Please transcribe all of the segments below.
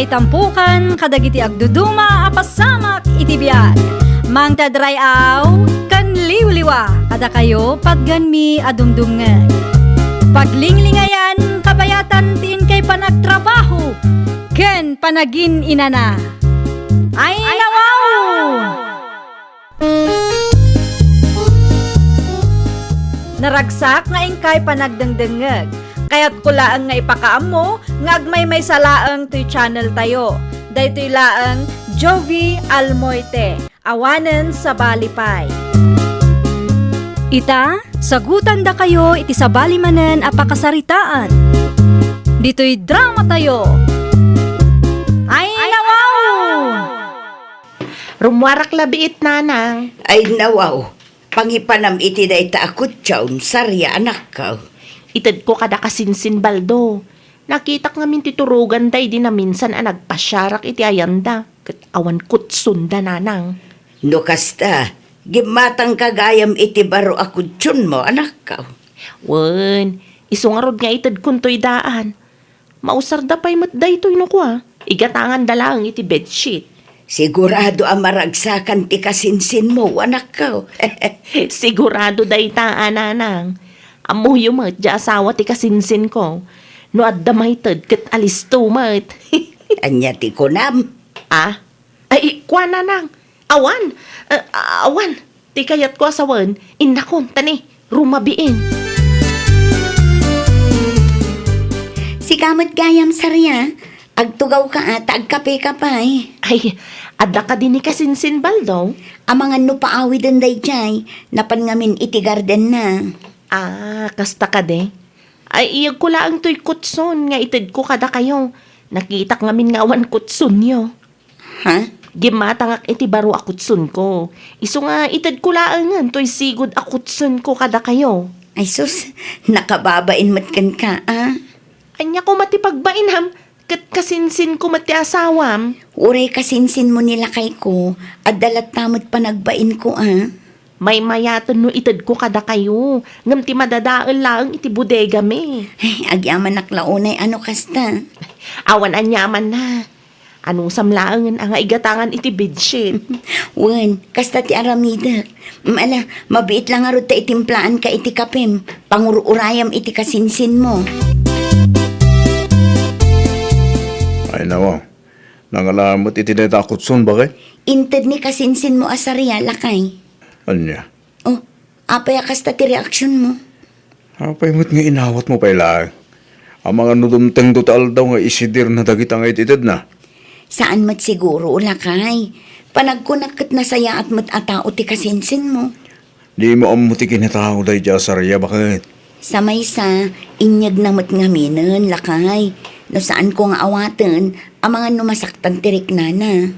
ngay tampukan kadagiti agduduma apasamak iti biag. Mangtadrayaw kan liwliwa kada kayo pagganmi adumdumngeg. Paglinglingayan kabayatan tiin kay panagtrabaho ken panagin inana. Ay nawaw! Naragsak nga ingkay panagdengdengeg. Kaya't kulaang nga ipakaam mo, nga agmay salaang to'y channel tayo. Daytoy laang Jovi Almoite, awanen sa balipay. Ita, sagutan da kayo iti sa balimanen apakasaritaan. Dito'y drama tayo. Ay nawaw! Rumwarak labiit nanang. Ay nawaw, pangipanam iti da ita akut tiyawon, sarya anak ka. Itad ko kada kasinsin baldo. Nakita nga min titurugan day di na minsan ang nagpasyarak iti ayanda. Kat awan kutsunda nanang. No kasta, gimatang kagayam iti baro akut tiyon mo, anak ka. Wen, isungarod nga itad kuntoy daan. Mausar da pa'y matday to'y no kwa. Igatangan da lang iti bedsheet. Sigurado ang maragsakan ti kasinsin mo, anak ka. Sigurado day taan nanang. Amo yung mat, di asawa ti kasinsin ko. No at damay tad, kat alis to mat. Anya ti kunam. Ah? Ay, kwa nanang. Awan. Awan. Ti kayat ko asawan. Inakon, tani. Rumabiin. Si kamot gayam sarya, agtugaw ka at agkape ka pa eh. Ay, adda ka din ni kasinsin baldaw. Amangan no paawi din day jay, napan ngamin iti garden na. Ah, kasta ka de. Ay, iyag ko lang to'y kutson. Nga itid ko kada kayo. Nakita nga min nga awan kutson nyo. Ha? Gimatangak iti baro akutson ko. Iso nga itid ko lang nga to'y sigod akutson ko kada kayo. Ay sus, nakababain matkan ka ah. Anya ko matipagbainham. Kat kasinsin ko mati asawam. Uray kasinsin mo nila kay ko, at dalat tamot panagbain ko ah. May mayaton no itid ko kada kayo. Ngam ti madadaan lang iti bodega me. Ay, agyaman naklaunay ano kasta. Awan anyaman na. Anong samlaangan ang igatangan iti bedsheet? Wen, kasta ti aramida. Mala, mabiit lang arot ta itimplaan ka iti kapim. Pangururayam iti kasinsin mo. Ay nawa, nangalamot iti na takotson ba kay? Inted ni kasinsin mo asarya lakay. Anya, Oh, apay kasta ti reaksyon mo. apay mo't nga inawat mo pa ilang. Ang mga nudumteng total daw nga isidir na dagita nga ititid na. Saan mat siguro ulakay? Panagkunakit na saya at mat atao ti kasinsin mo. Di mo amuti kinatao dahi dya sarya bakit? Sa may sa, inyag na mat ngaminan, lakay. No saan ko nga awaten, ang mga numasaktan tirik na na.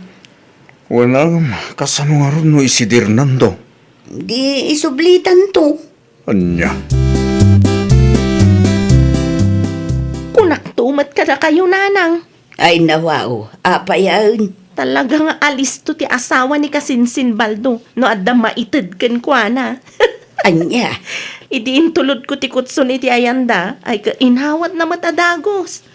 Walang kasano nga ron no isidir nando. Di isublitan to. Anya, Kunak tumat ka na kayo nanang. Ay nawaw, apayan. Talagang alis to ti asawa ni kasinsin baldo. No adda maitid ken kwa na. Anya, Idiin tulod ko ti kutson iti ayanda. Ay ka inhawat na matadagos.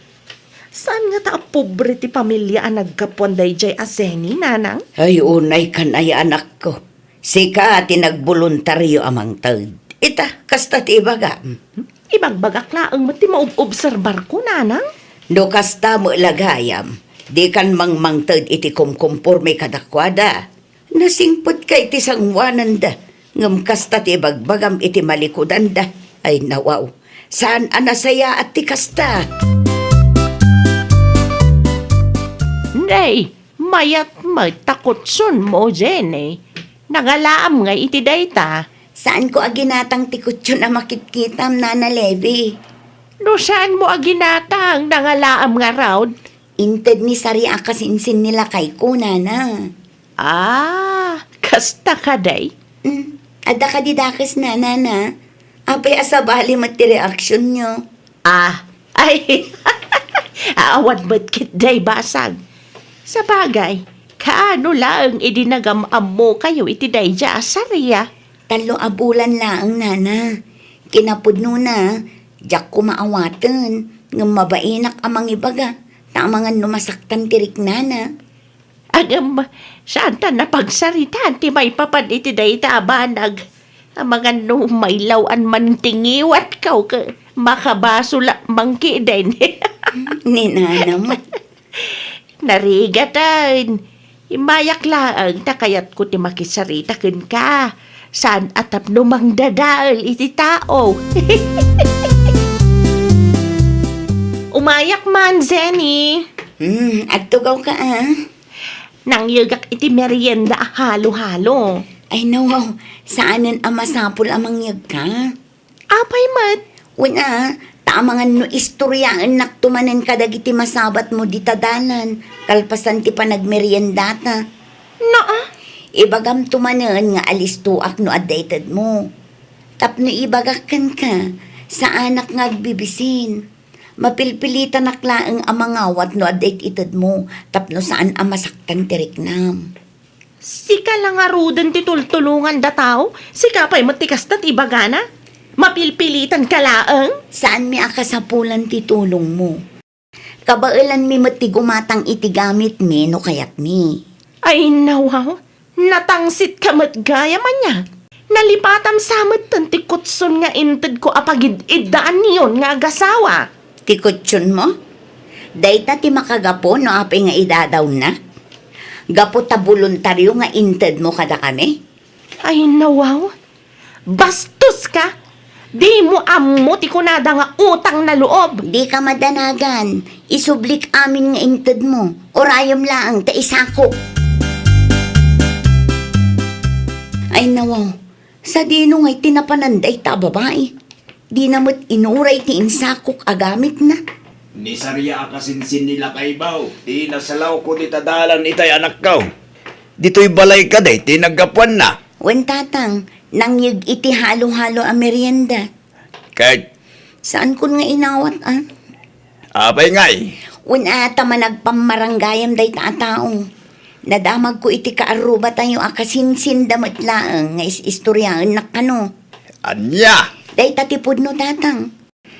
Saan nga ta pobre ti pamilya ang nagkapuan day jay aseni nanang? ay unay ka na anak ko. Sika tinagboluntaryo amang tawid. Ita, kasta ti ibaga. Ibagbagak laang mati maobserbar ko nanang. No kasta mo lagayam. Di kan mangmangtad iti kumkumpurme kadakwada. Nasingpot ka iti sangwanan da. Ngam kasta ti bagbagam iti malikudan da. Ay nawaw. Saan anasaya at ti kasta? Nay, mayat may takotson mo jene. Nagalaam nga iti dayta. Saan ko aginatang tikutyo na makitkitam na Levi? No saan mo aginatang nangalaam nga raw? Inted ni Sarya kasinsin nila kay kuna na. Ah, kasta ka day. Ada ka didakis na nana. Apay asabali mat ti reaksyon nyo. Ah, ay, aawat ba't kit day basag? Sa bagay, kaano lang idinagam-am mo kayo iti day dya asarya? Talo abulan laang nana. Kinapudno na, jak kumaawatan, ng mabainak amang ibaga. Tamangan numasaktan tirik nana. Agam, saan ta napagsaritan ti may papad iti day tabanag. Ang mga maylawan man tingiwat kaw ka makabasula mangki din. Ni nana mo. Narigatan. Imayak laang takayat ko ti makisarita ken ka. Saan atap numang dadaal iti tao. Umayak man, Zenny. Agtugaw ka Nang yagak iti merienda halo-halo. Ay no, saanan ang masapul amang yag ka? Apay mat. Una, tamangan no istoryaan naktumanen kadag iti masabat mo di tadalan. Kalpasan ti panagmeriendata. Naa. Ibagam tumanen nga alis tuak no updated mo. Tapno ibagakan ka, sa anak nga agbibisin. Mapilpilitan naklaang amangawat no update itad mo, tapno saan ang masaktan tiriknam. Sika lang arudan ti tultulungan da tao. Sika pa'y matikas dat ibagana. Mapilpilitan ka laang. Saan mi akasapulan ti tulong mo? Kabailan mi matigumatang itigamit mi no kayat mi. Ay nawaw. Natangsit ka matgaya man niya. Nalipatam samat tanti kutson nga inted ko apagid idaan niyon nga agasawa. Tikutsyon mo? Dayta ti makagapo no apay nga idadaw na? Gapo ta voluntaryo nga inted mo kada kami? Ay nawaw. Bastos ka. Di mo ammo ti kunada nga utang na loob. Di ka madanagan. Isublik amin nga inted mo. Orayom laang ta isako. Ay nawaw. Sa dino nga'y tinapananday ta babae. Di namot inuray ti insakok agamit na. Ni Sarya akasinsin nila kay Baw. Di nasalaw ko di tadalan itay anak kaw. Dito'y balay ka day, tinagapuan na. Wen tatang, nangyag iti halo-halo a merienda. Kahit Saan kun nga inawat apay ngay. Una ata managpamaranggayam day ta tao. Nadamag ko iti kaaruba tayo akasinsin damat laang nga istoryaan na kano. Anya! Day tatipod no tatang.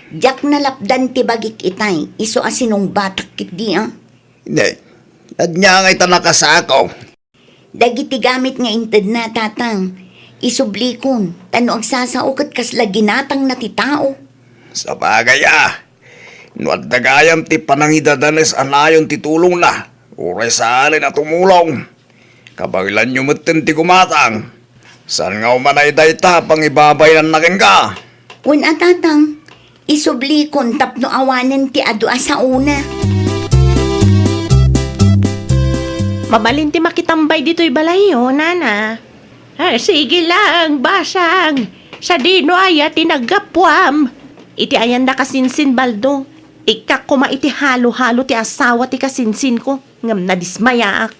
Diyak na lapdan ti bagik itay. Iso asinong batak kit di Hindi. Anya ngay tanakasako. Dagiti gamit nga inted na tatang. Isublikon. Tano ang sasaukot kas laginatang na ti tao. Sa bagay Nuad dagayam ti panangidadanes anayon ti tulong na. Uray sa alin at tumulong. Kabagilan nyo matin ti kumatang. Saan nga umanay dayta pang ibabayan na kin ka? Una tatang. Isublikon tapno awanen ti adu sa una. Mabalin ti makitambay dito'y balayo, nana. Sige lang, basang. Sa dino aya tinagapwam. Iti ayan na kasinsin baldo. Ikak kuma iti halo-halo ti asawa ti kasinsin ko. Ngam na dismayaak.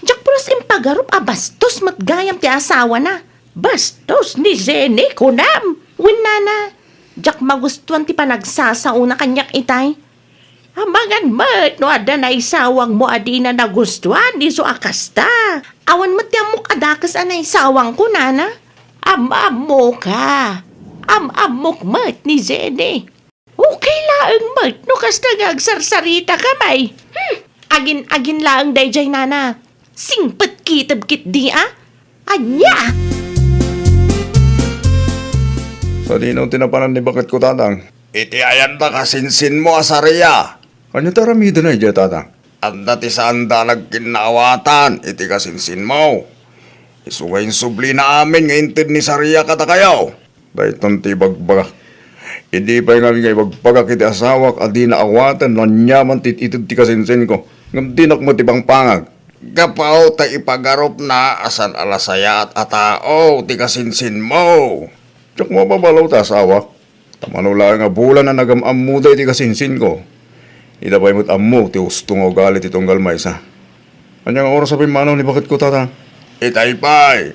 Diyak pulos impagarup bastos matgayam ti asawa na. Bastos ni Zene kunam. Win nana. Diyak magustuhan ti panagsasauna kanyak itay. Amangan mat, no ada na isawang mo adi na nagustuhan, di so akasta. Awan mat yamok adakas anay isawang ko, nana. Amam mo ka. Amok mat ni Zene. Okay laang mat, no kasta ngagsarsarita kamay. Agin laang dayjay, nana. Singpet kitab kit di Anya! Sa dinaw tinapanan ni bakit ko tatang. Iti ayan da kasinsin mo asarya. Ano taramida na iya tatang? Anda ti saan da nagkinawatan. Iti kasinsin mo. Isugayin subli na amin nga intid ni Sarya kata kayo. Dahil ti bagbagak. Hindi pa nga nga bagbagak iti asawak at di naawatan nanyaman tititid ti kasinsin ko. Ngam di nakmatibang pangag. Gapaw ta ipagarop na asan alasaya at atao ti kasinsin mo. Tsak mo babalaw ta asawak. Tamanula nga bulan na nagamamuday ti kasinsin ko. Ilabay mo't amu ti ustong o galit itong galmaysa. Anyang oras sa pimanaw ni bakit ko tatang? Itaypay.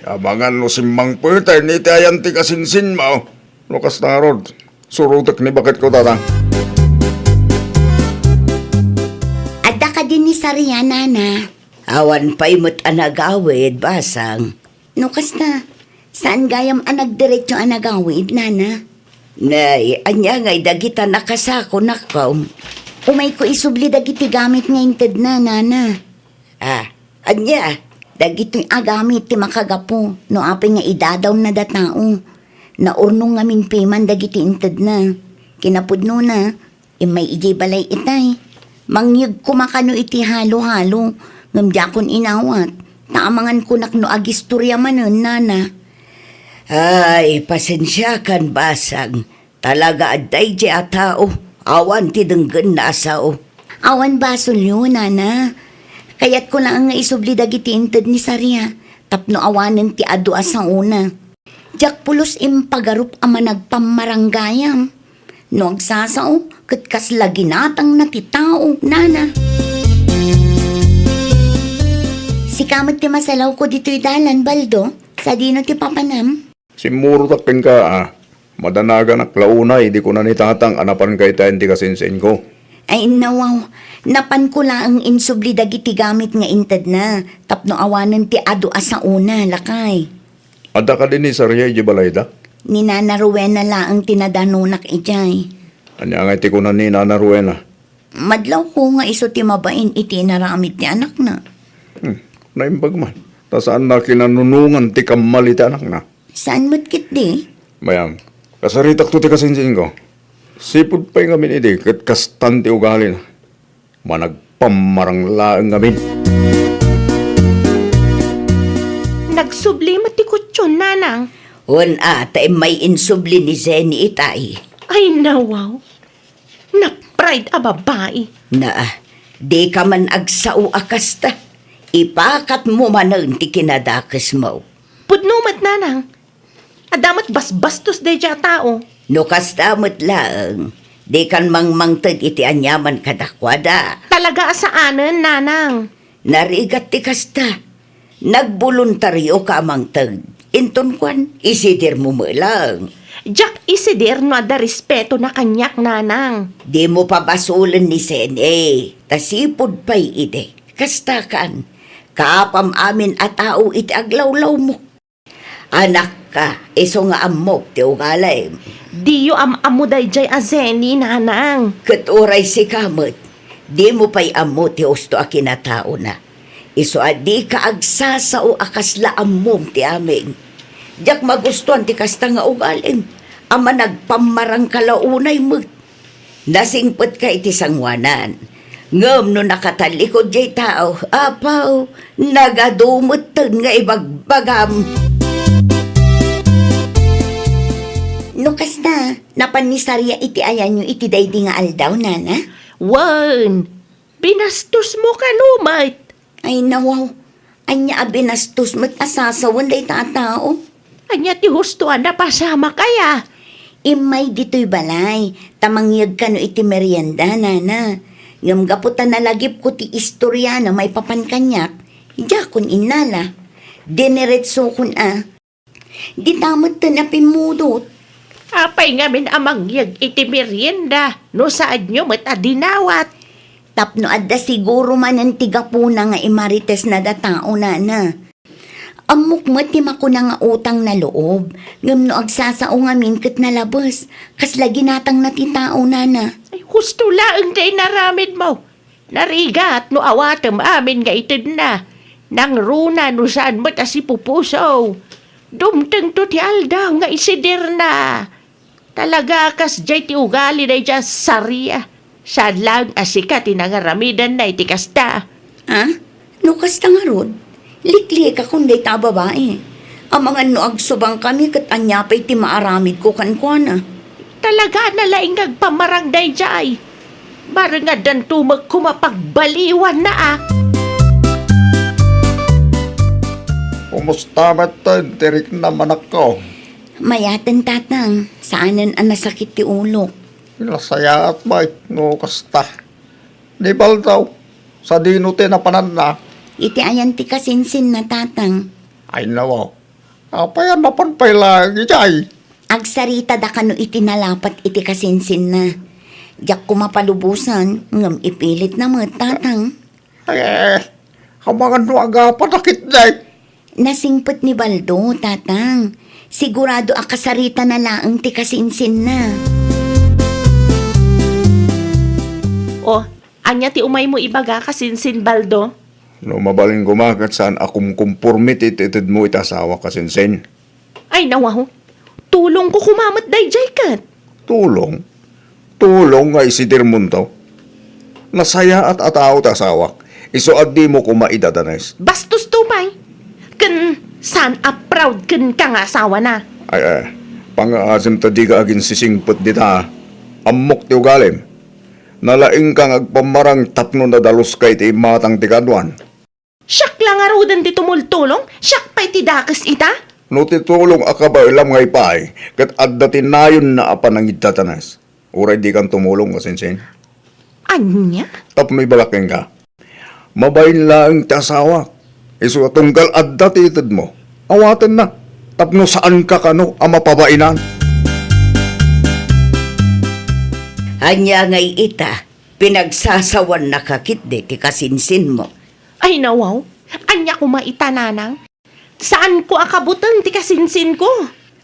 Abangan no simbang pwetay ni itayan ti kasinsin mo. Lukas na rod. Surutak ni bakit ko tatang. Adda ka din ni Sarya, nana. Awan pa'y mo't anagawid, basang. No kasta, saan gayam anagdiretso anagawid, nana? Nay, anya nga'y dagita nakasako nakaw. Umay ko isubli dagiti gamit nga inted na, nana. Anya, Dagito'y agamit ti makagapo, no apay nga idadaw na datao. Naurnong nga minpiman dagiti inted na. Kinapudno na, imay iji balay itay. Mangyag kumakano iti halo-halo, ngamdyakon inawat. Taamangan ko nakno agistorya manon, nana. ay, pasensya kan basang. Talaga aday di atao. Awan ti denggen na asao. Awan basol yun, nana. Kaya't ko lang nga isubli dagiti inted ni Saria. Tapno awanen ti adu asang una. Diyak pulos impagarup ama nagpamaranggayam. No agsasao, katkas lagi natang natitao, nana. Si kamot ti masalaw ko dito'y dalan, Baldo. Sa dino ti papanam. Simurutakin ka Madanaga na klaunay, di ko na nitatang anapan kay tayo di kasinsin ko. Ay nawaw, napan ko lang ang insubli dagiti gamit nga inted na. Tapno awanan ti adu asa una, lakay. Ada ka din ni Sarya di balayda? Ni Nana Rowena lang ang tinadanunak ijay. Anya nga iti ko na ni Nana Rowena. Madlaw ko nga iso ti mabain iti naramit ni anak na. Naimbag man. Ta saan na kinanunungan ti kamal iti anak na. Saan mo't kit di? Mayam, kasaritak to ti kasinsin ko. Sipod pa yung amin iti, kat kastan ti ugali na. Managpamarang laang amin. Nagsubli ti kutsyon, nanang. Tay may insubli ni Zenny itay. Ay, nawaw. Na-pride a babae. Di ka man agsao akasta. Ipakat mo manan ti kinadakas mo. Pudnumat, nanang. Adamat basbastos de dya tao. No kastamot lang. Di kan mangmangtad iti anyaman kadakwada. Talaga asaanan, nanang. Narigat ti kasta. Nagboluntaryo ka mangtad. Inton kwan, isidir mo lang. Jack isidir no ada respeto na kanyak, nanang. Di mo pabasulan ni Sene. Tasipod pa'y ide. Kasta kan. Kaapam amin at tao iti aglawlaw mo. Anak ka, iso nga amok ti ugalay. Diyo amuday jay azeni, nanang. Katuray si kamot. Di mo pa'y amo ti usto a kinatao na. Iso adi ka agsasao akasla amom ti amin. Diyak magustuhan ti kasta nga ugalim. Ama nagpamarang kalaunay mo. Nasingpot ka iti sangwanan. Ngam no nakatalikod jay tao. Apaw, nagadumot nga ibagbagam. Nukas na, napanisarya iti ayan yung iti daydi nga aldaw, nana. Wan, binastos mo ka lumait. Ay nawaw, anya abinastos mo't asasawan day tatao. Anya ti hustuan na pasama kaya. Imay dito'y balay, tamangyag ka no iti merienda, nana. Ngam gaputan na lagip ko ti istorya na may papankanyak, diya kun inala. Dineretso kun Di tamad ta na pimudot. Apay ngamin amang yag iti merienda. No saan nyo matadinawat. Tapno adda siguro man ang tigapuna nga imarites na datao, nana. Amok mo ti makuna nga utang na loob. Ngam no agsasao ngamin kat nalabas. Kas lagi natang natitao, nana. Ay, husto laang day naramid mo. Narigat no awatam amin nga itid na. Nang runa no saan mo ta si pupuso. Dumteng to ti aldaw nga isidir na. Talaga kas jay ti ugali na dya Sarya. Saan lang asika tinangaramidan na iti kasta. No kasta nga rod? Likli ka kung day ta babae. Ang mga no agsubang kami kat anyapay ti maaramid ko kankwana. Talaga na laing agpamarang day jay. Barang nga dantumag kumapagbaliwan na Kumusta ba ito? Tirik naman ako. Mayatan tatang, saanan ang nasakit ti ulo. Pinasaya at ba? No, kasta. Di ba daw? Sa dino tinapanan na. Iti ayan ti kasinsin na tatang. Ay nawaw. Apayan napanpay lagi jay. Agsarita da kano iti nalapat iti kasinsin na. Diyak kumapalubusan, ngam ipilit na mo tatang. Ay, kamangan no agapan nakit jay. Nasingpot ni Baldo, tatang. Sigurado akasarita na laang ti kasinsin na. O, anya ti umay mo ibaga kasinsin baldo? No mabaling gumakat saan akong kumpurmit ititid mo itasawa ka sinsin. Ay nawaw, tulong ko kumamat day jay kat. Tulong? Tulong nga isidir mo to. Nasaya at atao tasawak. Iso at di mo kumaidadanes. Bastos tumay. Kan, san a proud kan ka nga asawa na. Ay, pang-aasim ta di ka agin sisingpot dita. Amok ti ugalim. Nalaing kang agpamarang tapno na dalos kay ti matang tigadwan. Siyak lang arudan ti tumultulong, siyak pa'y tidakas ita. No titulong akaba ilam ngay paay, kat addatin nayon na apa nang itatanas. Uray di kang tumulong kasinsin. Anya? Tapno ibalaking ka. Mabayin lang ti asawa. Iso tunggal addatitid mo. Awatan na. Tapno saan ka kano ang mapabainan. Hanya ngay ita, pinagsasawan na kakit di ti kasinsin mo. Ay nawaw, anya ko maitananang. Saan ko akabutang ti kasinsin ko?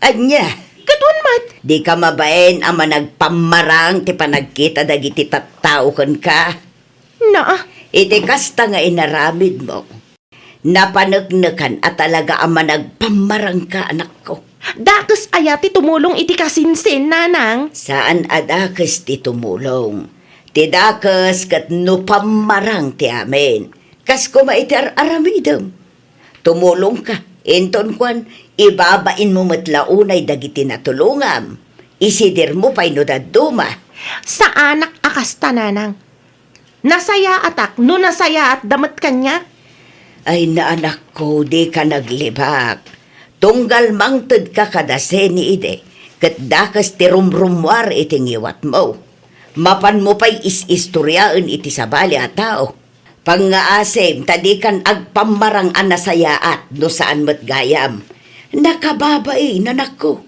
Anya, Kadwan mat. di ka mabain ama nagpamarang ti panagkita dagiti tattao kan ka. Na, Iti kasta nga inaramid mo. Napanagnakan at talaga ama nagpamarang ka anak ko. dakas ayati tumulong iti kasinsin, nanang. Saan adakas ti tumulong? Ti dakas kat no pamarang ti amin. Kas kumaitar aramidam. Tumulong ka. Enton kwan, ibabain mo matlaunay dagiti natulungam. Isidir mo pa'y no daduma. Sa anak akasta, nanang. Nasaya atak, no nasaya at damat kanya. Ay na anak ko, di ka naglibak. Tunggal mangtod ka kadase ni ide. Kat dakas ti rumrumwar iti ngiwat mo. Mapan mo pa'y is-istoryaan iti sabali a tao. Pangaasim, tadi kan agpamarang anasayaat no saan mat gayam. Nakababay, nanak ko.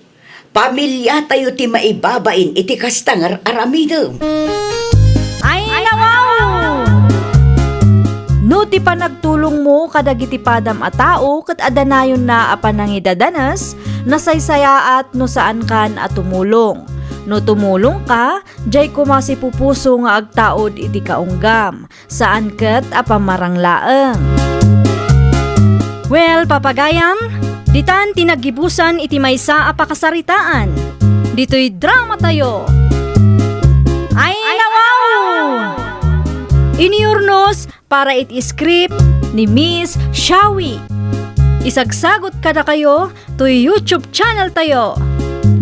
Pamilya tayo ti maibabain iti kastang aramidom. Ay, nawaw! No ti panagtulong mo kadagiti padam a tao ket adanayon na apan nang idadanas, nasaysaya at no saan kan at tumulong. No tumulong ka, jay kumasi pupuso nga agtaod iti kaunggam, saan ket apamarang laeng. Well, papagayam, ditan tinagibusan iti maysa a pakasaritaan. Dito'y drama tayo. Ay, nawaw! Iniurnos para iti script ni Miss Shawi. Isagsagot kada kayo to YouTube channel tayo.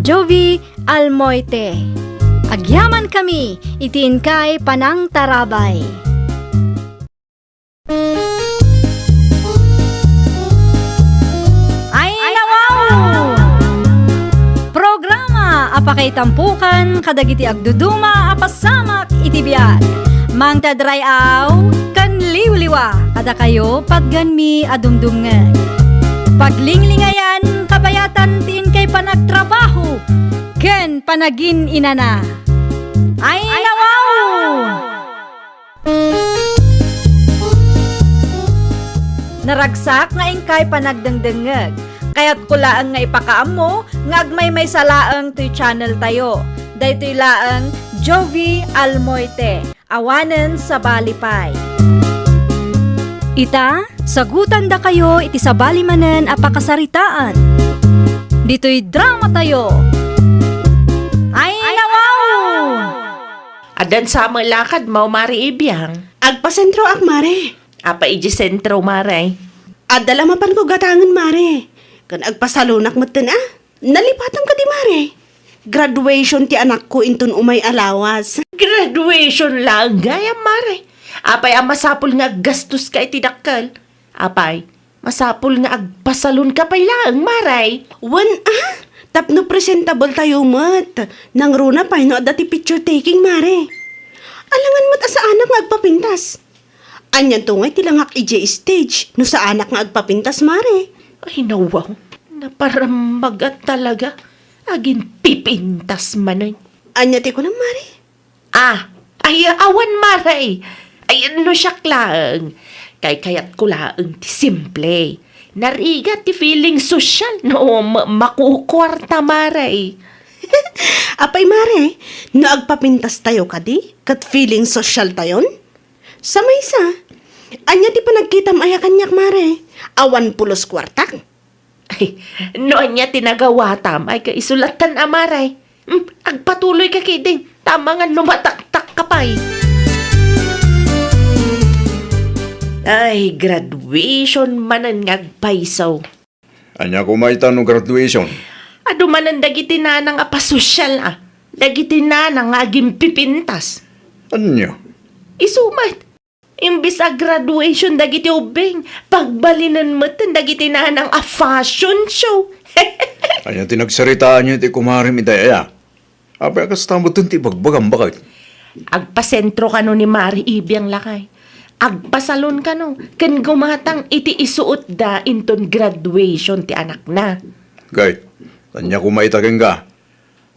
Jovi Almoite. Agyaman kami, itiin kay Panang Tarabay. Ay, nawaw! Programa apakay tampukan kadagiti agduduma apasamak iti biag. Mang tadrayaw kan liwliwa kada kayo pagganmi adumdumngeg. Paglinglingayan kabayatan tiin kay panagtrabaho ken panagin inana. Ay, nawaw! Naragsak nga ingkay panagdengdengeg. Kaya't kulaang nga ipakaam mo nga agmay may salaang to'y channel tayo. Daytoy laang Jovi Almoite. Awanen sa Balipay. Ita, sagutan da kayo iti sabali manen a pakasaritaan. Dito'y drama tayo. Ay, nawaw! Adan sa malakad mo, Mari Ibiyang. Agpasentro ak, mare. Apa iji sentro, Mare. Adala mapan ko gatangan, mare. Kan agpasalunak mo ah. Nalipatan ka di, mare. Graduation ti anak ko intun umay alawas. Graduation lang, gaya, Mare. Apay ang masapul nga gastos ka itidakkel. Apay, masapul nga agpasalon ka pay lang, Maray. Tapno presentable tayo mat. Nang runa pa, no, dati picture taking, mare. Alangan mat asa anak nga agpapintas. Anyan to ngay tilangak ije stage, no sa anak nga agpapintas, mare. Ay, nawaw. Naparamagat talaga. Agin pipintas manoy. Anya ti ko lang, mare. Ay, awan, Maray. Ay, ano siya lang. Kayat ko lang ti simple. Narigat ti feeling social no makukwarta, Maray. Apay mare, no agpapintas tayo kadi, kat feeling social tayon? Sa maysa, anya ti pa nagkitam aya kanyak mare, awan pulos kwartak. Ay, noon niya tinagawa tam ay kaisulatan amaray. Agpatuloy ka kiding, tama nga lumataktak ka pa'y. Ay, graduation manan ngagpaisaw. Anya ko may tanong graduation. Ado manan dagiti na nang apasosyal Dagiti na nang aging pipintas. Anya? Isumat. Imbis a graduation dagiti ubing, pagbalinan mo tin dagiti na nang a fashion show. Anya tinagsaritaan niyo iti kumarim idaya. Apay kastamot ti bagbagam bakit? Agpasentro ka no ni Mari Ibiang lakay. Agpasalon ka no, kan gumatang iti isuot da inton graduation ti anak na. Gay, anya ko maitageng ka.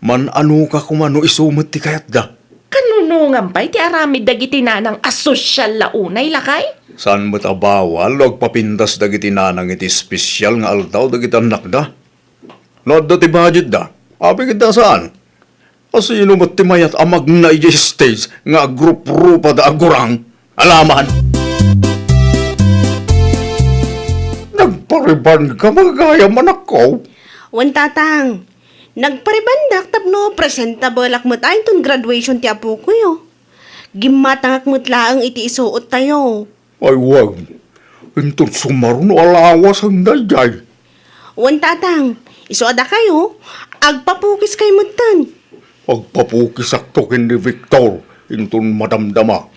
Man ano ka kumano isumot ti kayat da. Kanunungan pa iti aramid dagiti na nang asosyal launay lakay. Saan mo tabawal o agpapintas dagiti nanang iti espesyal nga aldaw dagiti anak da? Nood da ti budget da? Abi kita saan? Asino mo ti mayat amag na iti stage nga agrup-rupa da agurang? Alaman? Nagpariban ka magaya manak ko? Wan tatang, nagparibandak tapno presentable akmat ay ton graduation ti apo ko yo. Gimatang akmat laang iti isuot tayo. Ay wag. Intun sumaruno alawas ang dayay. Wan tatang, isuada kayo, agpapukis kay mutan. Pagpapukis aktokin ni Victor, intun madamdama.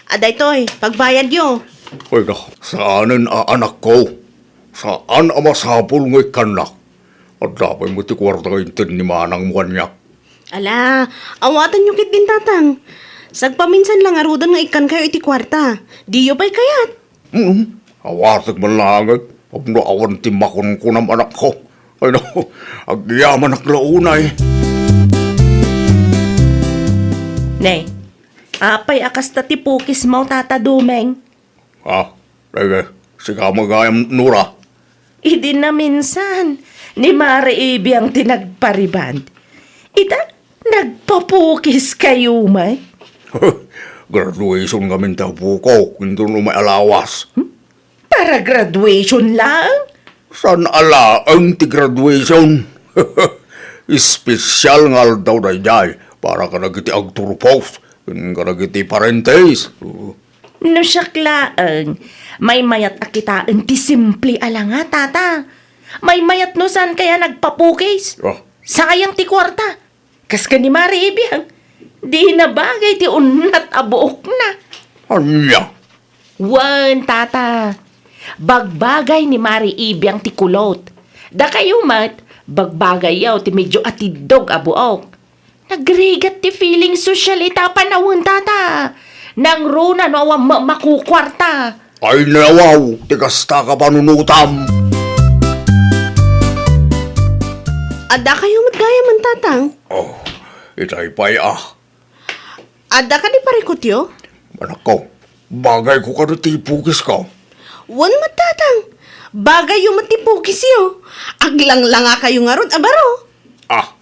Aday toy, pagbayad yo. Ay na, saanin anak ko? Saan ang masapul ng ikanak? At dapat mo ti kwarta intin ni manang mo kanyak. Ala, awatan nyo kit din tatang. Sagpaminsan lang arudan nga ikan kayo iti kwarta. Di yo pa'y kayat. Awatig malangag, pag naawan ti makon ko ng anak ko. Ay na, agyaman ak launay. Ne, apay akas ta ti pukis mo tatadumeng. Ha? Sige, siga magayam nura. Idi na minsan, ni Mari Ibiang tinagpariband. Ita, nagpapukis kayo may. Graduation kami tapo ko, intun may alawas. Para graduation lang? San ala ang ti graduation? Espesyal nga daw na jay para ka nagiti agturpos, ka nagiti parentes. No siyaklaang, may mayat akitaan ti simple ala nga tata. May mayat no san kaya nagpapukis. Ah, Sayang ti kwarta. Kas ka ni Mari Ibiang, di na bagay ti unat abuok na. anya? Wan, tata. Bagbagay ni Mari Ibiang ti kulot. Da kayo mat, bagbagay yaw ti medyo atidog abuok. Nagrigat ti feeling social itapanawon, tata. Nang runa no awang makukwarta. Ay nawaw, tikasta ka panunutam. Ada kayo matgaya man tatang. Oh, itay pay Ada ka di parikot yo. Anak ko, bagay ko ka na tipugis ka. Wan matatang. Bagay yung matipukis yo. Aglang nga kayo nga ron, abaro. Ah,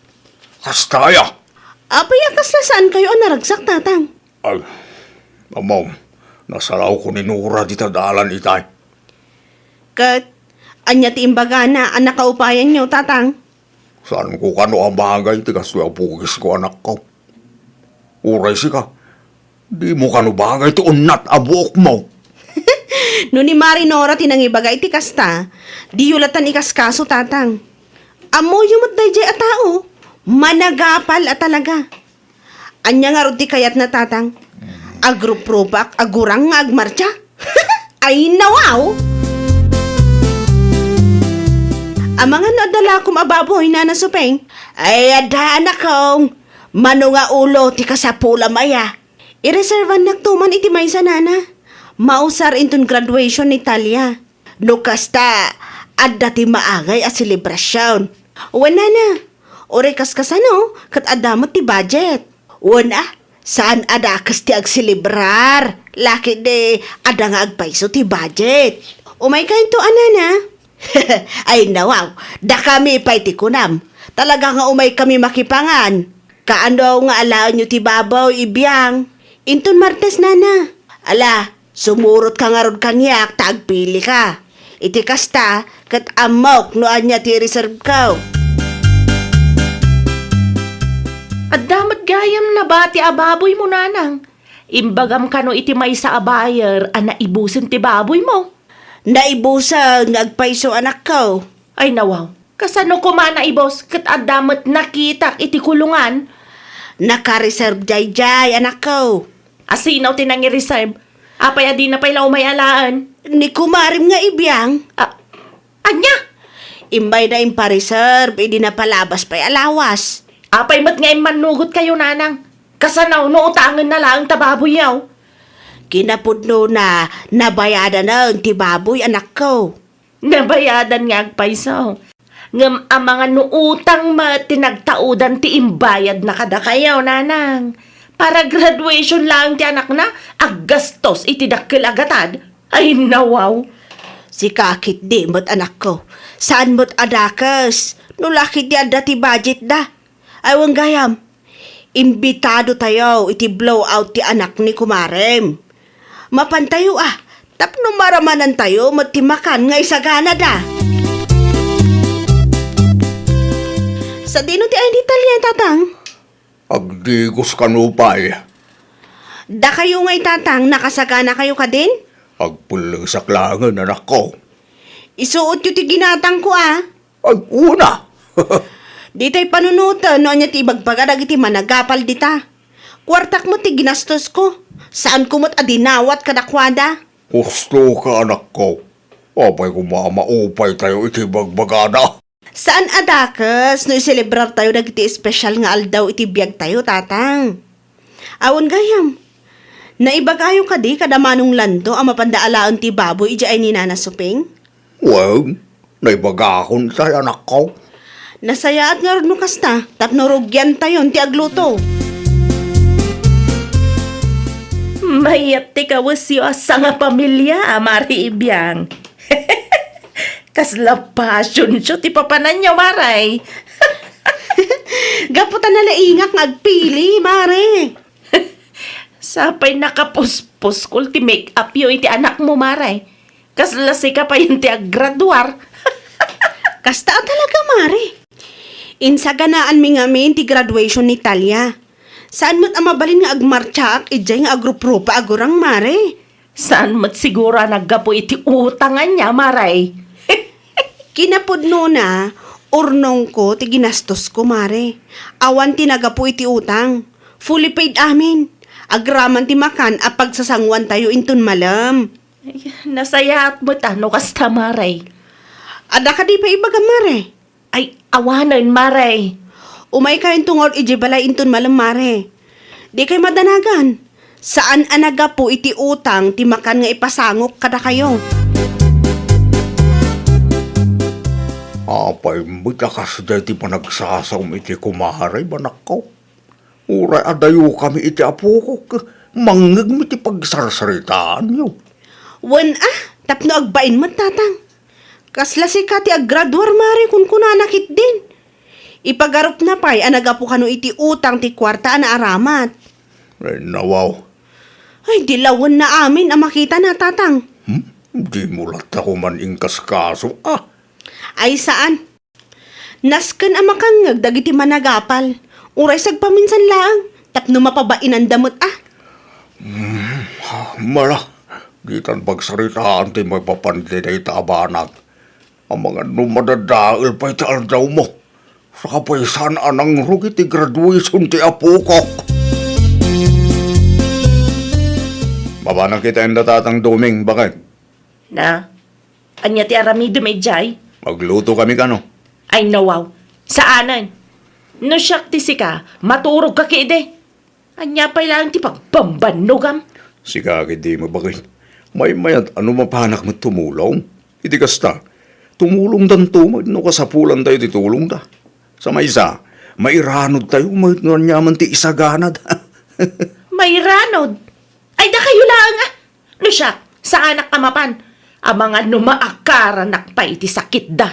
kastaya. Apay akas na saan kayo ang naragsak tatang. Ay, amaw, nasalaw ko ni Nura di tadalan itay. Kat, anya ti imbaga na ang nakaupayan nyo tatang. Saan ko kano ang bagay, tikasya pugis ko anak ko. Uray si ka, di mo kano bagay ti unat abuok mo. No ni Marinora tinangibagay ti kasta, di yulatan ikaskaso tatang. Amo yung matdayjay at tao, managapal at talaga. Anya nga ron ti kayat na tatang, agrupropak, agurang nga agmarcha. Ay nawaw! Ang mga nadala kong ababoy na nasupeng, ay ada anak kong, mano nga ulo ti kasapula maya. Ireservan nagtuman iti may sanana. Mausar inton graduation ni Talia. No kasta, adda ti maagay a selebrasyon. Wana na, ore kaskasano, kat adamot ti budget. Wana, saan ada kas ti agselebrar? Laki de, ada nga agpaiso ti budget. Umay kayo to anana, Ay nawaw, da kami pa'y tikunam. Talaga nga umay kami makipangan. Kaano nga alaan nyo ti babaw ibiyang. Inton Martes nana. Ala, sumurot ka nga ron kanyak, tagpili ka. Iti kasta, kat amok no anya ti reserve ka. At damat gayam na ba ti ababoy mo, nanang? Imbagam ka no iti may sa abayer, ana ibusin ti baboy mo. Naibusan, nagpaiso anak ko. Ay nawaw, kasano ko man naibos, kat adamat nakitak iti kulungan. Naka-reserve jay anak ko. Asinaw tinangi reserve, apay adi na pa'y umay alaan. Ni kumarim nga ibiyang. Anya? Imbay na impa-reserve, hindi na palabas pa'y alawas. Apay mat nga manugot kayo, nanang. Kasanaw no utangan na lang tababoy yaw. Kinapudno na nabayadan na ang tibaboy anak ko. Nabayadan nga agpaisaw. Ngam ang mga nuutang tinagtaudan ti imbayad na kada kayaw, nanang. Para graduation lang ti anak na, aggastos iti dakkel agatad. Ay nawaw. Si kakit di mo't anak ko. Saan mo't adakas? No lakit di ada ti budget da. Aywang gayam. Imbitado tayo iti blowout ti anak ni kumarem. Mapantayo tapno maramanan tayo matimakan nga isagana da. Sa dino ti ay Italia tatang? Agdigos kanupay. Da kayo nga tatang, nakasagana kayo ka din? Agpulang saklangan, anak ko. Isuot yu ti ginatang ko Ay, una! Di tayo panunutan, no anya ti ibagbagarag iti managapal dita. Kwartak mo ti ginastos ko. Saan ko mo't adinawat kadakwada? Gusto ka, anak ko. Apay ko maupay tayo iti bagbagada. Saan adakas no iselebrar tayo dagiti espesyal nga aldaw iti biyag tayo, tatang? Awan gayam. Naibagayo ka di kada manong lando ang mapandaalaan ti baboy iti ay ni Nana Suping? Well, naibagakon tayo, anak ko. Nasayaat nga rin no kasta, tapno rugyan tayo ti agluto. Mayat ti kawasyo asa nga pamilya, Mari Ibiyang. Kasla passion siya, ti papanan niya, Maray. Gaputan na laingak nga agpili, mare. Sapay nakapuspos kul ti make up yo iti anak mo, Maray. Kasla si ka pa yung ti aggraduar. Kasta talaga, mare. Insaganaan mi ngamin ti graduation ni Talia. Saan mo't amabalin nga agmartsak, ijay nga agrupropa agurang, mare. Saan mo't siguro naggapo iti utangan niya, Maray? Kinapudno na, urnong ko, ti ginastos ko, mare. Awan tinagapo iti utang. Fully paid amin. Agraman ti makan, apag sasangwan tayo intun malam. Ay, nasayaat mo tano kasta, Maray. Ada ka di pa ibaga, mare. Ay, awanan, Maray. Umay kayo tungod iji balay intun malam, mare. Di kay madanagan. Saan anagapo iti utang, ti makan nga ipasangok kada kayo. Apay mo'y akas dati pa nagsasam iti kumaharay, banak ko. Uray adayo kami iti apo ko. Mangag mo iti pagsarsaritaan niyo. Wan tapno agbain mo, tatang. Kasla si Kati aggraduar, mare, kun kunanakit din. Ipagarup na pa'y anagapo kano iti utang ti kwarta na aramat. Ay, nawaw. Ay, dilawan na amin ang makita na, tatang. Di mo lat ako man ingkas kaso. Ay, saan? Nasken ang makangag dagiti managapal. Uray sagpaminsan lang. Tapno mapabain ang damot, Mala, di tan pagsaritaan ti may papandi na itabanag. Ang mga numadadail pa itaal daw mo. Sa kapaysan anang rugi ti graduation ti apo ko. Mabanang kita yung datatang duming, bakit? Na, anya ti aramido may jay? Magluto kami ka, no? Ay, nawaw. Saanan? No siyak ti sika, maturog ka kide. Anya pa lang ti pagbambanogam. Si kakit di mo bakit? May mayat ano mapanak mo tumulong? Iti kasta, tumulong dan tumag no kasapulan tayo ti tulong da. Sa may isa, mairanod tayo, may nyaman ti isaganad. May ranod. Ay, da kayo lang No siya, sa anak kamapan. Ang mga numaakaranak pa iti sakit da.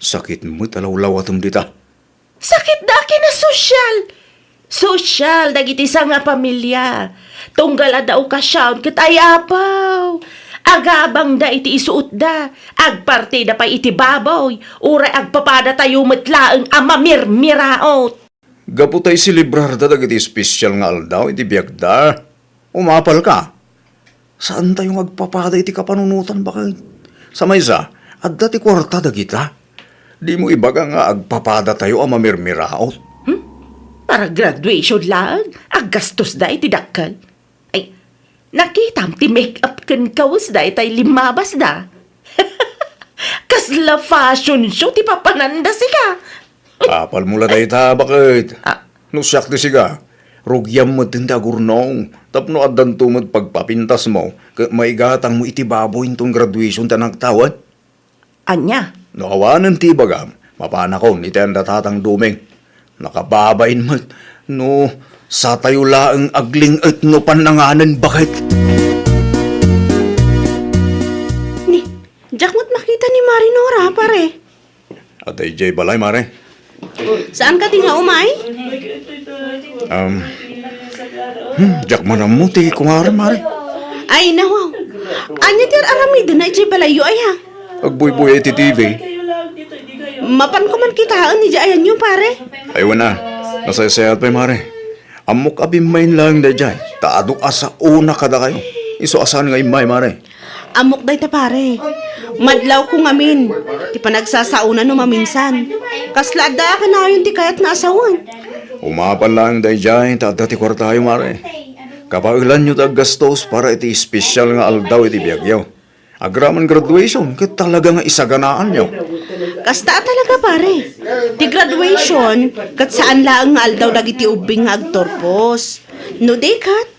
Sakit mo talawlaw atom dita. Sakit da kina sosyal. Sosyal, dagiti sa nga pamilya. Tunggal daw kasyaon ket ayapaw. Agabang da iti isuot da. Agpartida pa iti baboy. Uray agpapada tayo metlaeng amamirmiraot. Gaputay silibrar da dagiti espesyal nga aldaw iti biag da. Umapal ka. Saan tayo magpapada iti kapanunutan bakit? Sa maysa, at dati kwarta dagita. Di mo ibaga nga agpapada tayo amamirmiraot. Para graduation lang, aggastos da iti dakkel. Ay, nakitam ti make-up ken kawas da itay limabas da. Kasla fashion show ti papananda siya. Apal mula tayo ta, bakit? Ah. No siyak di siga. Rugyam mo tinda gurnong. Tapno at dantumod pagpapintas mo. Maigatang mo iti baboy itong graduation ta nagtawad. Anya, No awanan ti bagam. Mapanakon iti ang datatang dumeng. Nakababain mo. No, sa tayo laang agling at no pananganan bakit? Ni, Jack mo't makita ni Marinora, pare. At ay jay balay, mare. Saan ka tinga umay? Jak manamuti kumare, mare. Ay, nawaw. Anya tir aramid na iti balayo ay ha. Agbuy-buy iti TV. Mapan ko man kitaan ni Jayan nyo, pare. Aywan na. Nasayasayat pa, mare. Amok abimain lang da jay. Taadok asa una kada kayo. Iso asan nga imay, mare. Amok day ta, pare. Madlaw ko ngamin. Ti panagsasauna no maminsan. Kasla da ka na yun ti kayat na asawan. Umapan lang da jay. Taadati kwartayo, mare. Kapailan nyo gastos para iti espesyal nga aldaw iti biyagyaw. Agraman graduation, kat talaga nga isaganaan nyo. Kasta talaga, pare. Ti graduation, kat saan laang nga aldaw dagiti ubing nga agtorpos. No day kat,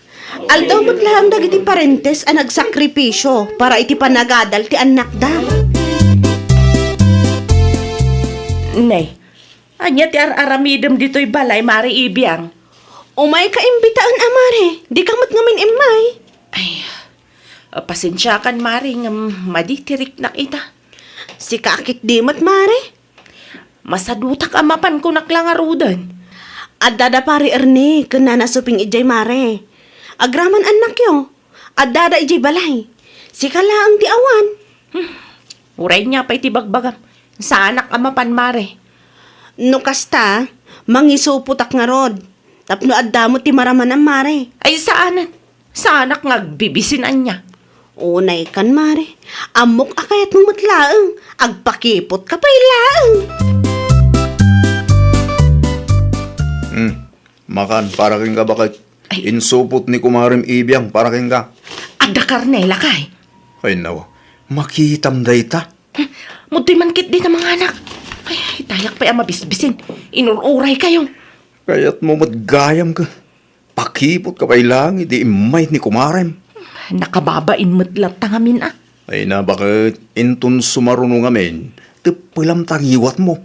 aldaw matlaang dagiti parentes ang nagsakripisyo para iti panagadal ti anak da. nay. Anya ti aramidem dito'y balay, mari ibiyang. Umay ka imbitaan, amare. Di ka mat ngamin imay. Ay, pasensya kan, mari, nga maditirik na kita. Si kakit di mat, mare. Masadutak amapan ko naklangarudan. Adada pare Ernie, kena nasuping ijay mare. Agraman anak yo. Adada ijay balay. Si kalaang ti awan. Uray niya pa itibagbagam. Sa anak amapan, mare. No kasta, mangisuputak nga rod. Tapno adda mo ti maraman ang mare. Ay, saanan? Sa anak nga bibisinan niya. Unay kan mare. Amok akayat mo matlaang. Agpakipot ka pa'y laang. Makan, para king ka bakit? Insupot ni kumarim ibiyang, para king ka. Adda karnela kay. Ay nawa, makitam day ta. Muti man kit din ang mga anak. Ay, tayak pa yung mabisbisin. Inururay kayo. Kaya't mo matgayam ka. Pakipot ka pa'y lang, hindi imay ni kumarim. Nakababain mo't lang tangamin ah. Ay na bakit? Intun sumarunong amin, tipilam tangiwat mo.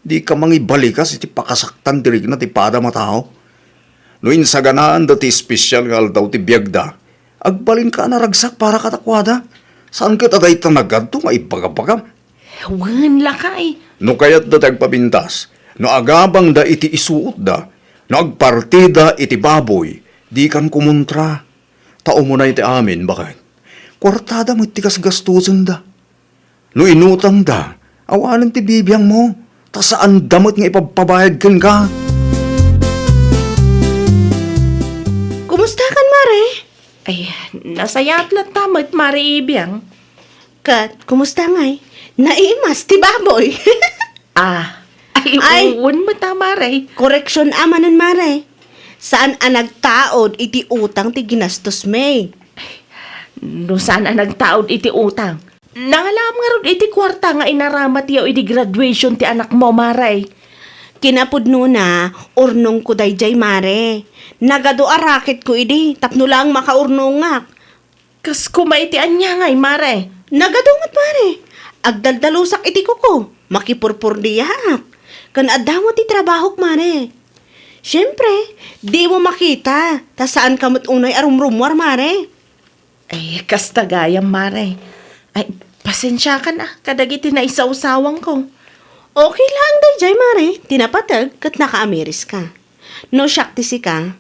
Di ka mangibalikas, iti pakasaktan dirig na ti pada matao. No insaganaan dati espesyal nga aldaw ti biyagda, agbalin ka na ragsak para katakwada. Saan ka taday tanagad to nga ipagapagam? Wan lakay. No kayat da tagpabintas, no agabang da iti isuot da, no agpartida iti baboy, di kan kumontra. Tao mo na iti amin, bakit? Kwartada mo iti kasgastusan da. No inutang da, awanan ti bibiyang mo, ta saan damot nga ipagpabayad kan ka? Kumusta kan mare? Ay, nasayat lang tamot, mari ibiyang. Kat, kumusta ngay? Naimas ti baboy. Ay, Ay. uwan mo tama, Ray. Koreksyon amanan mare. Saan ang nagtaod iti utang ti ginastos may? No saan ang nagtaod iti utang? Nangalam nga ron iti kwarta nga inaramat yaw iti graduation ti anak mo, Maray. Kinapudno na, urnong ko dayjay mare. Nagado arakit ko idi, tapno lang makaurnongak. Kas kumaitian niya ngay, Maray. Nagadungat mare. Agdaldalusak iti kuko, makipurpur diyaak. Kan adamo ti trabahok mare. Siyempre, di mo makita, ta saan kamot unay arumrumwar mare. Ay, kastagayam, Mare. Ay, pasensya ka na. Kadagiti na isausawang ko. Okay lang, dayjay, Mare. Tinapatag kat naka-Ameris ka. No, syakti si ka.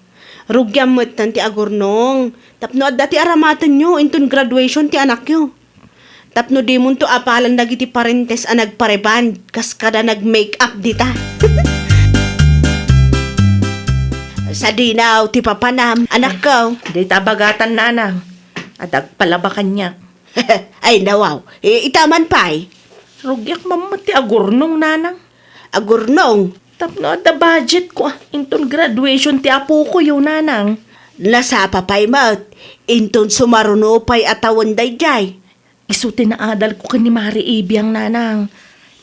Rugyam mo't tan ti agurnong. Tapno at dati aramatan nyo intun graduation ti anak nyo. Tapno di mo to apalan dagiti parentes a nagpareban kas kada nag-makeup dita. Sa dinaw ti papanam, anak ko. Di tabagatan, Nanang. At agpalabakan niya. Ay, nawaw. Itaman pa'y. Rugyak mamati agurnong, Nanang. Agurnong. Tapno at the budget ko. Intun graduation ti apo ko yun, Nanang. Nasa papay mat. Intun sumaruno pa'y atawan dayjay. Isuti na adal ko kani Mari Ibiyang, Nanang.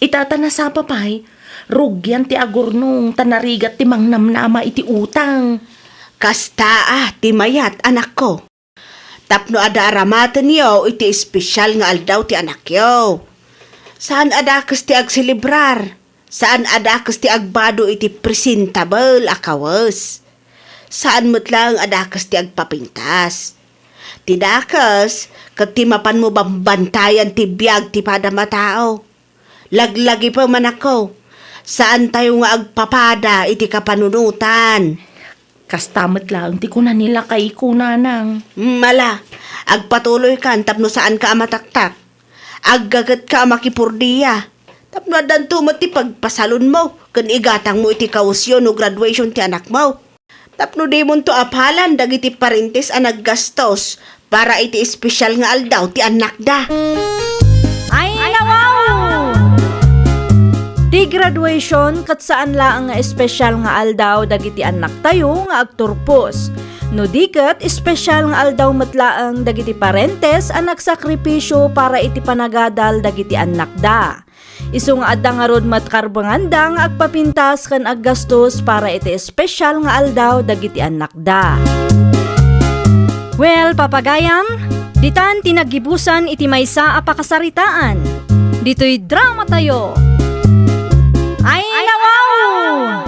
Itata sa papay. Rugyan ti agurnong. Tanarigat ti mangnamnama iti utang. Kasta ti mayat anak ko. Tapno ada aramatan yo iti espesyal nga aldaw ti anak yo. Saan ada kas ti agsilibrar? Saan ada kas ti agbado iti presentable akawas? Saan mo't lang ada kas ti agpapintas? Tidakas, kat ti mapan mo bambantayan ti biyag ti padamatao. Laglagi pa man ako. Saan tayo nga agpapada iti kapanunutan? Kastamot lang ti ko na nila kay ko, Nanang. Mala, agpatuloy ka, tapno saan ka amataktak. Aggagat ka makipurdiya. Tapno adan tumot ti pagpasalon mo, kan igatang mo iti kausyon o graduation ti anak mo. Tapno di mo to apalan, dagiti parintes a naggastos, para iti espesyal nga aldaw ti anak da. Ay, wow! Di graduation kat saan laang nga espesyal nga aldaw dagiti anak tayo nga agturpos. No diket espesyal nga aldaw matlaang dagiti parentes a nagsakripisyo para iti panagadal dagiti anak da. Isu nga adda nga rod matkarbanganda nga agpapintas kan aggastos para iti espesyal nga aldaw dagiti anak da. Well, papagayam, ditan tinagibusan iti maysa a pakasaritaan. Dito'y drama tayo. Ay, wow!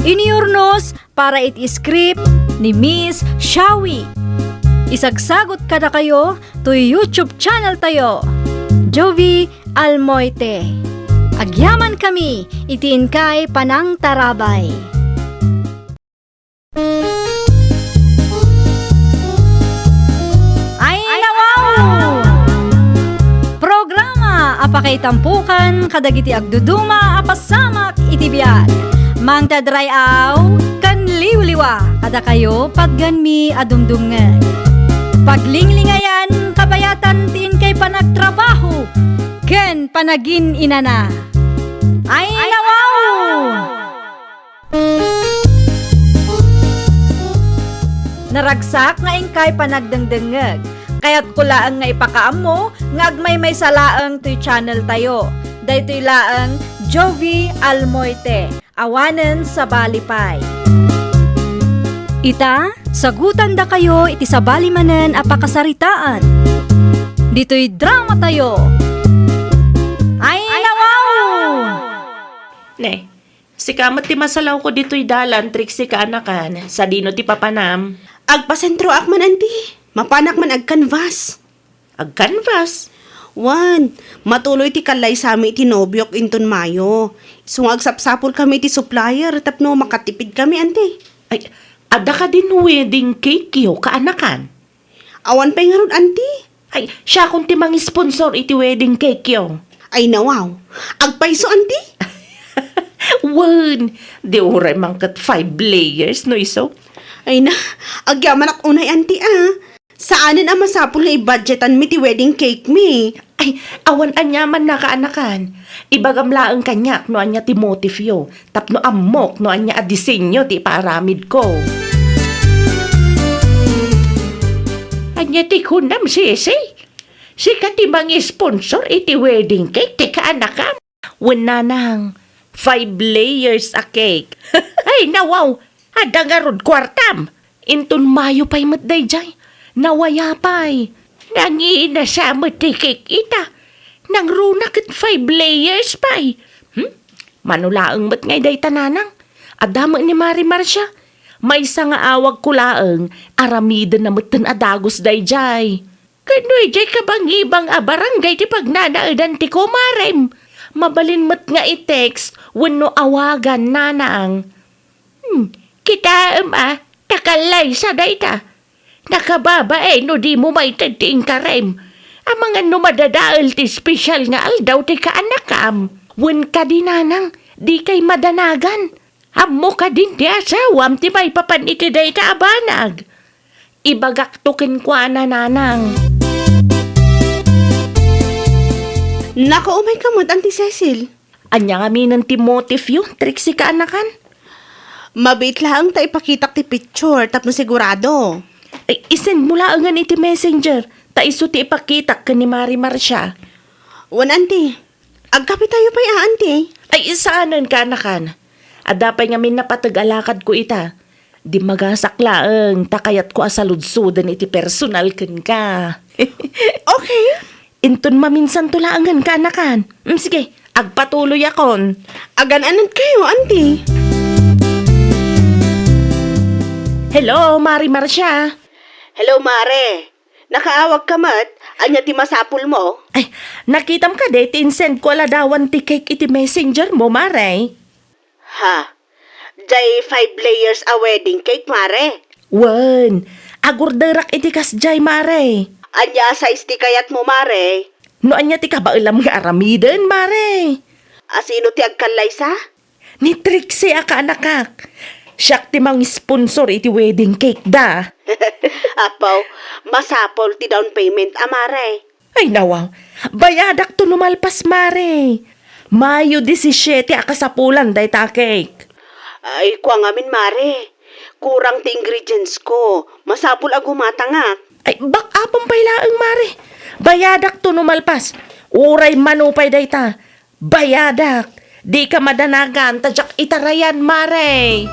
Iniurnos para iti script ni Miss Shawi. Isagsagot kada kayo to YouTube channel tayo, Jovi Almoite. Agyaman kami, itiin kay Panang Tarabay. Ay, wow! Programa apakay tampukan kadagiti agduduma apasamak iti biag. Mang tadrayaw kan liwliwa kada kayo pagganmi adumdungan. Paglinglingayan kabayatan tin kay panagtrabaho ken panagin inana. Ay, wow! Naragsak nga ingkay panagdengdengeg. Kaya't kulaang nga ipakaam mo, nga agmay may salaang to'y channel tayo. Daytoy laang Jovi Almoite, awanen sa balipay. Ita, sagutan da kayo iti sa balimanen apakasaritaan. Dito'y drama tayo. Ay, wow! Ne, si kamot ti masalaw ko dito'y dalan, triksi ka anakan, sa dino ti papanam. Agpasentro ak man anti. Mapanak man ag-canvas. Ag-canvas. Wan, matuloy ti kalay sami iti nobyok inton Mayo. Sung agsapsapol kami ti supplier tapno makatipid kami ante. Ay, ada ka din wedding cake yo, kaanakan. Awan pa nga ron ante. Ay, siya kung ti mang sponsor iti wedding cake yo. Ay nawaw, agpaiso ante. Wan, di uray mangkat 5 layers no iso. Ay na, agyaman ak unay ante ah. Saanin ang masapol na i-budgetan mi ti wedding cake mi? Ay, awan anyaman na kaanakan. Ibagamlaang kanyak no anya ti motif yo. Tapno amok no anya a disenyo ti paramid ko. Anya ti kunam sisi. Si katimang sponsor iti wedding cake ti kaanakam. Wananang 5 layers a cake. Ay, nawaw. Ada nga rod kwartam. Inton Mayo pa'y matday jay. Nawayapay. Nangiina sa matikik ita. Nang runa kat 5 layers pa'y. Manulaang mat ngay day tananang. Adama ni Mari Marcia. May isa nga awag ko laeng, aramida na mutan adagos dayjay. Kanoy jay kabang ibang barangay ti pagnanaadan ti kumarem. Mabalin mo't nga i-text, wano awagan nanaang. Kita takalay sa dayta. Nakababa no di mo may tating karem. Ang mga numadadaal ti special nga aldaw ti kaanakam. Wen ka di nanang, di kay madanagan. Amo ka din ti asawam ti may papanitiday ka abanag. Ibagak tukin kwa na nanang. Nako, umay kamot, Auntie Cecil. Anya nga minan ti motif yun, Trixie ka anakan. Mabait lang ta ipakitak ti picture, tapno sigurado. Ay, isend mo lang nga iti messenger. Ta iso ti ipakitak ka ni Mari Marcia. Wan, Auntie. Agkapit tayo pa Auntie. Ay, isaanan ka anakan. Adapay nga min napatag-alakad ko ita. Di magasaklaang takayat ko asaludsudan iti personal ken ka. Okay. Inton maminsan tulaangan ka anakan. Sige, agpatuloy akon. Agan-anan kayo, Auntie. Hello, Mari Marcia. Hello, Mare. Nakaawag ka mat? Anya ti masapul mo? Ay, nakitam ka de, tinsend ko aladawan ti cake iti messenger mo, Mare. Ha? Jay 5 layers a wedding cake, Mare. Wen, agurderak iti kasjay, Mare. Anya size ti kayat mo, Mare. No anya ti kabailam nga aramiden, Mare. Asino ti agkalay sa? Ni Trixie aka anakak. Siyak ti mang sponsor iti wedding cake da. Apaw, masapol ti down payment, Mare. Ay nawaw, bayadak to numalpas, Mare. Mayo 17 akasapulan day ta cake. Ay, kwa ngamin, Mare. Kurang ti ingredients ko. Masapol agumata nga. Ay, bakapang pailaang, Mare. Bayadak to numalpas. Uray manupay day ta. Bayadak. Di ka madanagan, tadyak itarayan, Mare.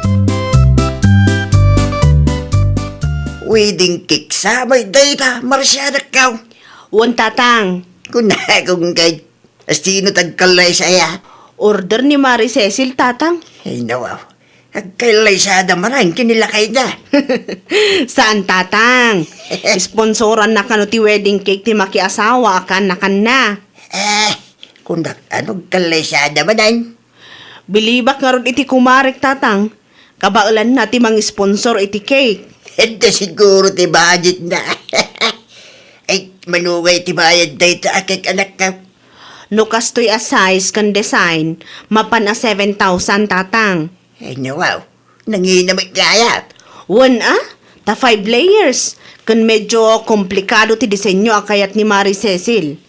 Wedding cake sa may data, Marcia kaw. Wan tatang. Kung kay sino tagkalay saya. Order ni Mari Cecil, tatang. Ay nawaw. Agkalay sa damarang kinilakay na. Saan, tatang? Sponsoran na kano ti wedding cake ti makiasawa, akan na. Kung anong kalay sa damanan. Bilibak nga ron iti kumarik, tatang. Kabaulan na ti mang sponsor iti cake. Ito siguro ti budget na. Ay, manugay ti bayad dito akik anak ka. No kastoy a size kan design, mapan a 7,000, tatang. Ay nawaw, nanginamit kaya. Wan ta 5 layers. Kan medyo komplikado ti disenyo akayat ni Mari Cecil.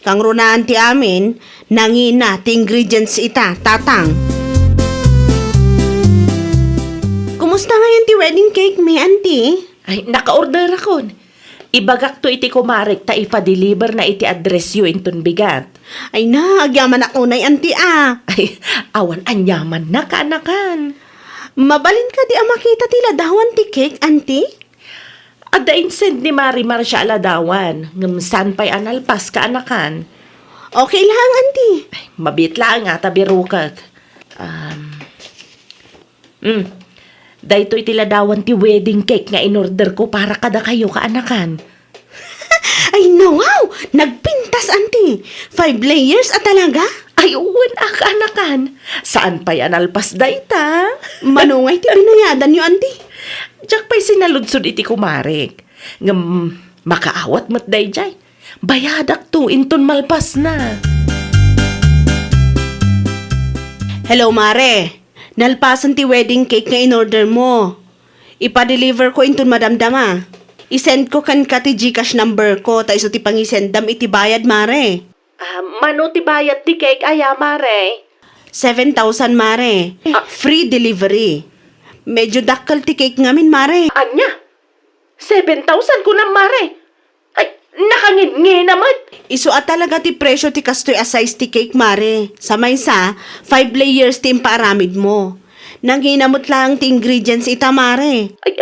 Kang runaan ti amin, nangina ti ingredients ita, tatang. Kumusta ngayon ti wedding cake mi, Auntie? Ay, naka-order akon. Ibagak to iti kumarik ta ipa-deliver na iti address yu inton bigat. Ay na, agyaman ako na, Auntie Ay, awan anyaman na kaanakan. Mabalin ka di makita tila dawan ti cake, Auntie? Ada insend ni Mari Marcia aladawan. Ngamsan pa'y analpas kaanakan. Okay lang, Auntie. Ay, mabit lang nga, tabirukag. Dahito itiladawan ti wedding cake nga in-order ko para kada kayo kaanakan. Ay no, wow! Nagpintas, Auntie. 5 layers talaga? Ay, uwan kaanakan. Saan pa'y analpas dayta? Manungay ti binayadan niyo, Auntie. Diyak pa'y sinaludsod iti kumarik. Ngam, makaawat mat dayjay. Bayadak to, inton malpas na. Hello, Mare. Nalpasan ti wedding cake nga in-order mo. Ipa-deliver ko inton madamdama. I-send ko kan ka ti Gcash number ko, ta iso ti pangisendam iti bayad, Mare. Mano ti bayad ti cake, aya, Mare? 7,000, Mare. Free delivery. Medyo dakkel ti cake ngamin, Mare. Anya? 7,000 ko na, Mare. Ay, nakangin naman. Iso at talaga ti presyo ti kastoy a size ti cake, Mare. Sa maysa, 5 layers ti impaaramid mo. Nanginamot lang ti ingredients ita, Mare. Ay,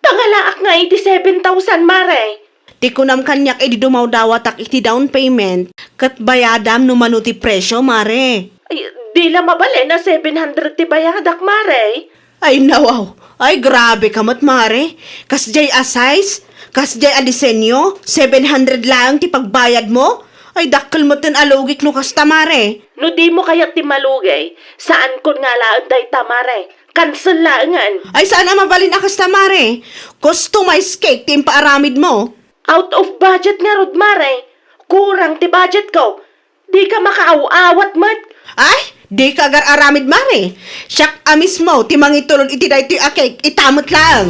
tangalaak nga iti 7,000, Mare. Ti kunam kanyak edi dumaw dawatak iti down payment, kat bayadam no manuti presyo, Mare. Ay, di la mabali na 700 ti bayadak, Mare. Ay, nawaw. Ay, grabe ka mat, mare. Kasjay a size, kasjay a disenyo, 700 lang ti pagbayad mo. Ay, dakkel mo tin alugik no kasta, mare. No di mo kaya ti malugay, saan ko nga laan day tamare? Cancel laangan. Ay, sana mabalin akas ta, mare. Customized cake ti paaramid mo. Out of budget nga rod mare. Kurang ti budget ko. Di ka makaaw-awat mat. Ay, di ka agar aramid, mare. Siyak amis mo, ti mangitulod iti day ti cake, itamot lang.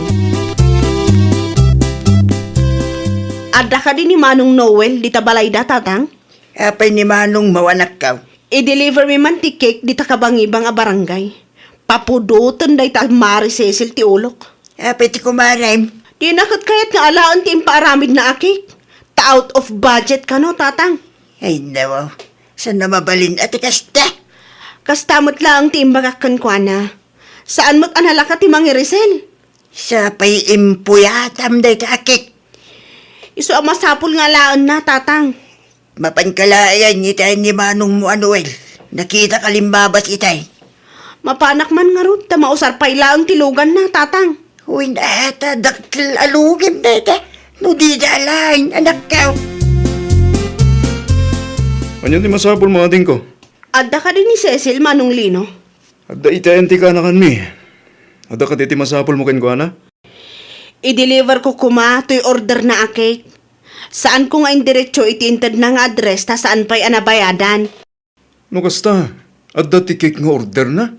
Ada ka din ni Manong Noel, di ta balay da, tatang? Apay ni Manong mawanak ka. I-deliver mi man ti cake di ta kabangibang a barangay. Papudutan day ta Mari Cecil ti ulok. Apay ti kumaray. Di nakot kayat nga alaan ti impaaramid na a cake. Ta out of budget ka no, tatang. Ay, nawaw. Saan na mabalin ati kasta? Kastamot lang ti imbagakan kwa na. Saan mo't anala ka ti mangirisel? Sa pay impuyatam day ta akik. Iso ang masapul nga laan na, tatang. Mapankalayan itay ni Manong mo Anuel. Nakita kalimbabas itay. Mapanak man nga ron, ta mausar pa ilaang tilugan na, tatang. Uy, nata, daktil alugim dete. No di dalain, anak ka. Ano ti masapol mga ating ko? Adda ka din ni Cecil, Manong Lino. Adda itayan ti ka na kanmi. Adda ka ti masapol mo ken ko na? I-deliver ko kuma to'y order na a cake. Saan ko nga indiretso itintad na nga address ta saan pa'y anabayadan. No kasta, adda ti cake nga order na?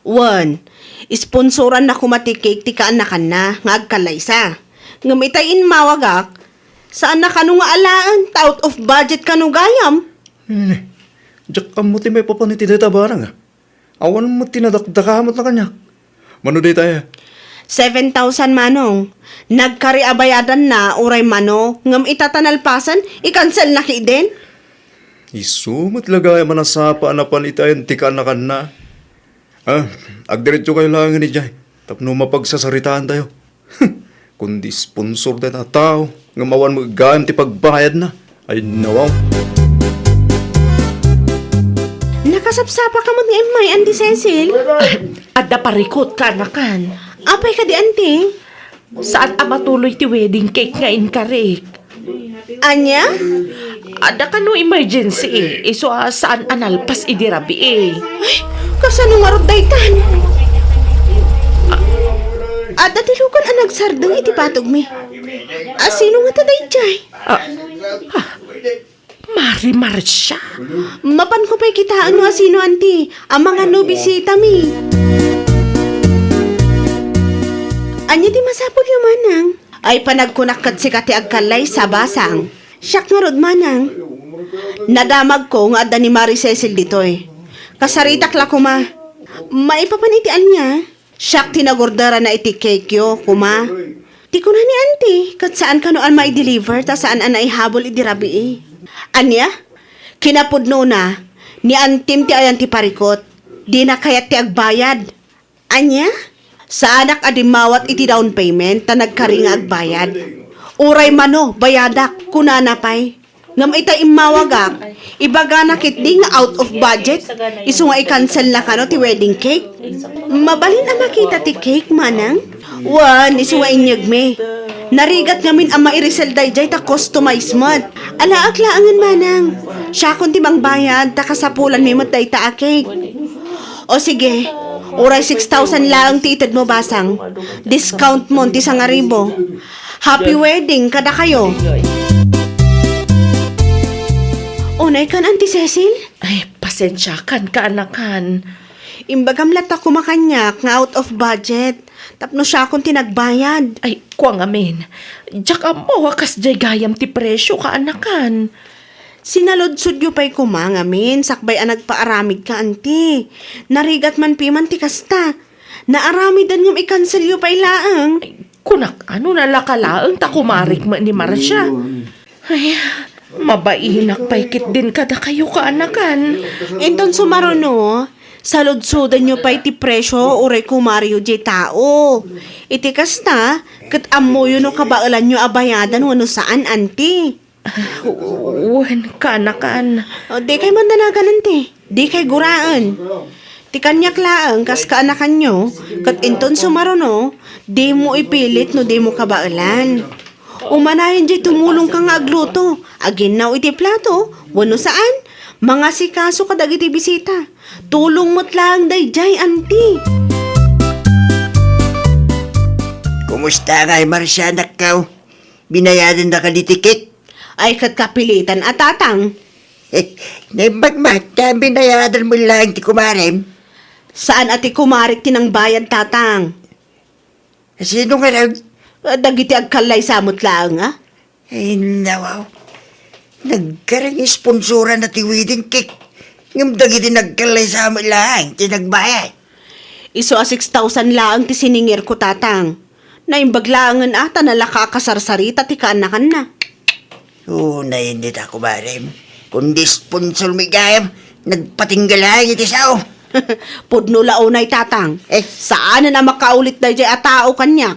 One, isponsoran na kumati cake ti kaanakan na nga agkalaysa. Ngamitayin mawagak, saan na kanu nga alaan, ta out of budget kanu gayam. Nene, jak mo ti may papaniti deta barang ah. Awan mo tinadakdakamot na kanya. Mano day tayo? 7,000 manong. Nagkari abayadan na, uray mano, ngam itatanalpasan, i-cancel na ki din. Isumot lagay manasapa na panitayan ti kaanakan na. Agdiretso kayo lang ni Jay. Tapno mapagsasaritaan tayo. Kundi sponsor din na tao. Nga mawan mo gayam ti pagbayad na. Ay nawaw. Nakasapsapa ka mo ni Emay, Auntie Cecil. Adda parikot ka nakan. Apay ka di, Auntie. Saan matuloy ti wedding cake nga inkarik? Anya? Ada ka no emergency eh. Iso saan analpas idirabi eh. Ay, kasano nga rod daytan? At atilukan ang nagsardong iti patog mi. Sino nga taday jay? Mari Marcia. Mapan ko pa'y kitaan mo sino, Auntie. Ang mga nobisita mi. Anya di masapod yung manang. Ay panagkunakad si kati agkalay sa basang. Siyak nga rod manang. Nadamag ko nga adda ni Mari Cecil ditoy. Kasaritak la kuma. Maipapanitian niya. Siyak tinagordara na iti cake yo, kuma. Di ko na ni Auntie. Kat saan ka noan mai-deliver ta saan an naihabol idirabi eh. Anya? Kinapudno na. Ni Antim ti ayan ti parikot. Di na kayat ti agbayad. Anya? Sa anak adimawat iti down payment ta nagkaring agbayad. Uray mano, bayadak, kunanapay. Ngam ita imawagak, ibaga na kitdi nga out of budget. Isu nga i-cancel na kano ti wedding cake. Mabalin ang makita ti cake, manang. Wan, isu nga inyag me. Narigat ngamin ang mairisel dayjay ta customize mod. Alaak laangan manang. Siya kun ti bayad ta kasapulan mi mod day ta a cake. O sige, uray 6,000 lang titid mo basang. Discount mo ti 1,000. Happy wedding kada kayo. Unay kan, Auntie Cecil? Ay, pasensya kan kaanakan. Imbagam lata kumakanyak nga out of budget. Tapno siya akong tinagbayad. Ay, kuwang amin. Diyak mo, wakas jay gayam ti presyo kaanakan. Sinalodsod yu pa'y kumangamin, sakbay ang nagpaaramid ka, Auntie. Narigat man piman ti kasta. Naaramidan ngam i-cancel yu pa'y laang. Ay, kunak, ano nalakalaang ta kumarik mo ni Marcia. Ay, mabainak paikit din kada kayo kaanakan. Inton sumaruno, salodsodan nyo pa'y ti presyo uray kumaryo di tao. Iti kasta, kat amoyo no kabaalan nyo abayadan wano saan, Auntie. Uwan kaanakan. O, di kay mandanagan, Auntie. Di kay guraan. Ti kanyak laang kas kaanakan nyo, kat inton sumaruno, di mo ipilit no di mo kabailan. Umanayan di tumulong ka nga agluto, aginaw iti plato, wano saan? Mga sikaso ka dagiti bisita. Tulong mo't lang dayjay, anti. Kumusta nga, Marcia, nakaw? Binayaran na ka ni tiket? Ay kat kapilitan at tatang. Naibagmat na binayaran mo lang ti kumarem. Saan ati kumarik tinang bayad, tatang? Sino nga lang? Dagiti agkalay samot lang, ha? Ay, nawaw. Nagkarang sponsora na ti wedding cake. Ngam dagiti nagkalay sa mo lang, tinagbayad. Iso a 6,000 lang ti siningir ko, tatang. Naimbaglaangan ata na lakakasarsarita ti kaanakan na. Oo, nainit ako, Marem. Kundi sponsor mi gayam, nagpatinggalang iti sao. Pudno launay, tatang. Saan na makaulit na di a tao kanyak?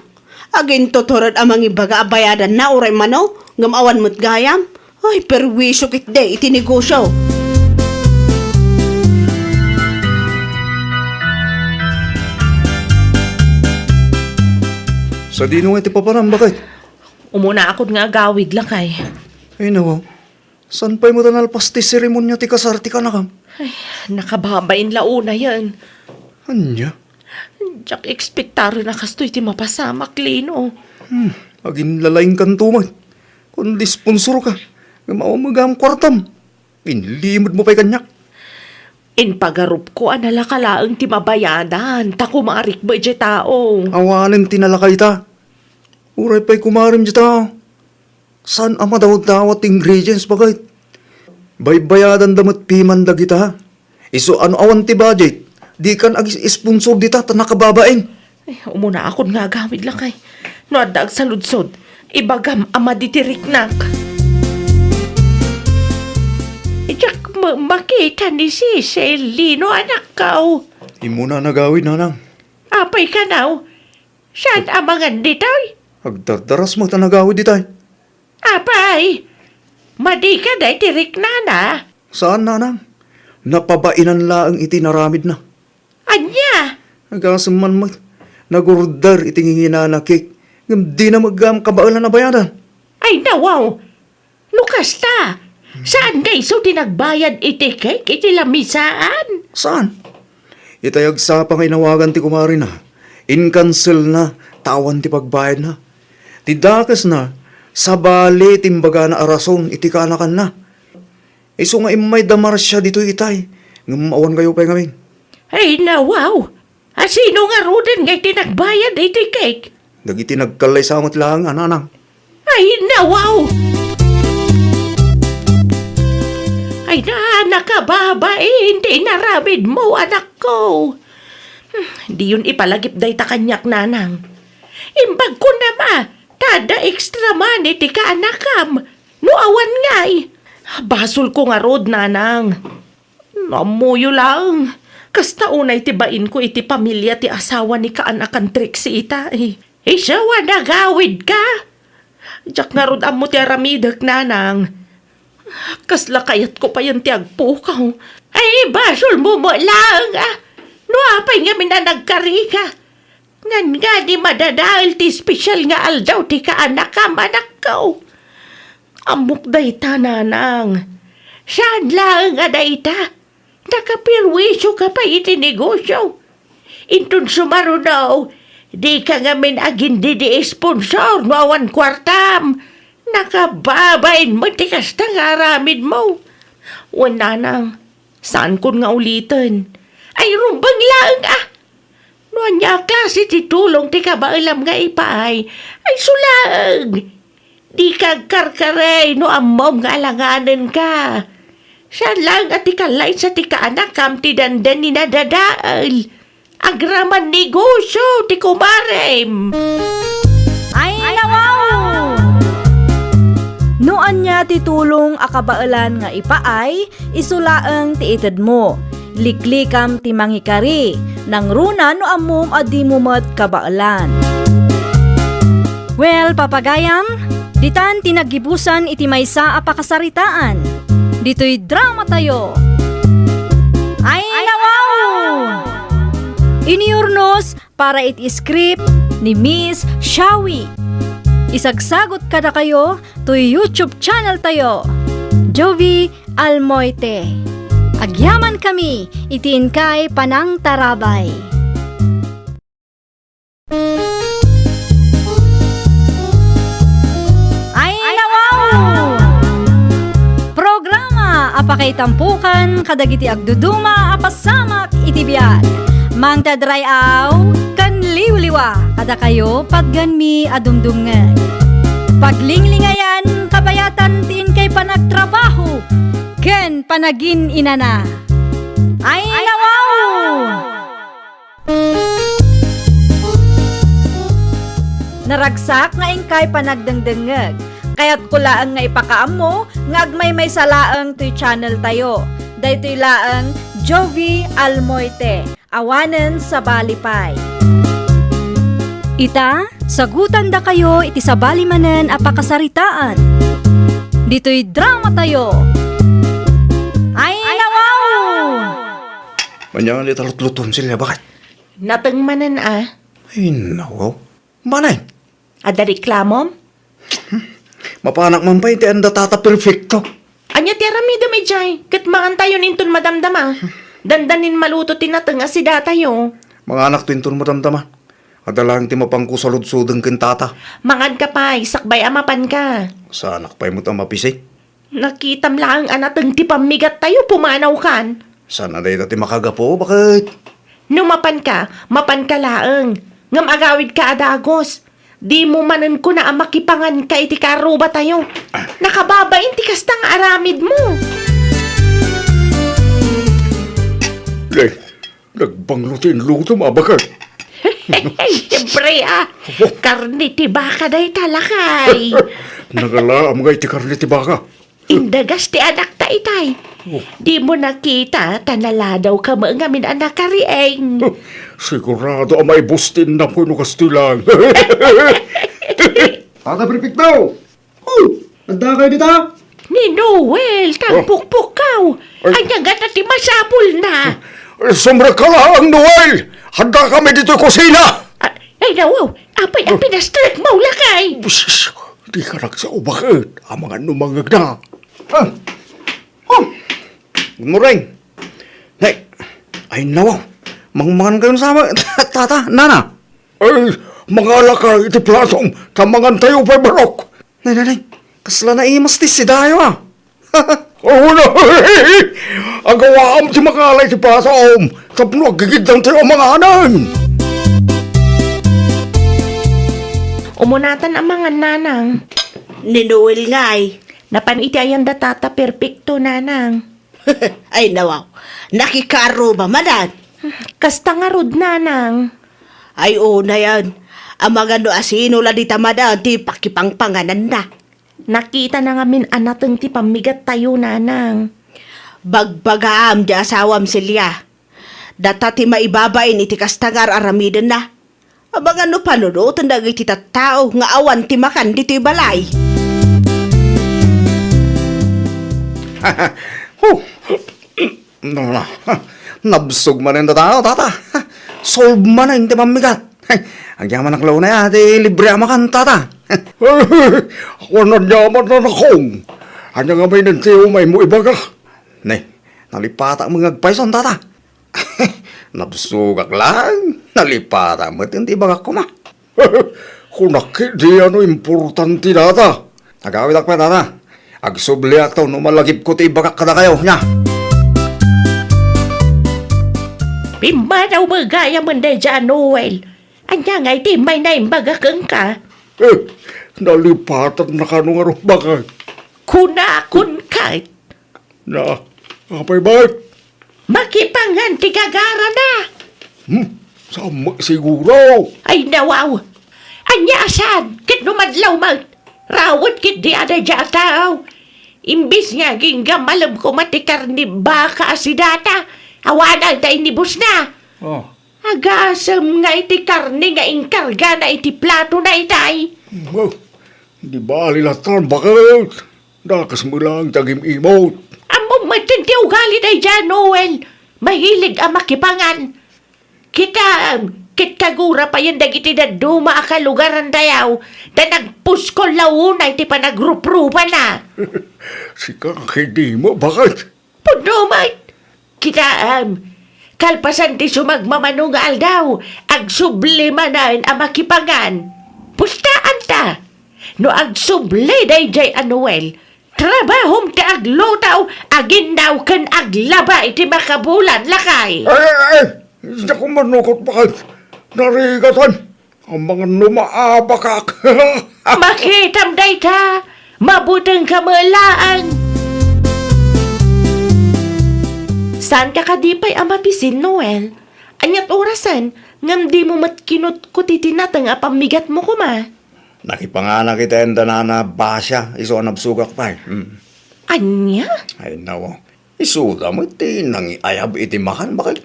Agin tuturad amang ibaga abayadan na uray mano, ngamawan mo't gayam. Ay, perwisyo kit de, itinegosyo. Sa di nung iti paparam, bakit? Umuna ako nga gawid lang kay. Ay, nawaw. San pa'y mo tanalpas ti seremonya ti kasarti ka na kam? Ay, nakababain launa yan. Anya? Diyak ekspektaro na kastoy ti mapasamak, Lino. Agin lalaing kantumay. Kundi sponsor ka. Gamawamagam kwartam. Inlimod mo pa'y kanyak. In pagarup ko anala kalaang ti mabayadan. Ta kumarik ba di tao? Awanin tinalakay ta. Uray pa'y kumarim di tao. San ama daw-dawat ingredients bagay? Baybayadan damat piman dagi ta. Iso ano awan ti budget? Di kan ag-sponsor di ta nakababain. Ay, umuna ako nga gawid lang kay. No adag sa ludsod. Ibagam ama ditiriknak. Diyak makita ni si Lino anak kao. Imo na nagawid nanang. Apay ka now. Saan amangan ditoy? Agdardaras mo ta nagawid di tay. Apay. Madi ka day tirik na. Saan nanang? Napabainan laang iti naramid na. Anya? Nagasaman mo. Nagurdar itingingina na cake. Ngam di na magam kabailan na bayadan. Ay nawaw. Lukas ta. Saan kay so tinagbayad iti cake iti lamisaan? Saan? Itayag sa panginawagan ti kumari na. In-cancel na. Tawan ti pagbayad na. Tidakas na. Sabali timbaga na arason iti kaanakan na. Iso nga imay damar siya dito itay. Ngamawan kayo pa ngamin. Ay nawaw. Sino nga ruden ngay tinagbayad iti cake? Dagiti nagkalay samot lang ananang. Ay nawaw. Ay nakababain, di naramid mo, anak ko. Di yun ipalagip day ta kanyak, nanang. Imbag ko na ma, tada extra money ti ka anakam. No awan ngay. Basol ko nga rod, nanang. Namuyo lang. Kasta unay tibain ko iti pamilya ti asawa ni kaanakan Trixie ita. Isawa na gawid ka. Diyak nga rod amo ti aramidak, nanang. Kasla kayat ko pa yan ti agpukaw. Ay, basol mo lang, No, apay nga minanagkari ka. Ngan nga di madadahil ti special nga aldaw ti kaanakam, anak ko. Amok day ta, nanang. Saan lang nga day ta? Nakapirwisyo ka pa iti negosyo. Intun sumarunaw, di ka nga min agin di sponsor no awan kwartam. Nakababain mo, tikas na nga aramid mo. Wala nang, saan ko nga ulitin? Ay, rumbang lang No anya klase ti tulong ti kabailam nga ipay. Ay, sulang. Di ka karkaray no amom nga alanganan ka. Siya lang at ikalay sa ti kaanakam ti dandan ni nadadaal. Agraman negosyo ti kumarem. Ay, nawaw! Noan niya titulong akabailan nga ipaay, isulaang ti ited mo. Liklikam ti mangikari, nang runa no amom adi mumat kabailan. Well, papagayam, ditan tinagibusan iti maysa a pakasaritaan. Dito'y drama tayo. Ay, nawaw! Iniurnos para iti-script ni Miss Shawi. Isagsagot kada kayo to YouTube channel tayo, Jovi Almoite. Agyaman kami, itiin kay Panang Tarabay. Ay nawaw! Programa apakay tampukan kadagiti agduduma apasamak itibiyag. Mang tadray aw kan liwliwa kada kayo padganmi adumdumngeg. Paglinglingayan kabayatan tiin kay panagtrabaho ken panagin inana. Ay nawaw! Naragsak nga ingkay panagdengdengeg. Kaya't kulaang nga ipakaam mo, nga agmay may salaang to'y channel tayo. Daytoy laang Jovi Almoite, awanen sa balipay. Ita, sagutan da kayo iti sa balimanen apakasaritaan. Dito'y drama tayo. Ay nawaw! Manyangan di talot-luton sila, bakit? Natengmanen Ay, nawaw. Manay, Ada reklamom? mapanak man pa iti anda tata perfecto. Anya ti aramido mi jay, ket maantayon inton madamdama. Dandanin maluto tinateng si datayo. Mga anak tinton mo damdama. Adalang ti mapangko sa ludsudeng kentata. Mangad ka pa, sakbay amapan ka. Sa anak pa'y mo mapisi. Nakitam lang anateng ti pamigat tayo pumanaw kan. Sana day ti makagapo, bakit? Numapan ka, mapan ka laeng. Ngam agawid ka adagos. Di mo manan ko na ang makipangan ka iti karuba tayo. Nakababain ti kastang aramid mo. Nagbanglutin luto mabakit. Siyempre karni ti baka day talakay. Nagalaam nga iti karne ti baka. Indagas ti anak ta itay. Di mo nakita, tanala daw ka mga min anak karieng. Sigurado ang may bustin na puno kastilang. Tata Perfecto! Nanda kayo dito? Ni Noel, tampukpuk kaw. Anya gata ti masapul na. Sombra ka lang, Noel! Handa kami dito kusina! Ay nawaw, apay ang pinastrek mo lakay. Di ka nagsaubakit. Ang mga numangag na. Good morning. Hey, ay nawaw. Mangmangan kayo sama, tata, nana. Ay, mga alakay iti platong, tamangan tayo pa barok. Nay, kasla na imastis si Dayo Oo na, ang gawaam ti makalay ti platong, tapno agigid lang tayo mga anan. Umunatan ang mga nanang. Ni Noel nga ay. Napan iti ayan da tata perfecto nanang. Ay nawaw, nakikaro ba manan? Kasta nga rod nanang. Ay na yan. Ang mga no asino la di tamada ti pakipangpanganan na. Nakita na nga min anateng ti pamigat tayo nanang. Bagbagaam di asawam silya. Data ti maibabain iti kastangar aramiden na. Abang ano panunutan na iti tattao nga awan ti makan dito balay. Nabsog man yung tao, tata. Solve man na yung timamigat. Ang yaman ng na yan, libre ang makan, tata. Ako na yaman na nakong. Hanya nga may nantiyo may mo ibaga. Nay, nalipata ang mga agpayson, tata. Nabsugak lang. Nalipata mo ito, hindi baga ko ma. Kunakit di ano importante, tata. Nagawid ako pa, tata. Agsubli ako no malagip ko ti bagak kada kayo, nya. Pimba daw magaya man day dyan, Noel. Anya nga iti may naimbagakang ka. Nalipatan na kanong araw bakit. Kunakun ka. Na, apay bakit? Makipangan ti gagara na. Sama siguro. Ay nawaw. Anya asad, kit numadlaw mag. Rawat kit di ada jataw. Imbis nga ginggam alam ko matikar ni baka si data. Awanan ta inibus na. Oh. Agasam nga iti karne nga inkarga na iti plato na itay. Di ba alilatan bakit? Dakas mo lang tagim emote. Among matinti ugali na dyan, Noel. Mahilig ang makipangan. Kit kagura pa yan dagiti na duma ka lugaran dayaw. Da nagpuskol launay ti pa nagruprupa na. Si kakidi mo, bakit? Punumay! Kalpasan ti sumagmamanugal daw, ag sublimanan ang makipangan. Pustaan ta! No ag subli day jay Anuel, trabahom ti aglutaw, aginaw kan aglaba iti makabulan lakay. Hindi ko manukot, bakit? Narigatan! Ang mga numaabakak! Makitam day ta, mabutang kamalaan. Saan ka kadipay ang mapisin, Noel? Anyat orasan, ngam di mo matkinot ko titinatang apamigat mo kuma. Nakipangana kita yung danana basya, iso nabsugak pa. Anya? Ay, nawa. Isuda mo, tinang iayab itimakan, bakit?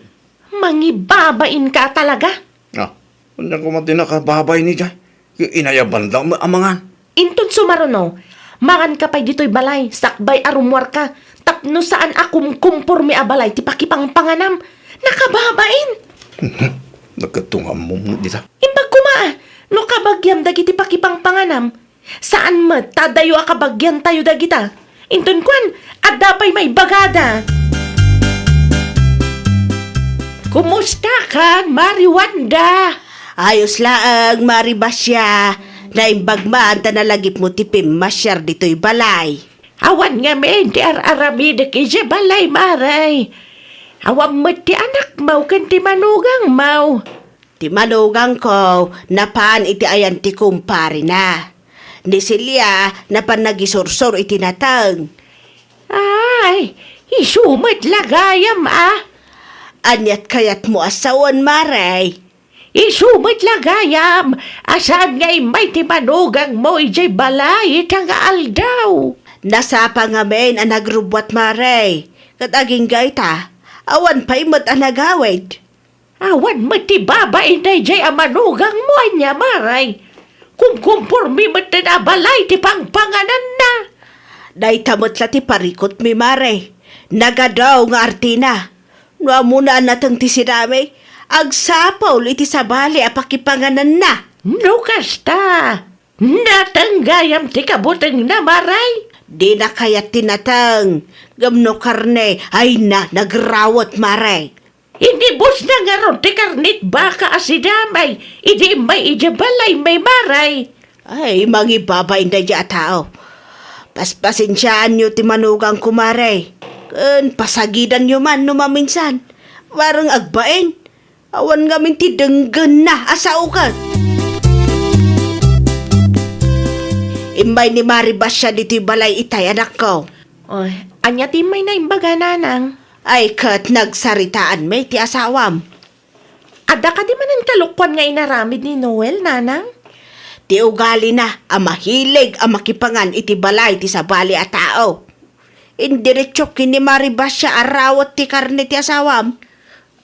Mangibabain ka talaga? Ah, hindi ko matinakababay ni Jay. Inayaban daw amangan. Inton sumaruno, mangan ka pa'y dito'y balay, sakbay arumwar ka, tapno saan akum kumpurmi a balay, ti pakipangpanganam, nakababain. Nagkatungam mo dito. Imbag kumaa, no kabagyam dagiti pakipangpanganam, saan mat tadayo a kabagyan tayo dagita. Inton kwan, at dapay may bagada. Kumusta ka, Mariwanda? Ayos laang, Maribasya. Naimbagmaan ta nalagip mo ti Masyar dito'y balay. Awan nga men, ti ar-aramida ki siya balay, maray. Awan mo ti anak mau, kan ti manugang mau. Ti manugang ko, napaan iti ayan ti kumpari na. Ni Silya, napan nagisursor iti natang. Ay, isumat lagayam Anyat kayat mo asawan, Maray. Isumat lagayam. Asan nga'y may ti manugang mo ijay balay itang aldaw. Nasapa nga men ang nagrubwat, Maray. Kat aging gaita, awan pa'y mat ang nagawid. Awan mo ti babae na ijay ang manugang mo niya, maray. Kung kumpurmi mo ti na balay ti pangpanganan na. Day tamot la ti parikot mi, Maray. Nagadaw nga artina. No muna natang ti sinami, agsapaw iti sabali apakipanganan na. No kasta. Natanggayam ti kabutang na, maray. Di na kaya tinatang. Gamno karne, ay na, nagrawat, Maray. Inibos na nga ron ti karnit baka asidamay. Idi may ijabalay may maray. Ay, mangibabay na dya tao. Paspasinsyaan nyo ti manugang kumaray. Kun pasagidan nyo man numaminsan. Warang agbain. Awan ngamin ti denggan na asaukan. Imbay ni Maribasya dito'y balay itay anak ko. Oy, anya ti may na imbaga nanang. Ay kat nagsaritaan may ti asawam. Ada ka di man ang kalukwan nga inaramid ni Noel, nanang? Ti ugali na, ang mahilig, ang makipangan iti balay ti sabali a tao. Indiretso kini Maribasya arawat ti karne ti asawam.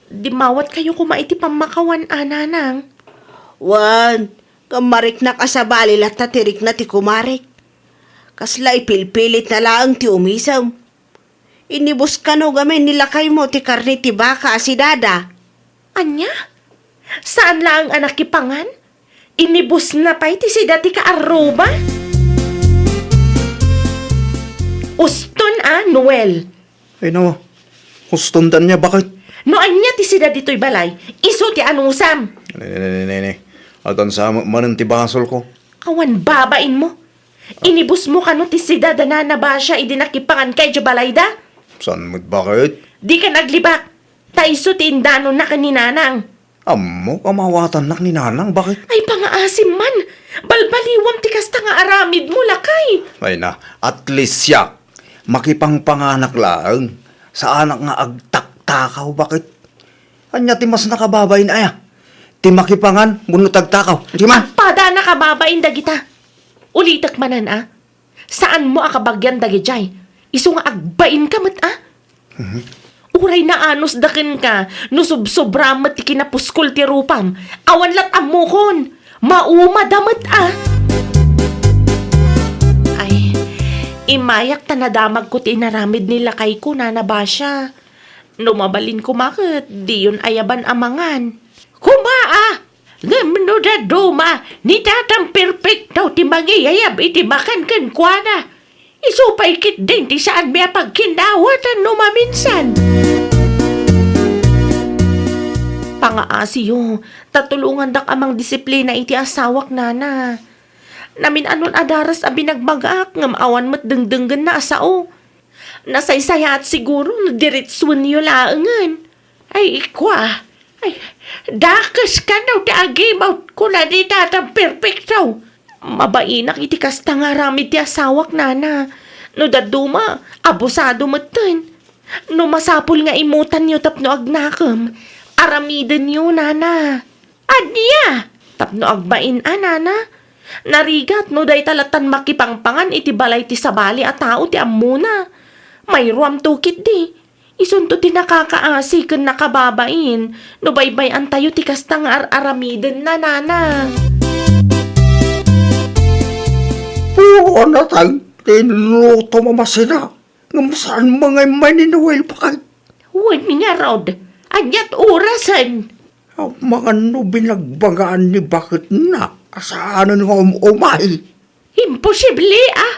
Di mawat kayo kumaiti pamakawan, nanang. Wan, kamarik na kasabali lat tatirik na ti kumarik. Kasla ipilpilit na laang ti umisam. Inibus ka no gamin nilakay mo ti karne ti baka asidada. Anya? Saan lang ang anak kipangan? Inibus na pa iti si dati ka aruba? Uston Noel. Ay, nawa. Hustundan niya, bakit? No anya ti si dati to'y balay, iso ti anusam. Nene. Atan sa manan ti basol ko. Awan babain mo. Inibus mo kano ti si dada na ba siya idinakipangan kay Jabalayda? Saan mo't bakit? Di ka naglibak. Taiso ti indano na kaninanang. Amo, kamawatan nak ni nanang, bakit? Ay pangaasim man. Balbaliwam ti kasta nga aramid mo lakay. Ay na, at least siya, makipangpanganak lang. Sa anak nga agtaktakaw, bakit? Anya ti mas nakababay na aya. Ti makipangan, muno tagtakaw. Di man? Pada na kababain dagita. Ulitak manan Saan mo akabagyan dagijay? Iso nga agbain ka mat Uray na anos dakin ka, no subsobra mat ti kinapuskol ti rupam. Awan lat amukon, mauma damat Ay, imayak tanadamag ko ti inaramid nila kay ko na nabasya. Numabalin ko makit, di yun ayaban amangan. Kumaa! Ngamno da duma, ni tatang perfecto ti mangiyayab iti makan kan kuana. Isupay kit din ti saan biya pagkinawatan no maminsan. Pangaasiyo, tatulungan dak amang disiplina iti asawak nana. Namin anon adaras abi nagmagaak ngam awan mat dengdenggan na asao. Nasaysaya at siguro na diretsuan niyo laangan. Ay, ikwa. Ay, dakas ka na agi maut ko na di tatang perfecto. Mabainak iti kasta nga ramid ti asawak nana. No daduma, abusado matan. No masapul nga imutan niyo tapno agnakam. Aramiden niyo nana. Adya! Tapno agbain nana. Narigat no day talatan makipangpangan iti balay ti sabali at tao ti amuna. May ruam tukit di. Isunto ti nakakaasi ken nakababain. No baybay-an tayo ti kastang aramiden na nana. Oo na tang, tinluto mamasina. Ngam saan mga maninoel pa kay? Uy, nga Rod. Anyat orasan. Ang mga no binagbagaan ni bakit na? Asaan nga umay? Imposible ah.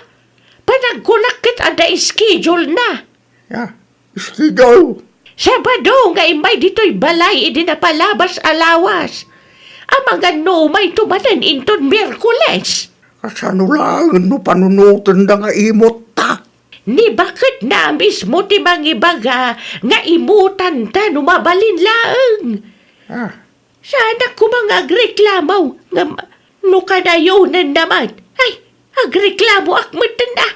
Panagkunakit ada schedule na. Ya, schedule. Sabado nga imay dito'y balay idi na palabas alawas. Ang mga numay tumanan inton Miyerkules. Kasano lang no panunutan na nga imot ta? Ni bakit na mismo ti mangibaga nga imutan ta numabalin laeng. Ah, Sana ko mga agreklamaw nga no kadayonan naman. Ay, agreklamo akmatan na.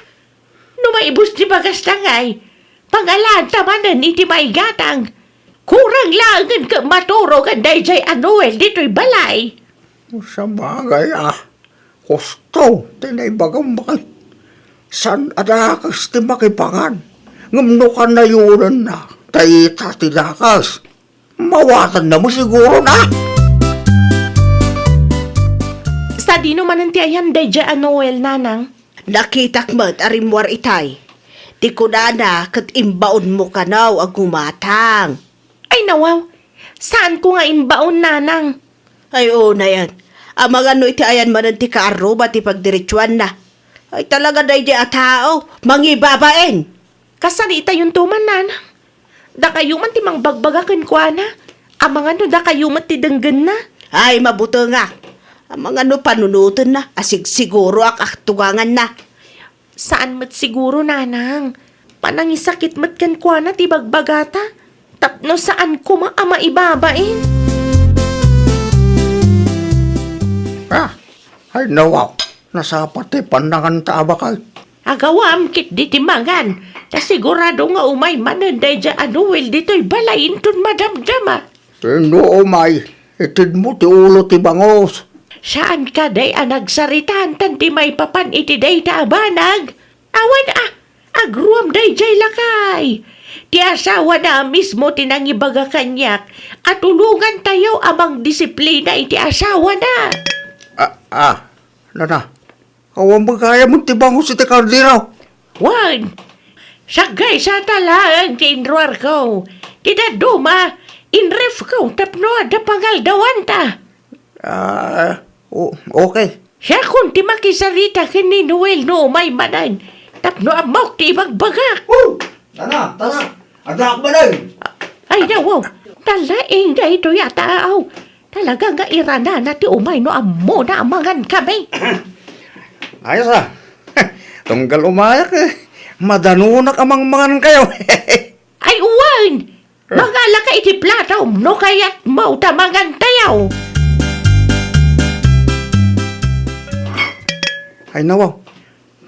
No maibus ti bagas tangay. Pangalan tamanan iti may gatang. Kurang langan ka maturo ka dayjay Anuel dito'y balay. sa bagay Gusto, tinaybagang bakit. San adakas ti makipangan. Ngamno ka na yunan na. Tayita ti dakas. Mawatan na mo siguro na. Sa dino man ti ayan dayjay Anuel nanang. Nakitak mat arimwar itay. Di ko na kat imbaon mo kanaw ang gumatang. Ay nawaw, saan ko nga imbaon nanang? Ay oo na yan. Ang mga no iti ayan manan ti kaaro ba ti pagdiretsuan na. Ay talaga day di atao, mangibabaen. Kasanita yung tuman nanang. Da kayo man ti mang bagbagakan kwa na. Ang mga no da kayo man ti denggan na. Ay mabuto nga. Ang mga no panunutan na, asig siguro aktugangan na. Saan mat siguro nanang? Panangisakit mat kan kwa na ti bagbagata. Tapno saan ko maama ibabain? Ay nawaw. Nasapat panangan taaba kay. Agawam kit di timangan. Ta sigurado nga umay manan dayjay Anuel dito'y balayin ton madamdama. Tino umay. Itid mo ti ulo ti bangos. Saan ka day nagsaritan tanti may papan iti day taabanag? Awan agruam day jay lakay. Ti asawa na mismo tinangibaga kanyak at tulungan tayo amang disiplina iti asawa na. Nana. Awang magkaya mo ti bangos iti kardiraw. Wan, sagay sa talaan ti inruar ko. Ti daduma, inref ko tapno ada pangaldawan ta. Okay. Siya kung ti makisarita ken ni Noel no may manan. Tapno amok ti bagbagak. Tana. Adak ba na Ay nawaw, talaing na ito yata aw. Talaga nga irana na ti umay no amo na amangan kami. Ayos Tunggal umayak Madanunak amang mangan kayo. Ay uwan, mga laka iti plataw no kaya't mau tamangan tayaw. Ay nawaw.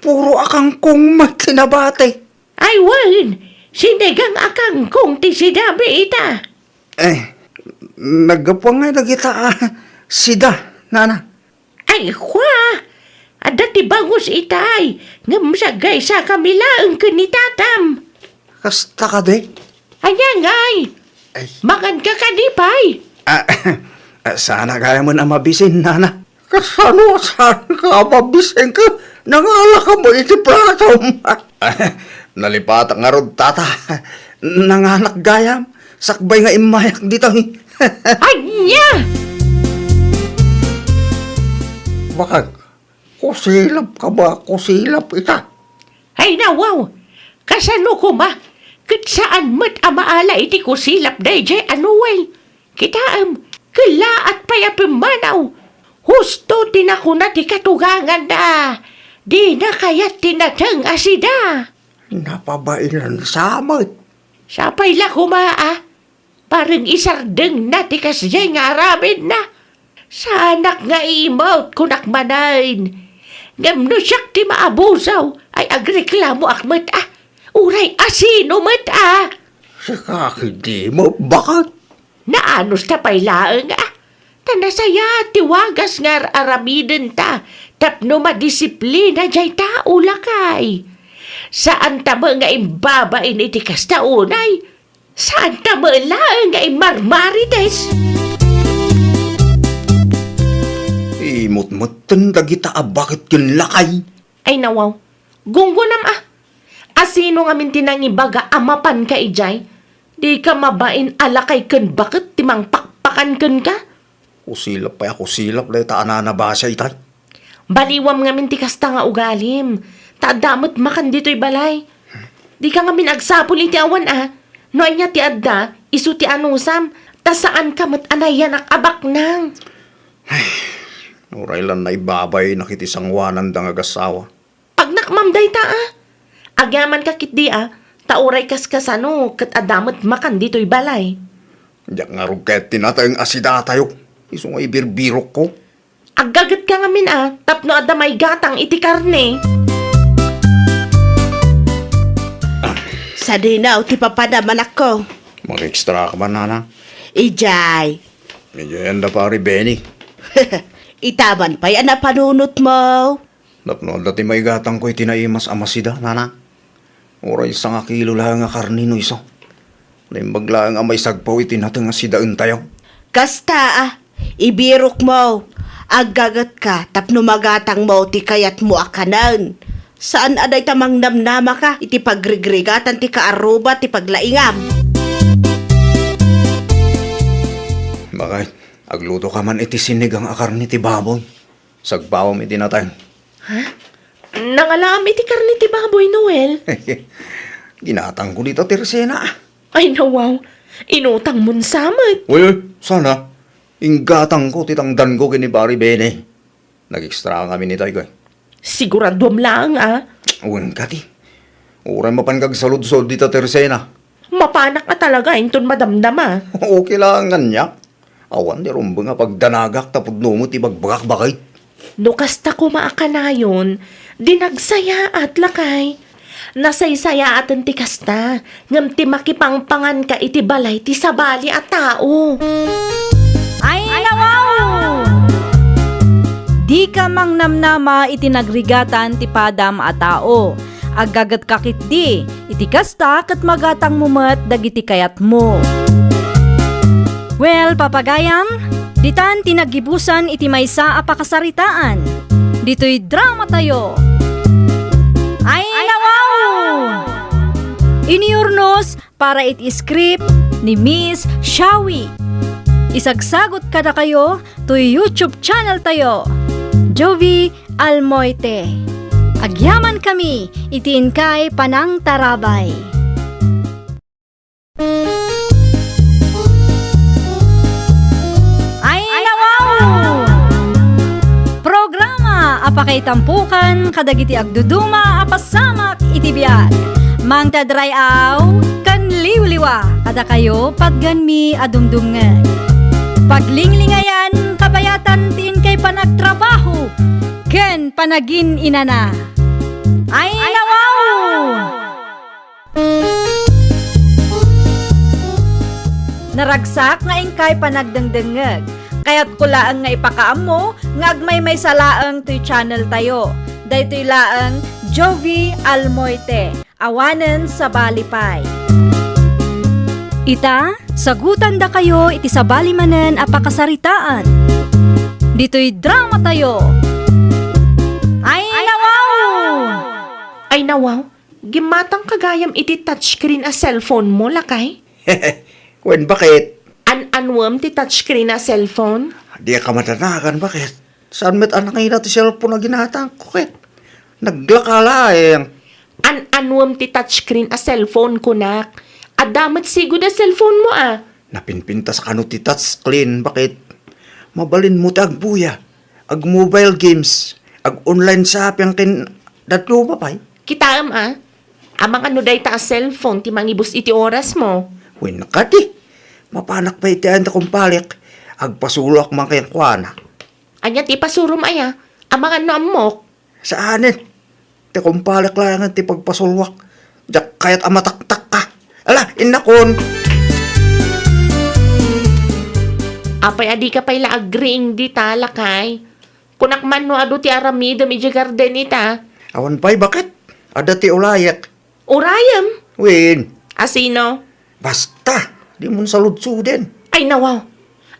Puro akang kong magkinabate. Ay wan, sinigang akang kung ti sinabi ita. Nagapwang nga nagita sida, nana. Ay kwa, ada ti bangus itay, ngam sagay sa kamila ang kanitatam. Kasta ka de? Ayan ngay, Ay. makan ka kanipay. Sana kaya mo na mabisin, nana. Kasano saan ka mabisin ka? Nangala ka mo iti plato. Nalipat nga rod, tata. Nanganak gayam. Sakbay nga imayak dito. Anya! Bakit? Kusilap ka ba? Kusilap ita. Ay nawaw! Kasano ko ba? Kat saan mat amaala iti ko silap dayjay anuway. Kitaam, kala at payapimanaw. Husto tinakuna ti katugangan da. Di na kaya't tinatang asida. Napabailan samot. Sapay la kumaa. Parang isardeng na ti kasjay nga aramid na. Sa anak nga imaut kunak manain. Ngamno siyak ti maabusaw ay agreklamo akmat ah. Uray asino mat ah. Saka hindi mo, bakit? Naanos ta paylaang ah. Tanasaya tiwagas nga aramiden ta. Tapno madisiplina jay tao lakay. Saan ta mo nga imbabain iti kasta unay? Saan ta mo laang nga imarmarites? Imot-motan dagita bakit yun lakay? Ay nawaw, gunggunam ah. Asino nga mintinang ibaga amapan ka ijay? Di ka mabain alakay ken bakit timang pakpakan ken ka? Kusilap pa ako silap dahil taan na basa itay. Baliwam nga minti kasta nga ugalim. Tadamot makan dito'y balay. Di ka nga minagsapol iti awan ah. No ay niya ti adda, isu ti anusam. Ta saan ka mat anayan abak nang. Uray lang na ibabay nakitisang wanan da nga gasawa. Pag nakmamday ta ah. Agyaman ka kit di ah. Tauray kaskasano kat adamot makan dito'y balay. Diyak nga ruket tinatayang asida tayo. Iso nga ibirbirok ko. Aggagat ka nga min ah. Tapno adamay gatang iti karne. Sa dinaw, ti papadaman ako. Mag-extra ka ba, nana? Ijay. Medyo yan da pari Benny. Itaban pa yan na panunot mo. Napnood dati may gatang ko'y tinaimas amasida, nana. Oray sa nga kilo lang nga karnino iso. Naimbagla ang amay sagpaw itinatang asidaan tayo. Kasta ah, ibirok mo. Aggagat ka, tapno magatang mo ti kayat mo akanan. Saan aday tamang namnama ka, iti pagrigrigatan ti kaaruba ti paglaingam. Bakit? Agluto ka man iti sinig ang akar ni ti baboy. Sagbawam iti natay. Nangalam iti karne ti baboy, Noel. Ginatang ko dito, Teresena. Ay nawaw, inutang mun samot. Uy, sana. Inggatang ko, titangdan ko kini Pari Bene. Nag-extra kami ni Tay, Siguraduam lang ah. Uwan ka ti. Uray mapangag salud-sod dito, Teresena. Mapanak ka talaga, inton madamdama. Okay lang nga. Awan, di rumbo nga pagdanagak tapod mo ti bagbagak bakit. No kasta ko maakanayon, dinagsaya at lakay. Nasaysaya at ti kasta, ngam ti makipangpangan ka iti balay ti sabali at tao. Ay, nawaw! Di ka mang namnama iti nagrigatan ti padam a tao. Aggagat kakit di, iti kasta kat magatang mumet dagiti kayat mo. Well, papagayam, ditan tinagibusan iti maysa a pakasaritaan. Dito'y drama tayo. Ay, nawaw! Iniurnos para iti script ni Miss Shawi. Isagsagot kada kayo to YouTube channel tayo. Jovi Almoite. Agyaman kami, itiin kay Panang Tarabay. Ay, nawaw! Programa apakay tampukan kadagiti agduduma apasamak iti biag. Mang tadrayaw kan liwliwa kada kayo pagganmi adumdumngan. Paglinglingayan kabayatan tiin kay panagtrabaho ken panagin inana. Ay, nawaw! Naragsak nga ingkay panagdengdengeg. Kaya't kulaang nga ipakaam mo nga agmay may salaang to'y channel tayo. Daytoy laang Jovi Almoite. Awanen sa Balipay. Ita, sagutan da kayo iti sabali manen apakasaritaan. Dito'y drama tayo. Ay, nawaw! Ay nawaw, gimatang kagayam iti touchscreen a cellphone mo lakay. Wen bakit? An-anwam ti touchscreen na cellphone? Di ka matanagan, bakit? Saan met anak ngayon natin cellphone na ginatang kukit? Naglakala eh. An-anwam ti touchscreen a cellphone ko nak. Adamat sigo na cellphone mo ah. Napinpinta sa kano ti touchscreen, bakit? Mabalin mo ti agbuya. Ag mobile games. Ag online shopping kin datlo pa pay. Kitaam ah. Amang ano day ta a cellphone ti mangibus iti oras mo. Uy, nakati. Mapanak pa iti anta kong palik. Agpasulak man kayang kuana. Anya ti pasurum aya. Amang ano amok. Saanin? Ti kong palik lang ti pagpasulwak. Diyak kayat amataktak ka. Ala, inakon. Apay adi ka pa'y agreeing di ta lakay. Kunakman no ado ti aramida medyo garden ita. Awan pa'y bakit? Ada ti ulayak. Urayam. Win. Asino? Basta. Di mo saludsuden. Ay nawaw.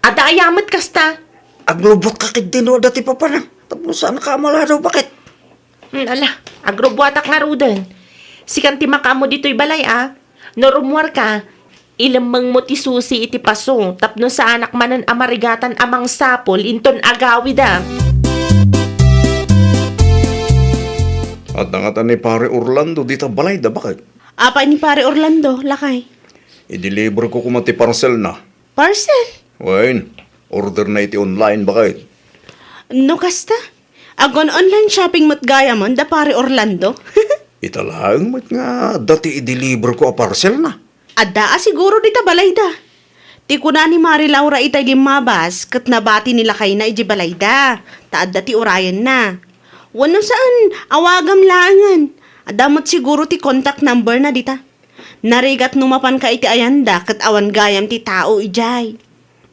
Ada ayamat kasta. Aglubot ka kid din o dati pa panang. Tapos saan ka malado, bakit? Ala, agrobuatak nga rudan. Sikan ti makamo dito'y balay ah. Norumwar ka. Ilamang mo ti susi iti paso. Tapno sa anak manan amarigatan amang sapol. Inton agawid ah. At nangatan ni pare Orlando dito balay da, bakit? Apay ni pare Orlando, lakay. I-deliver ko kumati parcel na. Parcel? Wayne, order na iti online, bakit? No kasta? Agon online shopping mat gaya mon da pare Orlando. Italaang mat nga dati i-deliver ko a parcel na. Adda siguro dita balay da. Ti kuna ni Mari Laura itay limabas kat nabati nila kay na iji balay da. Taad ti orayan na. Wano saan awagam langan. Adamat siguro ti contact number na dita. Narigat numapan ka iti ayanda kat awan gayam ti tao ijay.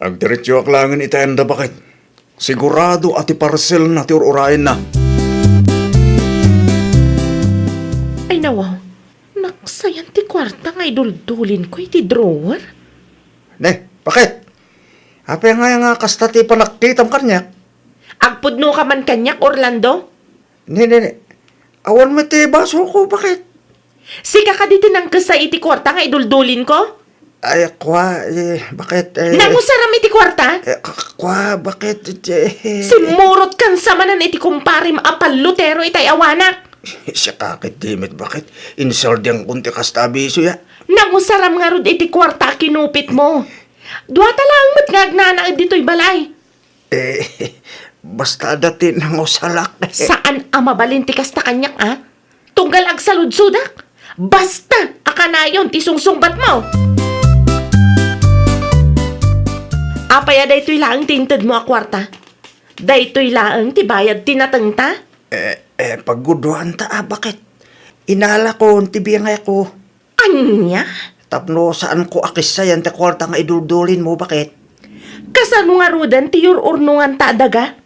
Agdiretso aklangan itayanda, bakit? Sigurado ati parcel na ti orayan na. Ay nawaw. Naksayan ti kwarta nga idul-dulin ko iti drawer. Ne, bakit? Apa nga kasta ti panaktitam kanya? Agpudno ka man kanyak, Orlando? Ne. Awan mo ti baso ko, bakit? Sika ka dito nang kasa iti kwarta nga idul-dulin ko? Ay, bakit? Nangusaram iti kwarta? Bakit? Simurot kan sa manan iti kumparim apal lutero itay awanak. Siya kakit dimit, bakit? Insoldyang kunti kasta abiso ya. Nangusaram nga rod iti kwarta kinupit mo. Duwata lang mat ngagnana dito'y balay. Basta dati nang usalak. Saan amabalin ti kasta kanyak ah? Tunggal ag saludsudak? Basta akanayon ti sungsungbat mo. Apaya daytoy laang tinted mo a kwarta. Daytoy laang ti bayad tinatengta. Pagguduhan ta, bakit? Inala ko, tibiyang ako. Anya? Tapno saan ko akisayan ta kwarta nga idudulin mo, bakit? Kasano nga rudan ti ururnungan ta daga?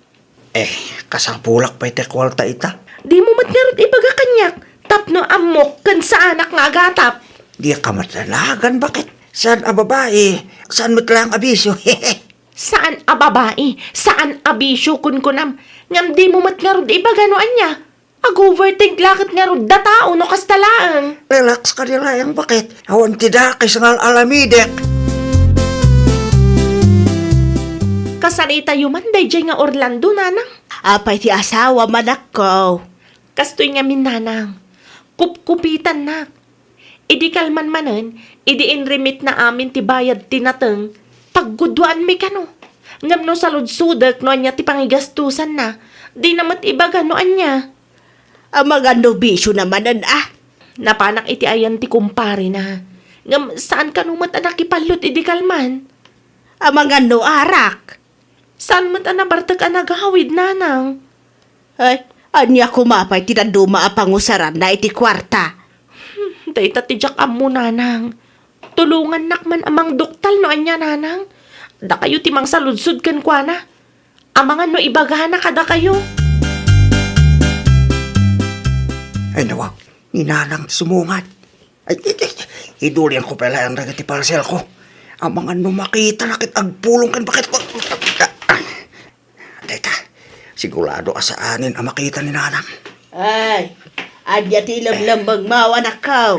Kasapulak pa iti kwarta ita. Di mo mat nga rod ibaga kanyak. Tapno amok kan sa anak nga agatap. Di ka matalagan, bakit? Saan a babae? Saan mo talang abiso? Saan a babae? Saan abisyo kun kunam? Ngam di mo mat nga rod ibaga no anya? Ag-overthink lakit nga rod da tao no kastalaan. Relax ka nila yung bakit? Awan tidakay sa ngal alamidek. Kasarita yumanday jay nga Orlando, nanang. Apay ti asawa manak ko. Kastoy nga min, nanang. Kupkupitan na. Idi kalman manen, idi inremit na amin ti bayad tinateng. Paggudwaan mi kano. Ngam no saludsudak no anya ti pangigastusan na. Di namat ibaga no anya. Ang mga nobisyo namanan Napanak iti ayan ti kumpare na. Ngam saan ka numat anak ipalot idi kalman? Ang mga no arak. Saan mat anabartag anagawid, nanang? Ay, anya kumapay tinaduma a pangusaran na iti kwarta. Dayta ti jak ammo, nanang. Tulungan nakman amang doktal no anya, nanang. Da kayo ti mang saludsud kan kwa na. Amangan no ibagana kada kayo. Ay nawa, ninanang sumungat. Ay, idulyan ko pala ang ragati parcel ko. Ang mga numakita nakit agpulong kan bakit ko. Teka, sigurado asaanin ang makita ni nanang. Ay, anya ti lamlambang mawa nakaw.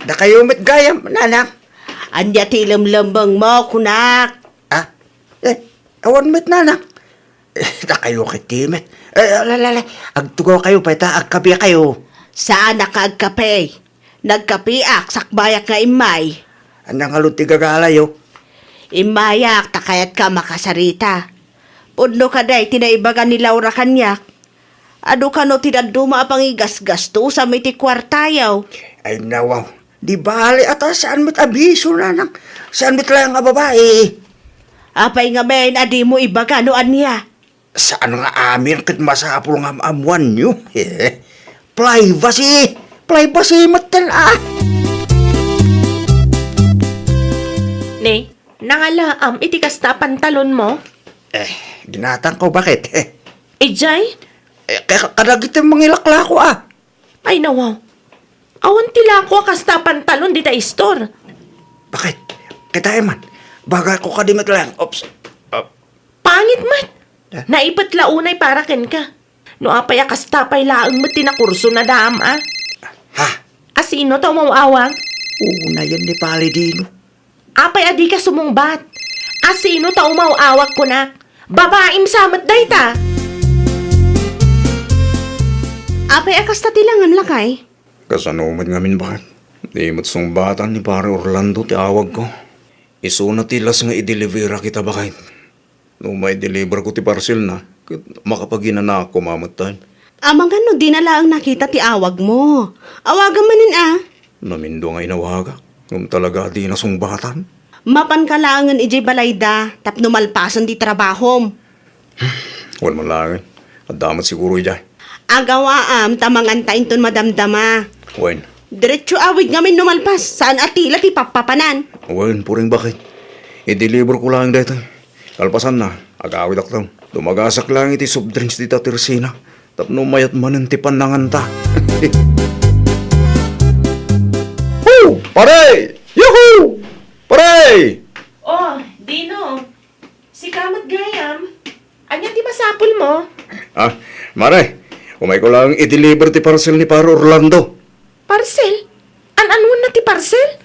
Da kayo mit gayam, nanang. Anya tilamlambang mo, kunak. Ah, awan met na. Na kayo kitimet. Agtugaw kayo pa ita, agkabi kayo. Saan nakaagkape? Nagkapiak, sakbayak nga imay. Anang aluti gagalayo. Imayak, takayat ka makasarita. Pudno ka day, tinaibagan ni Laura kanyak. Ado ka no tinaduma apang igas-gasto sa miti kwartayaw. Ay nawaw, di bali ata saan met abiso na nang. Saan met lang nga babae. Apay nga men, adi mo ibaga no anya. Saan nga amin kit masapul nga amuan nyo? Privacy matan Ne, nangalaam iti kasta pantalon mo? Ginatang ko bakit? Ijay? Kadagit yung mangilakla ko Ay nawaw. Awan tila ko kasta pantalon di ta store. Bakit? Kita man, bagay ko kadimit lang. Oops. Pangit man. Naipat launay para ken ka. No apay kasta pay laang mo tinakurso na daam Ha? Asino taw mawawag? Una yan ni Palidino. Apay adi ka sumungbat. Asino taw mawawag ko na? Babaim samat dayta. Apay akas tatilangan lakay. Kasanuman ngamin bakit? Di mo't sumbatan ni pare Orlando ti awag ko. Isuna tilas nga i-delivera kita bakit? No may deliver ko ti parcel na, makapagina na ako mamatay. Amang ano, di na lang nakita ti awag mo. Awagan manin Namindo nga inawaga, talaga di na sumbatan. Mapan ka langan ijay balayda, tapno malpasan di trabahom. Wal man langin, at damat siguro ijay. Agawaam, tamangantain ton madamdama. Wen, Diretso awig ngamin numalpas, saan atila ti papapanan. wen, puring bakit? I-deliver ko lang dito. Kalpasan na, agawid aktaw. Dumagasak lang iti soft drinks dita Teresina. Tapno mayat manan ti pananganta. Woo! Pare! Yuhuu! Pare! Oh, Dino. Si Kamat Gayam. Anya ti masapul mo? Mare, umay ko lang i-deliver ti parcel ni Paro Orlando. Parcel? An-anuan na ti parcel?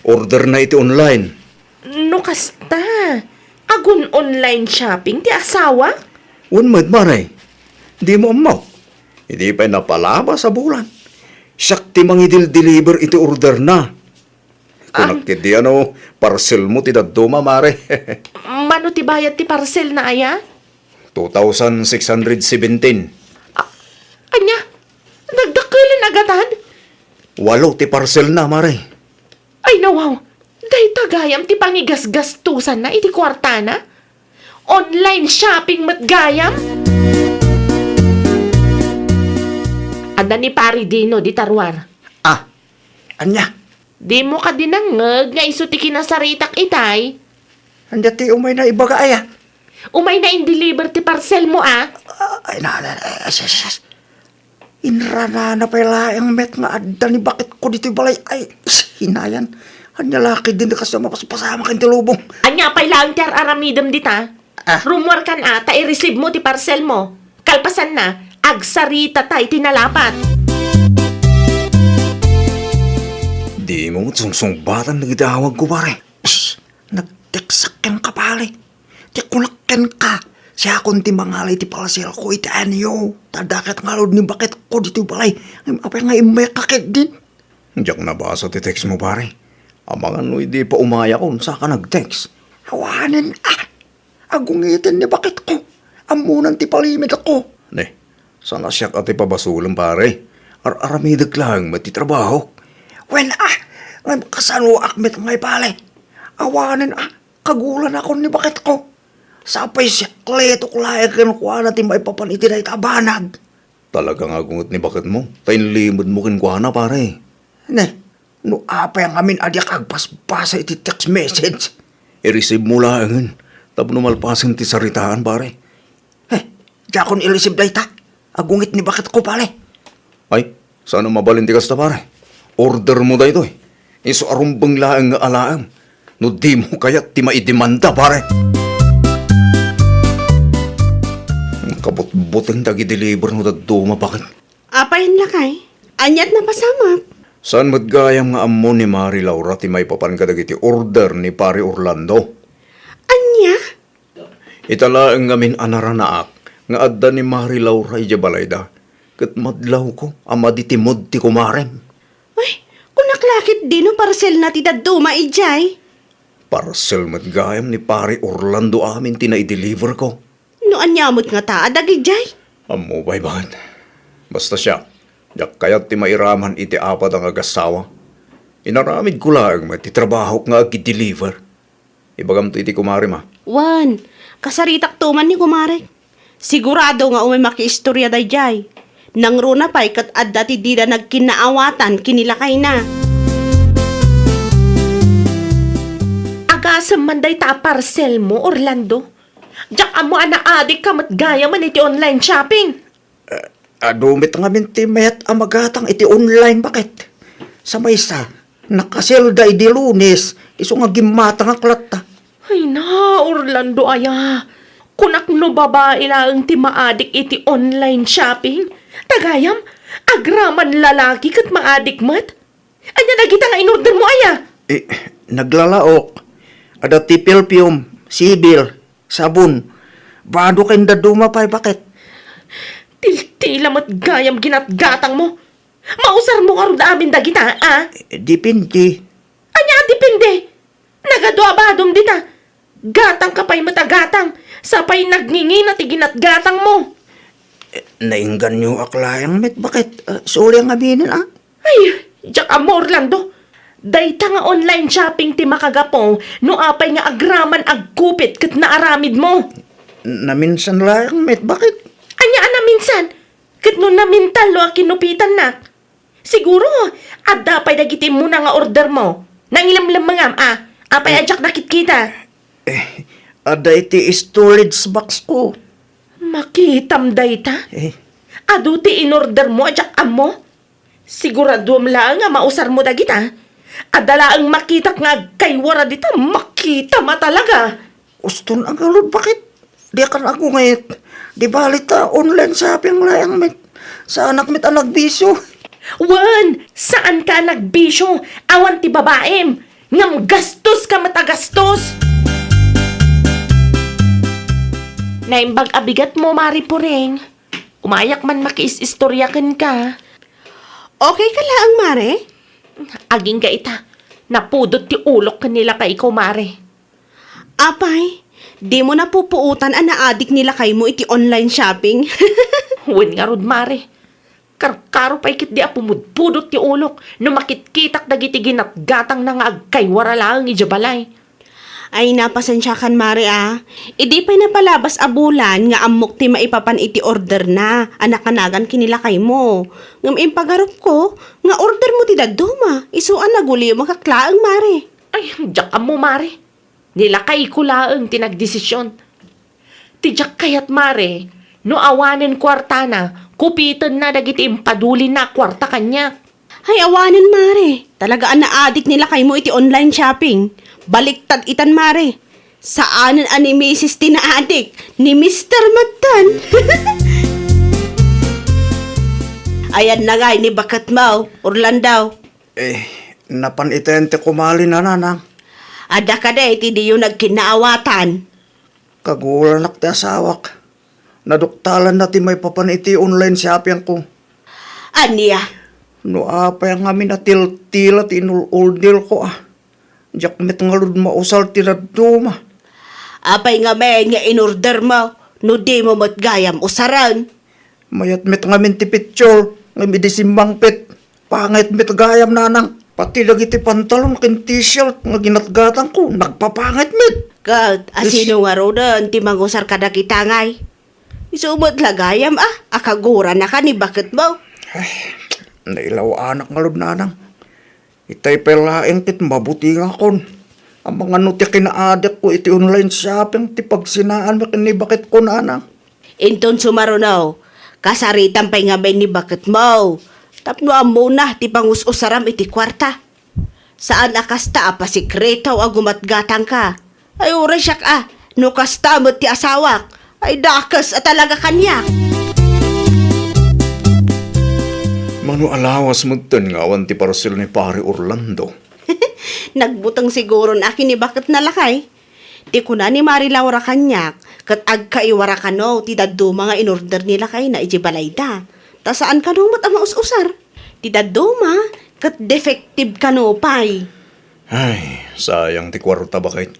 Order na iti online. No kasta. Agun online shopping ti asawa? Unmad, Mare. Di mo amaw. Hindi pa napalaba sa bulan. Siyak ti mangidil-deliver iti order na. Kunakit di parcel mo ti daduma, Mare. Mano ti bayad ti parcel na aya? 2,617. Anya? Nagdakilan agatan? 8 ti parcel na, Mare. Ay nawaw. Day tagayam ti pangigas-gastusan na iti kwarta na? Online shopping matgayam? Anda ni pari Dino di tarwar. Anya? Di mo ka dinangag nga iso ti kinasaritak itay. Anya ti umay na ibaga aya. Umay na in-deliver ti parcel mo Ay inrana na pala ang met nga adda ni bakit ko dito balay. Ay, hinayan. Anya laki din na kasi mapaspasama kan tilubong. Anya pay lang ti aramidam dita. Rumor kan ta i-receive mo ti parcel mo. Kalpasan na, agsarita tay tinalapat. Di mo sungsungbatan nagdawag ko, pare. Nagteksakken ka pare. Tikulakken ka. Siya akong ti mangalay ti parcel ko iti anyo. Tadakat ngalod ni bakit ko dito balay. Apa nga imay kakit din. Diyak nabasa ti text mo, pare. Amangan no, hindi pa umaya kung sa ka nag-text. Hawanin agungitin ni bakit ko. Amunan ti palimid ako. Ne, sana siyak ati pabasulang, pare. Aramidag lang, matitrabaho. When kasano akmet ngay pale. Awanin kagulan ako ni bakit ko. Sapay siya kleto kulayakan ko na ti may papaniti na itabanag. Talagang agungot ni bakit mo. Tayin limod mo kinkwana, pare. Ne, no apay ang amin adyak agpasbasa iti text message. I-receive mo lang. Tapno malpasin ti saritaan, pare. Di akong ilisib na ita. Agungit ni bakit ko pale. Ay, sana mabalinti kasta, pare. Order mo da ito eh. Iso arumbang laang nga alaang. No di mo kaya ti maidemanda, pare. Kabot-boteng dagi-deliver no daduma, bakit? Apayin lakay. Anyat na pasamap. Saan matgayam nga ammo ni Mari Laura ti may papan kadagiti order ni Pari Orlando? Anya? Italaang ngamin anaranaak nga adda ni Mari Laura ija balayda. Kat madlaw ko, ama di timod ti kumarem. Ay, kung naklakit din no parcel na ti daduma ijay. Parcel matgayam ni Pari Orlando amin tinai-deliver ko. No anyamot nga ta, adag ijay. Ammo bay bakit? Basta siya, yak kayat ti mairaman iti apat ang agasawa. Inaramid ko lang ti trabaho nga agi-deliver. Ibagam to iti kumari ma. Wan, kasaritak tuman ni kumare. Sigurado nga umay makiistorya day jay. Nang runa pa'y kat adda ti di na nagkinaawatan kinilakay na. Agasam man day ta parcel mo, Orlando. Diyak amo adik ka matgaya man iti online shopping. Adumit nga minti mayat amagatang iti online bakit? Sa maysa, nakaselda iti Lunes, iso nga gimata nga klata. Ay na, Orlando aya. Kunak no babae lang ti maadik iti online shopping. Tagayam, agraman lalaki kat maadik mat. Anya nagita nga inorder mo aya. Naglalaok. Ada ti perfume, sibil, sabon. Bado kayo daduma pa'y bakit? Tila mat gayam ginatgatang mo. Mausar mo karod amin dagita, ah? Dipindi. Anya dipende. Nagadwabadom dita. Gatang ka pa'y matagatang. Sapay nagningi na ti ginatgatang mo. Nainggan nyo aklayang met, bakit? Suli ang aminin, ah? Ay, diyak amo Orlando. Dayta nga online shopping ti makagapong no apay nga agraman agkupit kat naaramid mo. Naminsan lang, met, bakit? Anya ana minsan, kat no namintal lo kinupitan na. Siguro, adda pa'y dagiti mo na nga order mo. Nangilamlam mangam, ah. Apay adyak nakit kita. Ada iti storage box ko. Makitam dayta. Adu ti in-order mo adyak amo. Sigurado lang nga mausar mo dagita. Adala ang makita nga kay wara dita, makita ma talaga. Uston ang galod, bakit? Di kan ako ngayit. Di balita online shopping lang, met. Sa anak met ang nagbisyo. Wan, saan ka nagbisyo? Awan ti babaem. Ngam gastos ka matagastos. Naimbag abigat mo, Mari Puring. Umayak man makiis-istoryakan ka. Okay ka lang, mare? Aging ka ita. Napudot ti ulok kanila kay ikaw, Mari. Apay, di mo na pupuutan ang naadik nila kay mo iti online shopping. Huwin nga rod, Mari. Karo pa'y kit di apumudpudot ti ulok. No makitkitak dagiti ginatgatang na nga agkaywara lang ijabalay. Ay napasensya kan mare ah. Idi pa'y napalabas abulan nga amok ti maipapan iti order na. Anak-anagan kinilakay mo. Ngam impagarup ko, nga order mo ti daduma. Isuan na guli mo kaklaang mare. Ay, diyak mo, Mari. Nilakay ko laang tinagdesisyon. Tijak kayat, Mari, no awanen kwarta na, kupitan na dagiti impaduli na kwarta kanya. Ay awanan mare. Talaga naadik nila kay mo iti online shopping. Baliktad itan mare. Saanan ani Mrs. tinaadik ni Mr. Matan. Ayan na nga ni bakat mo, Orlando. Napan itente kumali na nanang. Ada ka da iti di yung nagkinaawatan. Kagulan nakti asawak. Naduktalan natin may papan iti online shopping ko. Aniya? No apa yang amin atil-tilat inul-uldil ko ah. Diyak met ngalud mausal tinaduma. Apay nga may nga in-order mo, no di mo matgayam usaran. Mayat met ngamin ti picture, ngami di simbang pit. Pangit met gayam nanang. Pati lagi ti pantalon kin t-shirt nga ginatgatang ko, nagpapangit met. Kat, asino nga ro doon, ti mangusar ka na kitangay. Isumot lagayam ah, akagura na ka ni bakit mo. Nailaw anak ngalud nanang. Itay pelaeng tit mabuti nga kon. Ang mga nuti kinaadik ko iti online shopping ti pagsinaan mo kini bakit ko nanang. Inton sumarunaw, kasaritan pa'y nga may ni bakit mo. Tapno amo na, ti pangus-usaram iti kwarta. Saan akasta apa sikretaw agumatgatang ka? Ay ura siyak ah, no kasta mo ti asawak. Ay dakas at talaga kanyak. Mano alawas mo tan nga awan ti parcel ni pare Orlando. Nagbutang siguro na akin ni bakit nalakay. Ti ko na ni Mari Laura kanyak, kat agkaiwara ka no, ti daddo mga in-order nila kay na ijibalay da. Ta saan ka no mat ang maus-usar? Ti daddo ma, kat defective ka no pay. Ay, sayang ti kwarta bakit.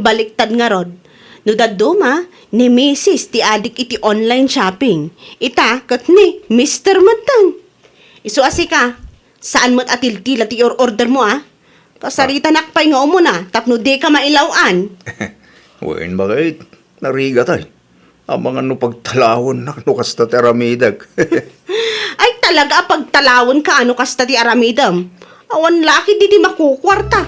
Baliktad nga rod. No daddo ma, ni Mrs. ti adik iti online shopping. Ita, kat ni Mr. Matan. Isu asi ka, saan mat atil-tila ti order mo ah? Kasarita nakpay nga mo na, tapno di ka mailawan. Wain bakit? Nariga tay. Ang mga no pagtalawon na no kasta teramidag. Ay talaga pagtalawon ka ano kasta ti aramidam. Awan laki di makukwarta.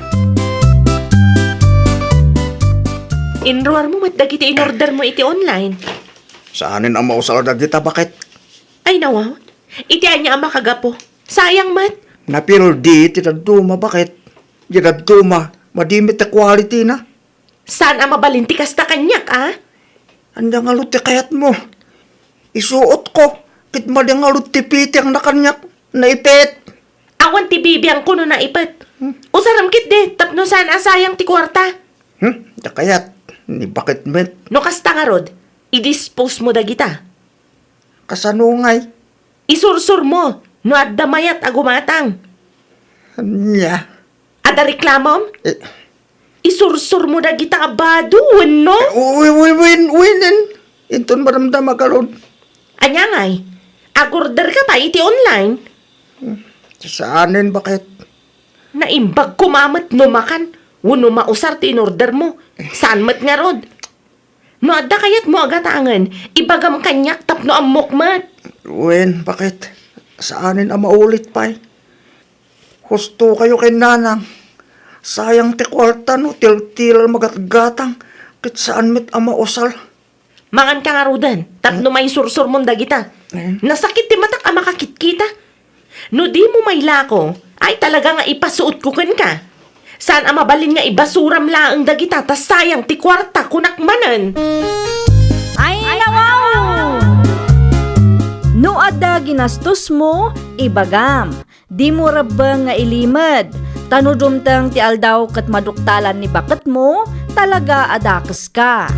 Inruar mo mat dagiti in-order mo iti online. Saanin ang mausal na kita bakit? Ay nawaw, iti anya ang makagapo. Sayang mat. Napil di tinaduma bakit? Tinaduma, madimit na quality na. Saan ang mabalinti kasta kanyak ah? Andang alut ti kayat mo. Isuot ko. Kit madang alut ti piti ang nakanyak. Naipet. Awan ti bibiyang kuno na ipet. Usaram kit de, tapno saan asayang ti kwarta. Da kayat. Ni bakit met. No kasta nga rod, i-dispose mo dagita. Kasanungay. Isursur mo, no adda mayat agumatang. Anya. Ada reklamom? Eh, Isursur mo dagita abado, no? winin. Inton maramdam makalod. Anya ngay, agorder ka pa iti online. Saanin bakit? Naimbag kumamat no makan, wano mausar ti in-order mo. Saan mat nga rod? No adda kayat mo agatangan, ibagam kanyak tapno ang mukmat. Win, bakit? Saanin ang maulit pa eh? Husto kayo kay nanang. Sayang ti kwarta no, til-til magatgatang. Kit saan mit ang mausal? Mangan ka nga rodan, tapno may sursur mong dagita. Nasakit ti matak ang makakitkita. No di mo may lako, ay talaga nga ipasuot ko kan ka. Saan ang mabalin nga ibasuram laang dagita, tas sayang ti kwarta kunakmanan. Ay, nawaw! No adda ginastos mo, ibagam. Di mo rabang nga ilimad. Tanudumtang ti aldaw kat maduktalan ni bakat mo, talaga adakes ka.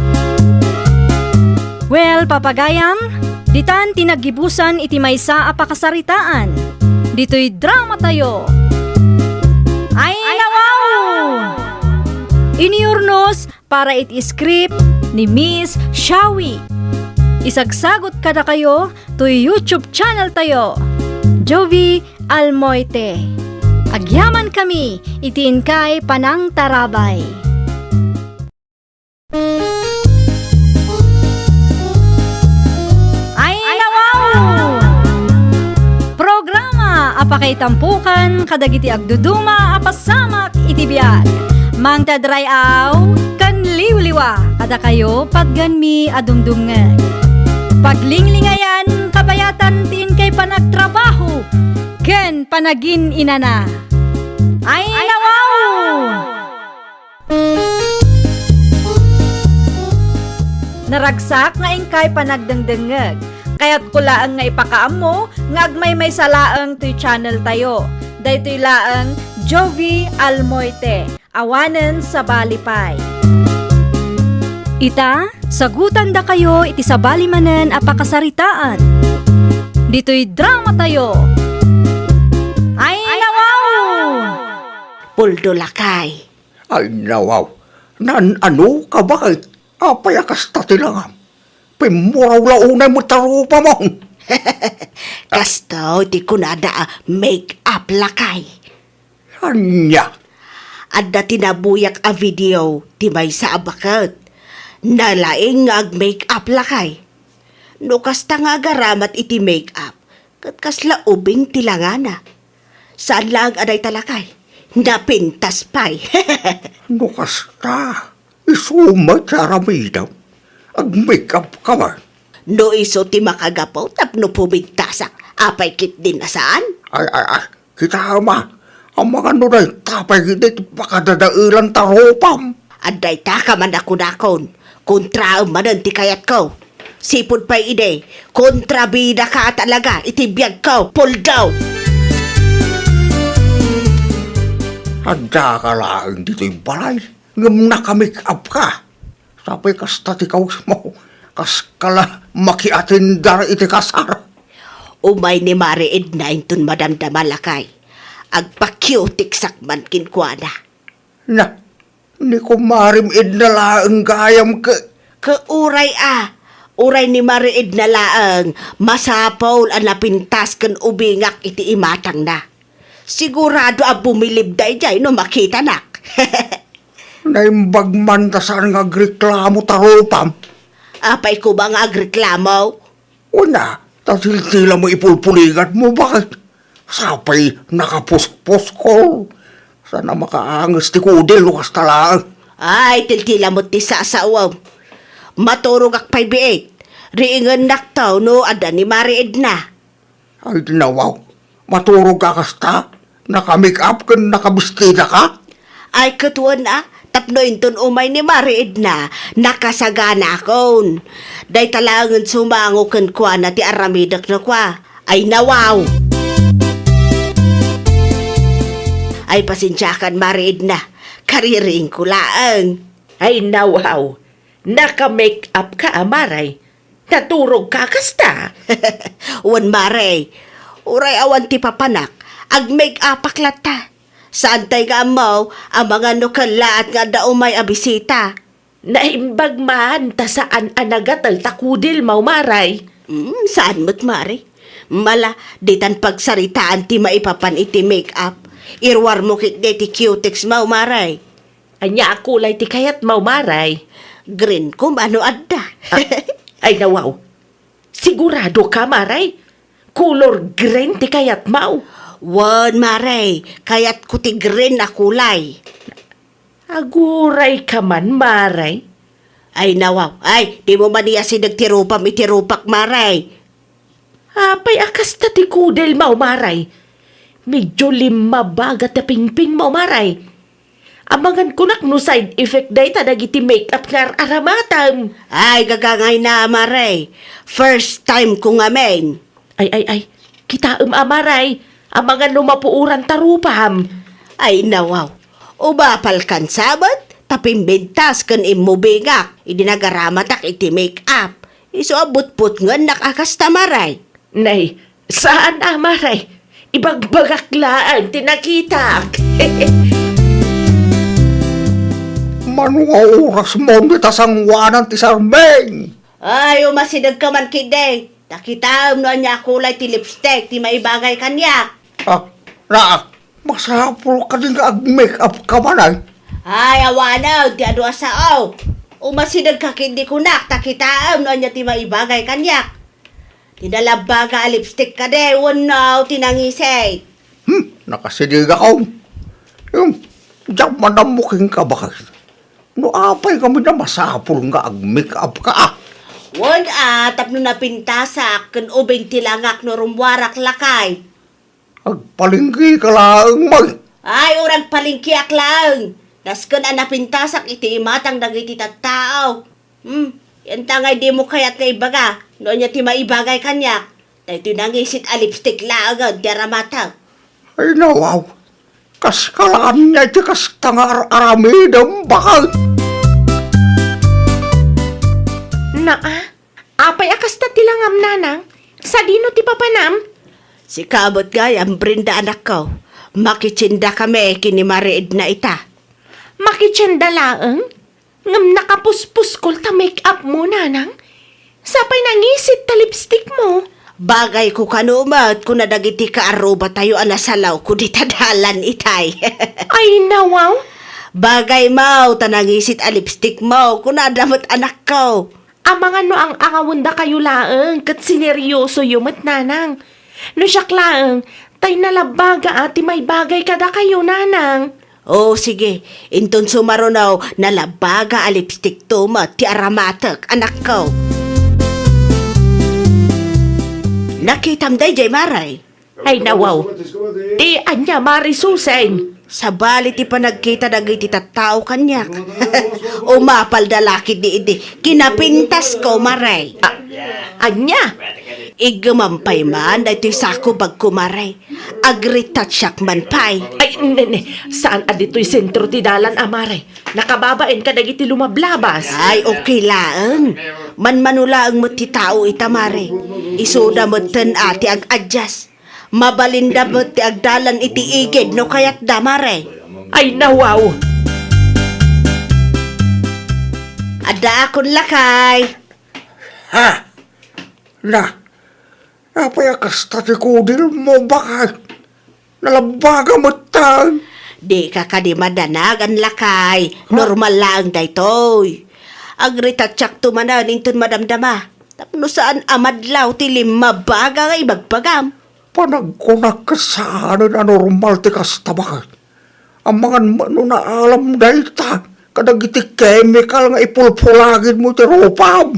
Well, papagayam, ditan tinagibusan iti maysa a pakasaritaan. Dito'y drama tayo. Ay, nawaw! Iniurnos para iti script ni Miss Shawi. Isagsagot kada kayo to YouTube channel tayo. Jovi Almoite. Agyaman kami, itiin kay Panang Tarabay. Ay, nawaw! Programa apakay tampukan kadagiti agduduma apasamak iti biag. Mang tadray aw kan liwliwa kada kayo padganmi adumdumngeg. Paglinglingayan kabayatan tiin kay panagtrabaho ken panagin inana. Ay, nawaw! Naragsak nga ingkay panagdengdengeg. Kaya't kulaang nga ipakaam mo, nga agmay may salaang to'y channel tayo. Daytoy laang Jovi Almoite, awanen sa Balipay. Ita, sagutan da kayo iti sa balimanen a pakasaritaan. Dito'y drama tayo. Ay, nawaw! Puldo lakay. Ay, nawaw. Ano ka bakit? Payakas tati lang. Pimuraw launay mo tarupa mo. Kasto, di ko nada make-up lakay. Anya. Adda tinabuyak a video, ti may sa abakat. Nalaing nga ag-make-up lakay. No kasta nga agaramat iti make-up, kat kasla ubing tilangana. Saan lang aday talakay? Napintas pay. No kasta. Isumay sa ramidaw. Ag-make-up ka ba? No iso ti makagapaw tapno pumigtasak. Apay kit din na saan? Ay, kita ma. Ang mga nunay tapay hindi pakadadailan tarupam. Aday ta ka man ako nakon. Kontra manan ti kayat ko. Sipod pa ide, kontrabida ka talaga, itibiyag ka, pull down. Handa ka lang dito'y balay. Ngam nakamake up ka. Sapay kas tatikaw mo. Kas kala makiatindar iti kasar. Umay ni Mari Edna intun madamdamalakay. Agpa-cutic sakman kinkwana. Na, ni ko marim idna laang gayam ka. Kauray uray ni Mari Edna laang masapaw ang napintas kan ubingak iti imatang na. Sigurado ang bumilib da ijay no makita nak. Naimbag man ta saan nga agreklamo tarupam. Apay ko ba nga agreklamo? Una, tasil-sila mo ipulpuligat mo, bakit? Sapay nakapuspos ko. Sana makaangas ti kudil, lukas talaan. Ay, tiltila mo ti sasawaw. Maturog ak paybiig. Riingan naktaw no ada ni Mari Edna. Ay, nawaw. Maturog ka kasta. Naka-make up ka, nakabistida ka. Ay, katuan tapno inton umay ni Mari Edna, nakasagana akon. Day talangan sumango kan kwa na ti aramidak na kwa. Ay, nawaw. Ay, pasensyakan Mari Edna, kariring ko laang. Ay nawaw, naka-make up ka amaray. Naturog ka kasta. Wan Mari, uray awan ti papanak, ag-make up aklata. Saan tay ka amaw, ang mga nukala at nga daumay abisita. Naimbag man ta saan anagatal takudil maray. Saan mo't Mari? Mala, ditan pagsaritaan ti maipapan iti make up. Irwar mo kit ti cutex Maray. Anya kulay ti kayat maray. Green kum ano adda. Ay nawaw, sigurado ka maray? Color green ti kayat mau. Wan Mari, kayat ko ti green na kulay. Aguray ka man maray. Ay nawaw, ay, di mo maniya sinagtirupam itirupak Mari. Apay akas ta ti kudel maray. Medyo lima bagat na pingping maray. Amangan kunak no side effect day ta dagiti make-up nga aramatam. Ay, gagangay na Mari. First time ko nga men. Ay, kita amaray. Amangan no mapuuran tarupam. Ay nawaw, ubapal kan sabat, tapimbintas kan imubingak, idinagaramatak iti make up. Iso abot-put nga nakakas tamaray. Nay, saan amaray? Ibagbagaklaan tinakita. Mano nga oras mo, mitasangwanan ti Sarmeng. Ay, umasidag ka man kiday. Takitaam no niya kulay ti lipstick, ti maibagay kanya. Masapul ka din ka ag-make up ka man ay. Ay, awanaw, ti adwa sao. Umasidag ka kindi kunak, takitaam no niya ti maibagay kanya. Tinalabaga lipstick ka de, wanaw, tinangisay. Nakasidig ako. Yung, diyan manamuking ka ba? No apay kami na masapul nga ag-make up ka. Wan tapno napintasak, kan ubing tilangak no rumwarak lakay. Agpalinggi ka lang, mag. Ay, urang palingkiak lang. Naskan ang napintasak, iti imatang dagiti tattao. Yan tangay di mo kayat na ibaga. Noon niya ti maibagay kanyak. Dahil tinangisit a lipstick laagad, deramatang. Ay nawaw. Kas kalaan niya iti kas tangar aramidang bakal. Apay akas ta tilangam nanang. Sa dino ti papanam? Si kabot gay, ang Brenda anak ko. Makitsinda kami kini Mari Edna ita. Makitsyanda laeng? Ngam nakapuspus kol ta make up mo nanang? Sapay nangisit ta lipstick mo. Bagay ko kanumat kung nadagiti ka aruba tayo anasalaw ko di tadalan itay. Ay nawaw. Bagay mo, tanangisit a lipstick mo kung nadamot anak ko. Amang ano ang akawanda kayo laeng kat sineryoso yumat nanang. No siyak laeng, tay nalabaga ati may bagay kada kayo nanang. Oh, sige. Inton sumarunaw, nalabaga a lipstick to mat ti aramatek anak ko. Nakitam day jay Maray. Ay nawaw. Di anya marisuseng. Sa bali ti panagkita dagiti tattao kanyak. Umapal da laki di idi. Kinapintas ko Maray. Anya? Igamampay man, dahil sako bag kumaray. Agritatsak man pay. Ay, nene, saan adito'y sentro ti dalan, amare? Nakababain ka dagiti lumablabas. Ay, okay lang. Manmanula ang ti tao itamare. Isuda mo ten ati ag-adjust. Mabalinda mo ti agdalan iti igid no kayat damare. Ay, nawaw. Ada akon lakay. Ha? Napayakas tati kudil mo baka nalabaga mo tan. Di ka kadimadanag ang lakay. Normal lang daytoy. Agritatsak tumanan intun madamdama. Tapno saan amadlaw ti limabaga nga ibagpagam. Panagkunak ka sa ano na normal ti kastabak. Ang mga mano na alam dayta. Kadagiti chemical nga ipulpulagin mo ti ropam.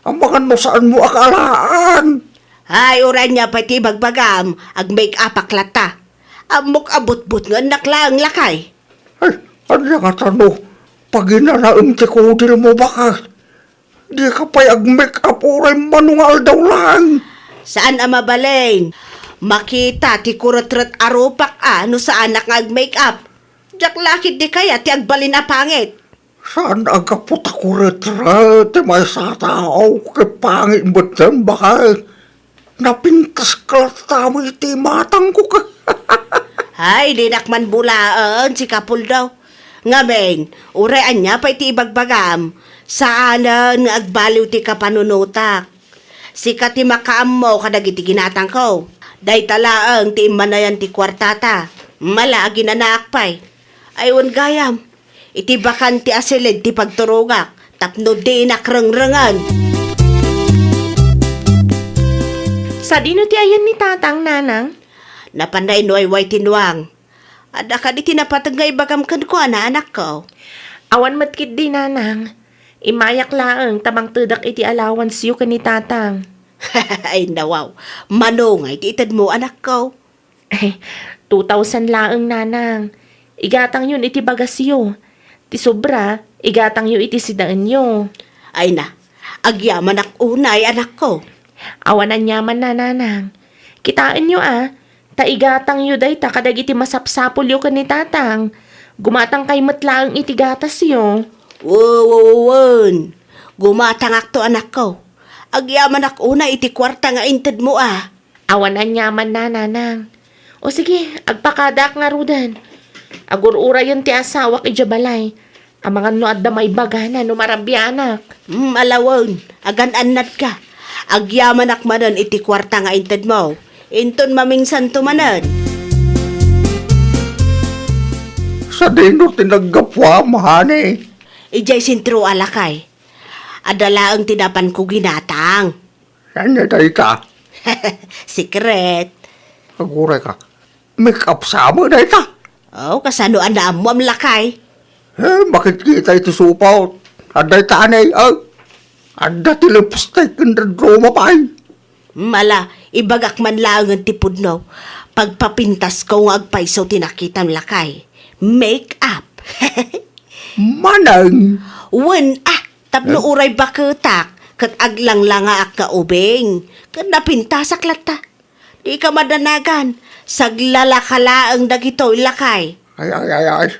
Ang mga no saan mo akalaan. Ay, oran niya pati bagbagam, ag make up aklata. Amok abot-bot nga naklang lakay. Ay, ano nga tano? Pag inalaam ti kudil mo baka, di ka pa'y ag-make up oray manungal daw lang. Saan amabalin? Makita ti kuratrat arupak no sa anak nga ag-make up. Diyak lakit di kaya ti agbalin na pangit. Saan agaputa ko retret, may sa tao, kay pangit mo dyan baka, napintas ka tamo iti matang ko ka. Ay, di nakman bulaan si Kapul daw. Ngamen, urean niya pa iti ibagbagam. Saanan nga agbaliw ti kapanunutak. Sikat ti makaam mo kadag iti ginatang ko. Day talaang ti imanayan ti kwartata. Mala ginanaakpay. Aywan gayam. Iti bakan ti asilid ti pagturugak. Tapno di nakrangrangan. Sa dino ti ayan ni tatang, nanang? Napanday no ay way tinwang. Ada ka di tinapatag nga ibagam kan ko anak ko. Awan matkit di, nanang. Imayak laang tamang tudak iti allowance yu ni tatang. Ay nawaw. Manongay ti itad mo anak ko. Ay, 2,000 laang, nanang. Igatang yun iti bagasyo. Ti sobra, igatang yu iti sidaan yu. Ay na, agyaman ak unay anak ko. Awanan yaman na, nanang. Kitaan nyo taigatang yu day ta kadag iti masapsapol yu ni tatang. Gumatang kay matlaang iti gatas yu. Wow. Gumatang ak to anak ko. Agyaman ak unay iti kwarta nga inted mo Awanan yaman na, nanang. O sige, agpakadak nga rudan. Agurura yun ti asawak ijabalay. Ang mga no adda may bagana no marabyanak. Alawon, agan-anat ka. Agyaman ak manan iti kwarta nga inted mo. Inton mamingsan tumanan. Sa dino tinagapwa, mahani. Ijay sintro alakay. Adala ang tinapan ko ginatang. Yan na day ka. Secret. Aguray ka. Make up sa mo day ka. Oh, kasano anam mo am lakay? Bakit kita ito supaw? Aday tanay, Ada ti lipstick and droma pa'y. Mala, ibagak man lang ang tipod no. Pagpapintas ko ng agpaiso tinakitam lakay. Make up. Manang. Wen tapno uray baketak. Kat aglang lang nga ak kaubing. Kat napintasak lata. Di ka madanagan. Saglalakala ang dagitoy lakay. Ay.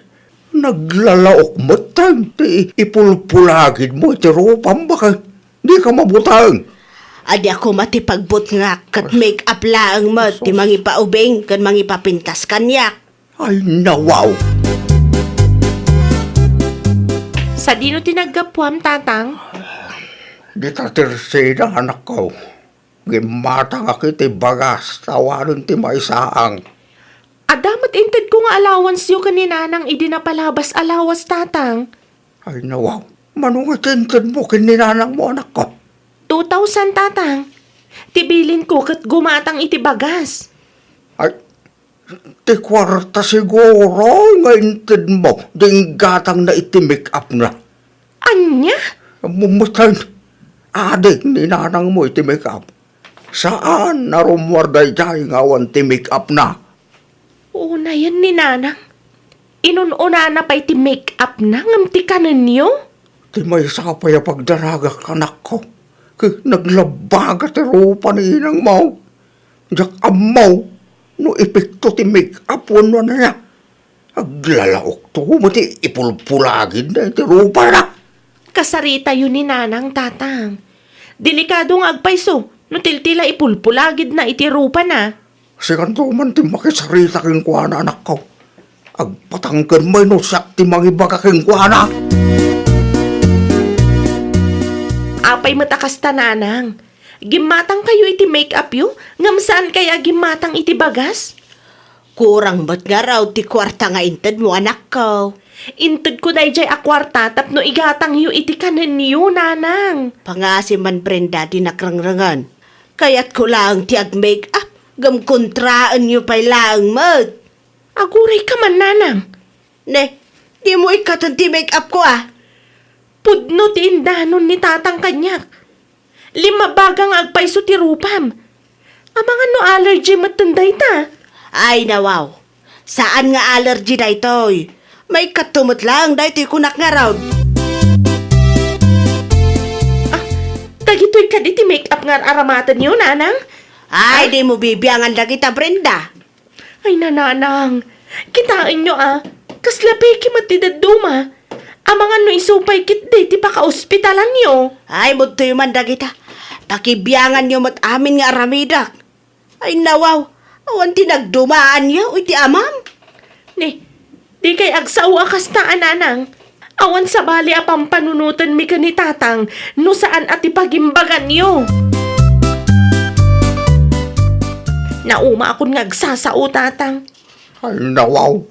Naglalaok mo tanti. Ipulpulagin mo iti ropam baka. Di ka mabutang. Adi ako matipagbot nga kat make up laang mo. Ti mangi paubing kan mangi papintas kanyak. Ay, nawaw. Sa dino tinaggapuam, tatang? Di ta tirsina anak ko. Gimatang akiti bagas. Tawarin ti maisaang. Adamat inted ko nga allowance yu kaninanang idinapalabas alawas, tatang. Ay, nawaw. Manungatintin mo kininanang mo anak ko. 2,000, tatang. Tibilin ko kat gumatang iti bagas. Ay, ti kwarta siguro nga intin mo. Ding gatang na iti make up na. Anya? Mumutay. Adik ni nanang mo iti make up. Saan narumwarday tayo ngawan ti make up na? Una yan ni nanang. Inununa na pa iti make up na ngam ti kanan niyo? Ti may sapay pagdaragak anak ko. Naglabaga ti rupa ni inang mo. Diyak amaw, no epekto ti make-up wano na niya. Aglalaok to, mati ipulpulagin na ti rupa na. Kasarita yun ni nanang tatang. Delikado nga agpayso, no tiltila ipulpulagid na iti rupa na. Sikanto man ti makisarita king kuana anak ko. Agpatangkan mo no siyak ti mangibaga king kuana. Apay matakas tananang. Gimatang kayo iti make-up yu? Ngam saan kaya gimatang iti bagas? Kurang ba't nga raw ti kwarta nga inted mo, anak ko? Intud ko day jay akwarta tapno igatang yu iti kanin yu, nanang. Pangasi man Brenda di nakrangrangan. Kaya't ko lang ti ag-make-up. Gam kontraan nyo pa'y lang, mat. Aguray ka man, nanang. Ne, di mo ikatan ti make-up ko ah. Pudno ti indanon ni tatang kanyak. 5 bagang agpayso ti rupam. Amang ano allergy matanday ta? Ay nawaw, saan nga allergy na ito'y? May katumot lang, dahil kunak nga raw. Dagito'y ka ti make-up nga aramatan niyo, nanang? Ay, di mo bibiyangan na kita, Brenda. Ay, nananang. Kitain nyo Kaslapiki matidaduma. Amang ano isupay kit ti paka-ospitalan nyo. Ay, muto yung manda kita. Pakibiyangan nyo mat amin nga aramidak. Ay nawaw, awan ti nagdumaan nyo, uy ti amam. Di kay agsawa kas na ananang. Awan sa bali apang panunutan mi ka ni tatang no saan at ipagimbagan nyo. Nauma akong ngagsasao tatang. Ay nawaw,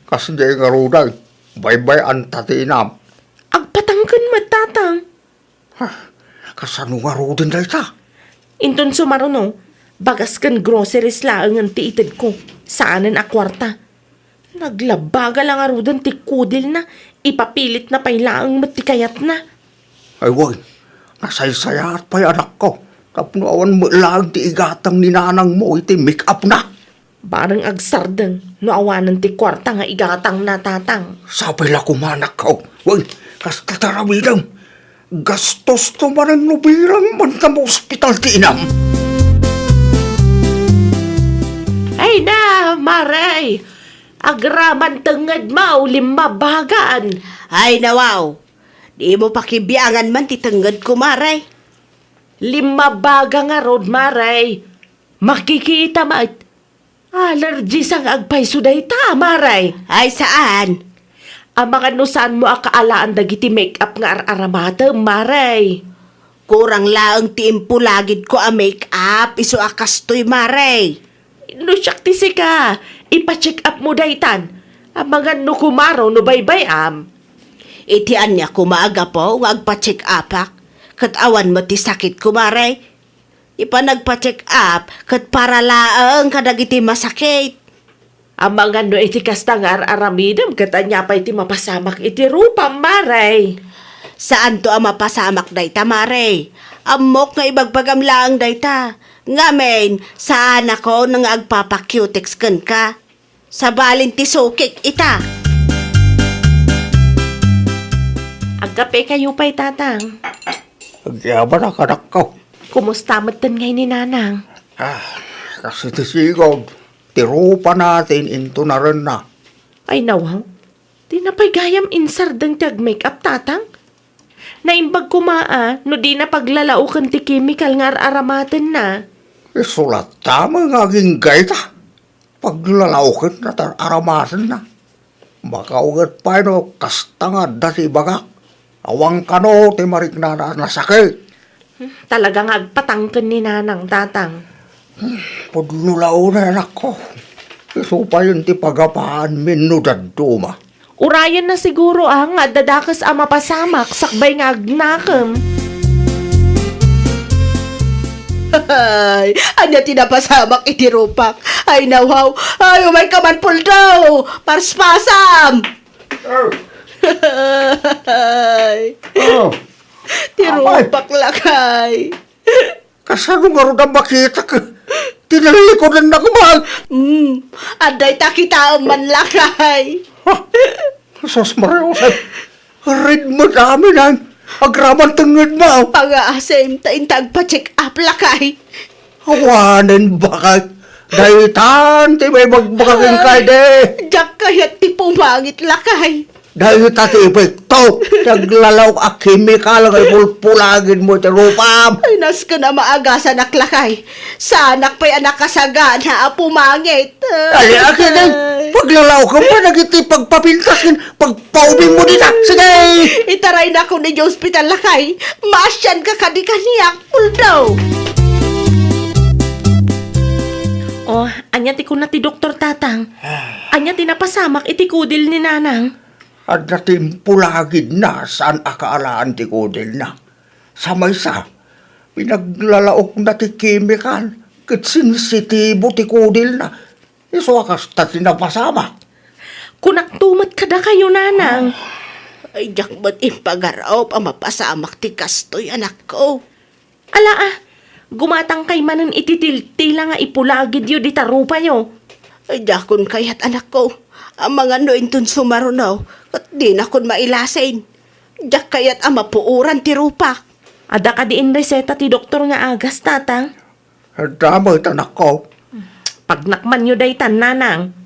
kasi di nga ruday. Bye-bye ang tatinam. Agpatangkan matatang. Kasano nga rudin na ita? Inton sumaruno, bagas kan groceries laang ang tiitid ko. Saanan a kwarta. Naglabaga lang arudan ti kudil na. Ipapilit na pa'y laang matikayat na. Ay woy, nasaysaya at pa'y anak ko. Tapno awan mo lang ti igatang ni nanang mo iti make-up na. Barang agsardeng, no awanan ti kwarta nga igatang na tatang. Sabay la kumanak ko. Woy, kas tataramidam. Gastos to man ang nubirang man sa ospital ti inam. Ay na, maray! Agraman tengad mau 5 bagaan. Ay nawaw, di mo pakibiyangan man ti tenggad ko, maray. 5 baga nga rod, maray. Makikita mat. Allergy sang agpayso day ta, maray. Ay saan? Ang mga nusan mo akaalaan dagiti make-up nga aramata, maray. Kurang laang ti impulagid ko a make-up, iso akastoy, maray. No siyak ti sika, ipa-check up mo daytan. Ang mga no kumaro no baybay-am. Itian niya kumaaga po, nga agpa-check upak. Kat awan mo ti sakit ko, maray. Ipa nagpa-check up, kat para laang kadagiti masakit. Ang mga no iti kastangar aramidam katanya pa iti mapasamak iti rupa, maray. Saan to ang mapasamak dayta, maray? Amok nga ibagbagam laang dayta. Nga men, saan ako nang agpapacutex kan ka? Sa balin ti sukik ita. Agkape kayo pa'y tatang. Agyaban ang anak ko. Kumusta matan ngay ni nanang? Kasi ti sigod. Tirupa natin into na rin na. Ay nawaw, di na pa'y gayam insardang tag make-up tatang? Naimbag kumaa, no di na paglalaukan ti chemical nga aramatan na. Isulat tama nga ginggay ta. Paglalaukin na ta aramasan na. Makaugat pa no kastangad da si baga. Awang kano ti marik na nasakit. Talagang agpatangkan ni nanang tatang. Pudnulaw na anak ko. Iso pa yun ti pagapaan minudad duma. Urayan na siguro nga dadakas ang mapasamak sakbay nga agnakam. Ay, anya tinapasamak iti rupak. Ay nawaw, ay umay ka man puldaw. Parspasam. Ay, Oh, tirupak lakay. kasano nga rin ang makita ka? Tinalikodan na kumag. Aday takita man lakay. Sos Mariosay, rin mo dami ng Agraman tengod mo. Pag-aasim ta intag pa-check up lakay. Awanan bakit? Dahitan, ti may magbakagin kay de. Jak kayat ti pumangit lakay. Dahil tati epekto, naglalaw ka chemical ngay pulpulagin mo ti rupam. Ay, nas ka na maagasan naklakay. Sa anak pa'y anak kasaga na pumangit. Ali, akin ay, paglalaw ka pa, nagiti pagpapintas kin, pagpaubing mo dita. Sige! Itaray na ako ni hospital lakay. Maasyan ka kaniyak, puldaw. Oh, anya ti ko na ti Doktor Tatang. Anya ti napasamak iti kudil ni Nanang. At natimpulagid na saan akaalaan ti kudil na. Sa maysa, pinaglalaok na ti chemical, kat sensitibo ti kudil na. Iso akas ta tinapasama. Kunaktumat kada kayo, Nanang. Ay, jak ba't impagaraw pa mapasamak ti kastoy anak ko. Ala gumatang kay manan ititiltila nga ipulagid yu di tarupa yo. Ay, jakon kayat anak ko. Ang mga nointun sumarunaw, at di na kon mailasin. Jak kayat ang mapuuran ti rupak. Ada ka diin reseta ti doktor nga agas, Tatang. At damay tanak ko, Pagnakman yu daytan, Nanang.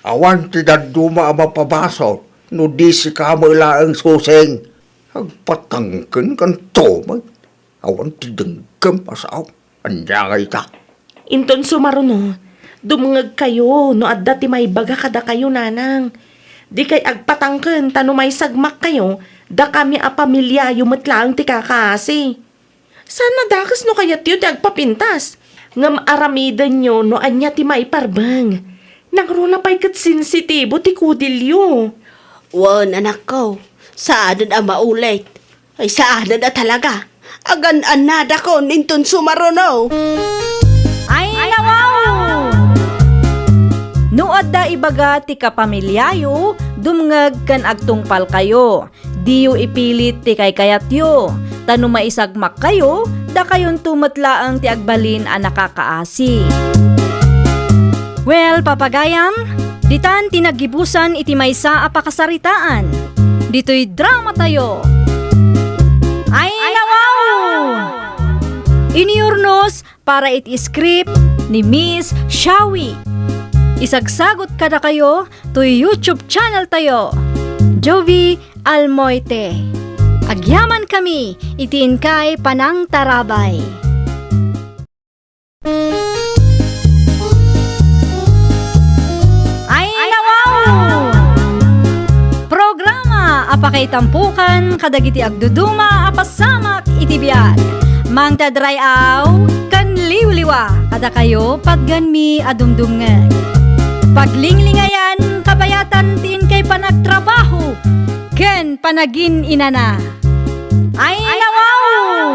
awan ti daduma ang mapabaso, no di si kamalaang suseng. Agpatangkin kan tomay, awan ti denggam asaw, anjangay ta. Inton sumaruno, dumungag kayo, no adda ti may baga kada kayo, Nanang. Di kay agpatangken, tano may sagmak kayo, da kami a pamilya yumatlaang ti kakasi. Sana dakas no kayat yu ti agpapintas. Ngam aramidan nyo no anya ti may parbang. Nagruna pa'y kat sensitibo ti kudilyo. Wan, anak ko. Saanan ang maulit. Ay, saanan na talaga. Agan nada ko nintun sumarunaw. Ay, nawaw! Noad da ibaga ti kapamilyayo, dumngag kan agtungpal kayo. Diyo ipilit ti kaykayat yo. Tano maisagmak kayo, da kayon tumatlaang ti agbalin a nakakaasi. Well, papagayam, ditan tinagibusan iti maysa a pakasaritaan. Dito'y drama tayo. Ay, nawaw! Iniurnos para iti script ni Miss Shawi. Isagsagot kada kayo to YouTube channel tayo, Jovi Almoite. Agyaman kami, itiin kay Panang Tarabay. Ay, nawaw! Programa apakay tampukan kadagiti agduduma apasamak iti biag. Mang tadrayaw kan liwliwa kada kayo pagganmi adumdumngeg. Paglinglingayan kabayatan tiin kay panagtrabaho ken panagin inana. Ay, nawaw!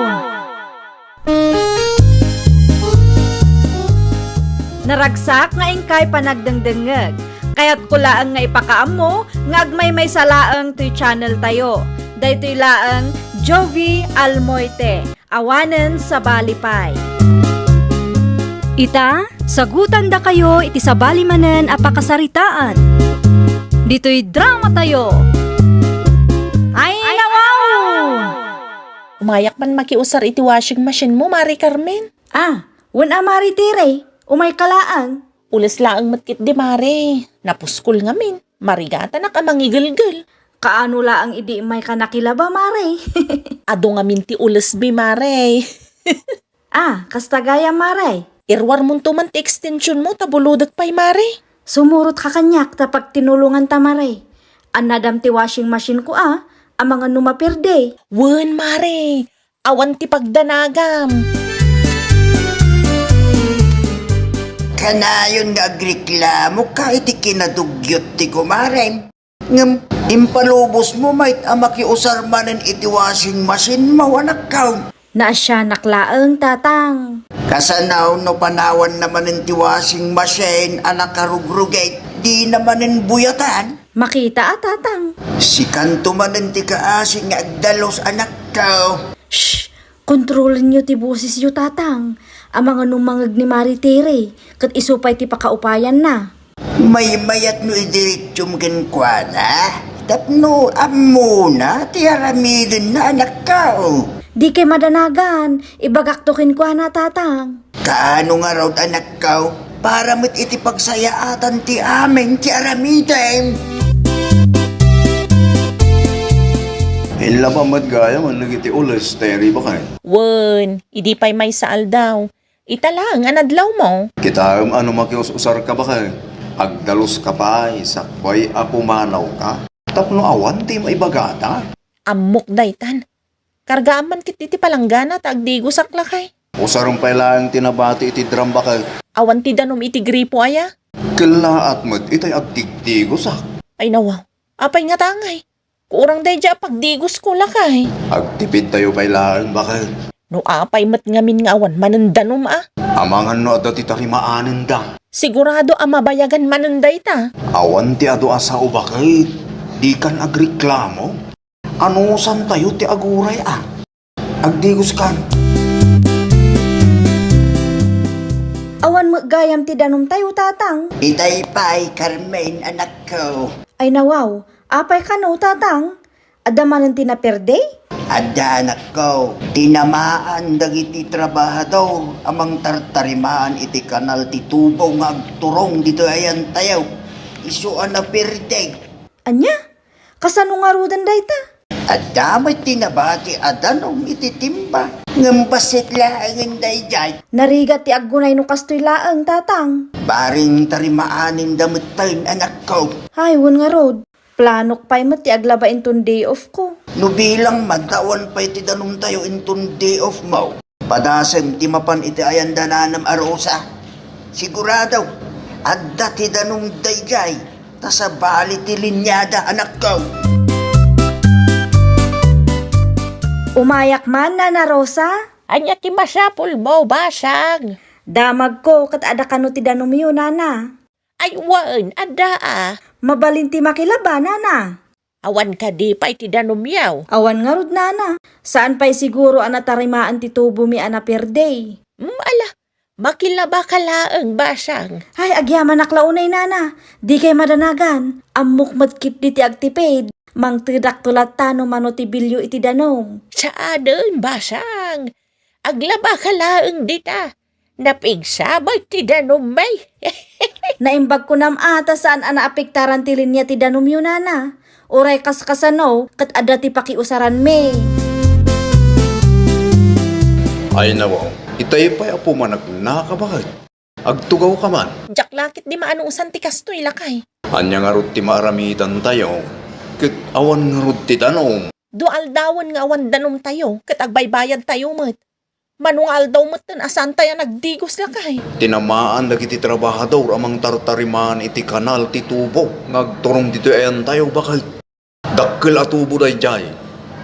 Naragsak nga ingkay panagdengdengeg. Kaya't kulaang nga ipakaam mo, nga agmay may salaang to'y channel tayo. Daytoy laang Jovi Almoite, awanen sa balipay. Ita, sagutan da kayo iti sa balimanen apakasaritaan. Dito'y drama tayo. Ay, nawaw! Umayak man makiusar iti washing machine mo, Mari Carmen. Wan amari tire, umay kalaang. Ulis laang matkit di, Mari. Napuskol ngamin. Marigata na ka mangigilgil. Kaano laang idi may kanakilaba, mare? Ado ngamin ti ulis bi, Mari. Kastagaya, mare. Irwar mo to man ti extension mo, tabuludat pa'y, Mari. Sumurot ka kanyak tapag tinulungan ta, mare. Anadam ti washing machine ko, ang mga numapirde. Wen, Mari. Awan ti pagdanagam. Kanayon nga agreklamo kahit ikinadugyot ti kumarem. Ngam, impalubos mo mait amakiusar manen iti washing machine mawanak kaun. Na siya naklaang, tatang. Kasanaw no panawan naman ng ti washing machine anak karugrugay, di naman ng buyatan. Makita, tatang. Si kanto manen ti kaasing nga agdalos anak kao. Shh! Kontrolin nyo ti busis yo, tatang. Ang mga numangag ni Maritere, kat isupay ti pakaupayan na. May mayat no idiritsum genkwana, Tapno, amo na, tiyaramidin na anak ka, oh. Di kay madanagan, ibagaktukin ko na tatang. Kaano nga raw anak ka, oh? Para mo't iti pagsayaatan ti aming tiyaramidin. Ila pa gaya man nagiti ulas, teri ba kayo? Wen, idi pa'y may saal daw. Ita lang, anadlaw mo. Kita ano makius-usar ka ba kayo? Agdalos ka pa, sakbay apumanaw ka. Tapno awan ti maibagata. Amok daytan. Kargaaman kit iti palanggana tagdigo saklakay. Usarong pa lang tinabati iti drum ba kayo? Awan ti danom iti gripo aya. Kila at mo't itay agtigtigo sak. Ay nawaw, apay nga tangay. Kurang dayja pagdigos ko lakay. Agtipid tayo pa lang ba kayo? No apay mat ngamin nga awan manandanom Amangan no ado ti tarimaanin da. Sigurado mabayagan mananday ta. Awan ti ado asa ubakit. Di kan agreklamo. Ano san tayo ti aguray Agdigos kan. Awan magayam ti danom tayo tatang. Itay pa'y Carmen, anak ko. Ay nawaw, apay ka no tatang. Adamanan ti naperde? Adda anak ko, tinamaan dagiti trabahador amang tartarimaan iti kanal ti tubo nga agturong dito ayan tayo. Isuan na pirdeg. Anya? Kasano nga rudan dayta? Adda may tinabati adanong iti timba. Ngampasit laangin dayjay. Narigat ti aggunay no kastoy laang tatang. Baring tarimaanin damit tayo anak ko. Ay, won nga rod. Planok pa'y mo ti aglaba intong day off ko. No bilang madtawan pa iti danong tayo intong day off mo. Padasem ti mapan iti ayan dananam arosa. Sigurado, adda ti danong dayjay. Tasabali ti linyada anak ko. Umayak man na Rosa. Anya ti masapul mo basag. Damag ko kat ada kano ti danom yun, nana. Ay wan, ada Mabalin ti makilaba, nana. Awan ka di pa iti danumyaw. Awan nga rod, nana. Saan pa'y siguro anatarimaan ti tubo mi ana per day? Ala, makilaba ka laang basang. Ay, agyaman naklaunay, nana. Di kay madanagan. Amok madkip di ti agtipid. Mang tidak tulat tano mano ti bilyo iti danom. Sa adon basang. Aglaba ka laang dita. Napigsabay ti danumay. Naimbag ko nam ata saan anaapektaran ti linya ti danom yun, nana. Uray kaskasano, kat ada ti pakiusaran me. Ay nawaw, itay pa apo manag nakabakit. Agtugaw ka man. Jaklakit di maanuusan ti kastoy lakay. Anya nga rut ti maaramitan tayo. Kit awan nga rut ti danom. Dual dawon nga awan danom tayo. Kat agbaybayad tayo mat. Manungal daw matan asan tayo nagdigos lakay. Tinamaan dagiti trabahador amang tartariman iti kanal ti tubo. Ngagturong dito ayan tayo bakit. Dakkel atubo day jay.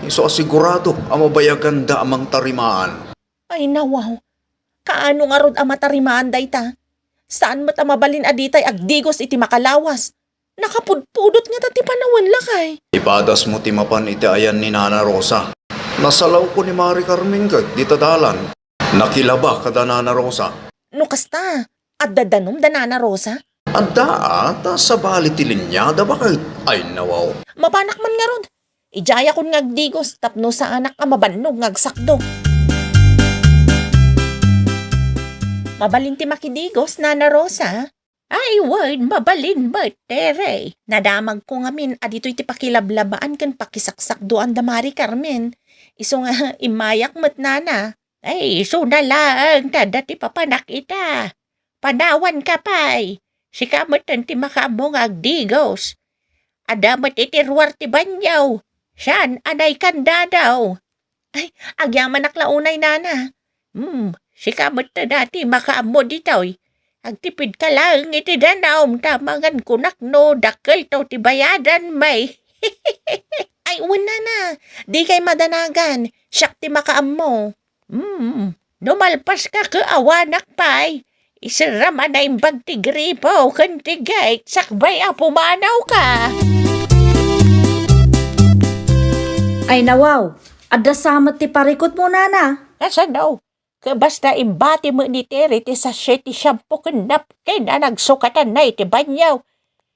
Iso asigurado amabayagan da amang tarimaan. Ay nawaw. Kaano nga rod amatarimaan dayta? Saan mat amabalin aditay agdigos iti makalawas? Nakapudpudot nga tati panawan lakay. Ipadas mo ti mapan iti ayan ni Nana Rosa. Nasalaw ko ni Mari Carmen kag di tadalan. Nakilaba kada Nana Rosa. No kasta, at dadanom danana Rosa? Adda ta sa bali ti linyada bakit? Ay nawaw. Mapanak man nga rod. Ijaya kon ngagdigos tapno sa anak ang mabannog ngagsakdo. Mabalin ti makidigos, Nana Rosa? Ay, word, mabalin ba, tere? Nadamag ko ngamin, adito iti pakilablabaan kan pakisaksakdoan da Mari Carmen. Iso nga, imayak mat, Nana. Ay, iso na lang, dadati papanak ita. Panawan ka pa'y. Sikamatan ti makamong agdigos. Adamat iti ruwar ti banyaw. Siyan, anay kanda daw. Ay, agyaman naklaunay, Nana. Sikamot na dati makaamo ditoy. Agtipid ka lang iti danaom tamangan kunak no dakkel to ti bayadan may. Ay una na, di kay madanagan, siyak ti makaamo. Numalpas ka kaawanak pay. Isarama na imbag ti gripo kan ti gate sakbay apumanaw ka. Ay nawaw, ada samat ti parikot mo, nana. Asa daw? Basta imbati mo ni Terry ti sa ti shampoo kanap kay na nagsukatan na iti banyaw.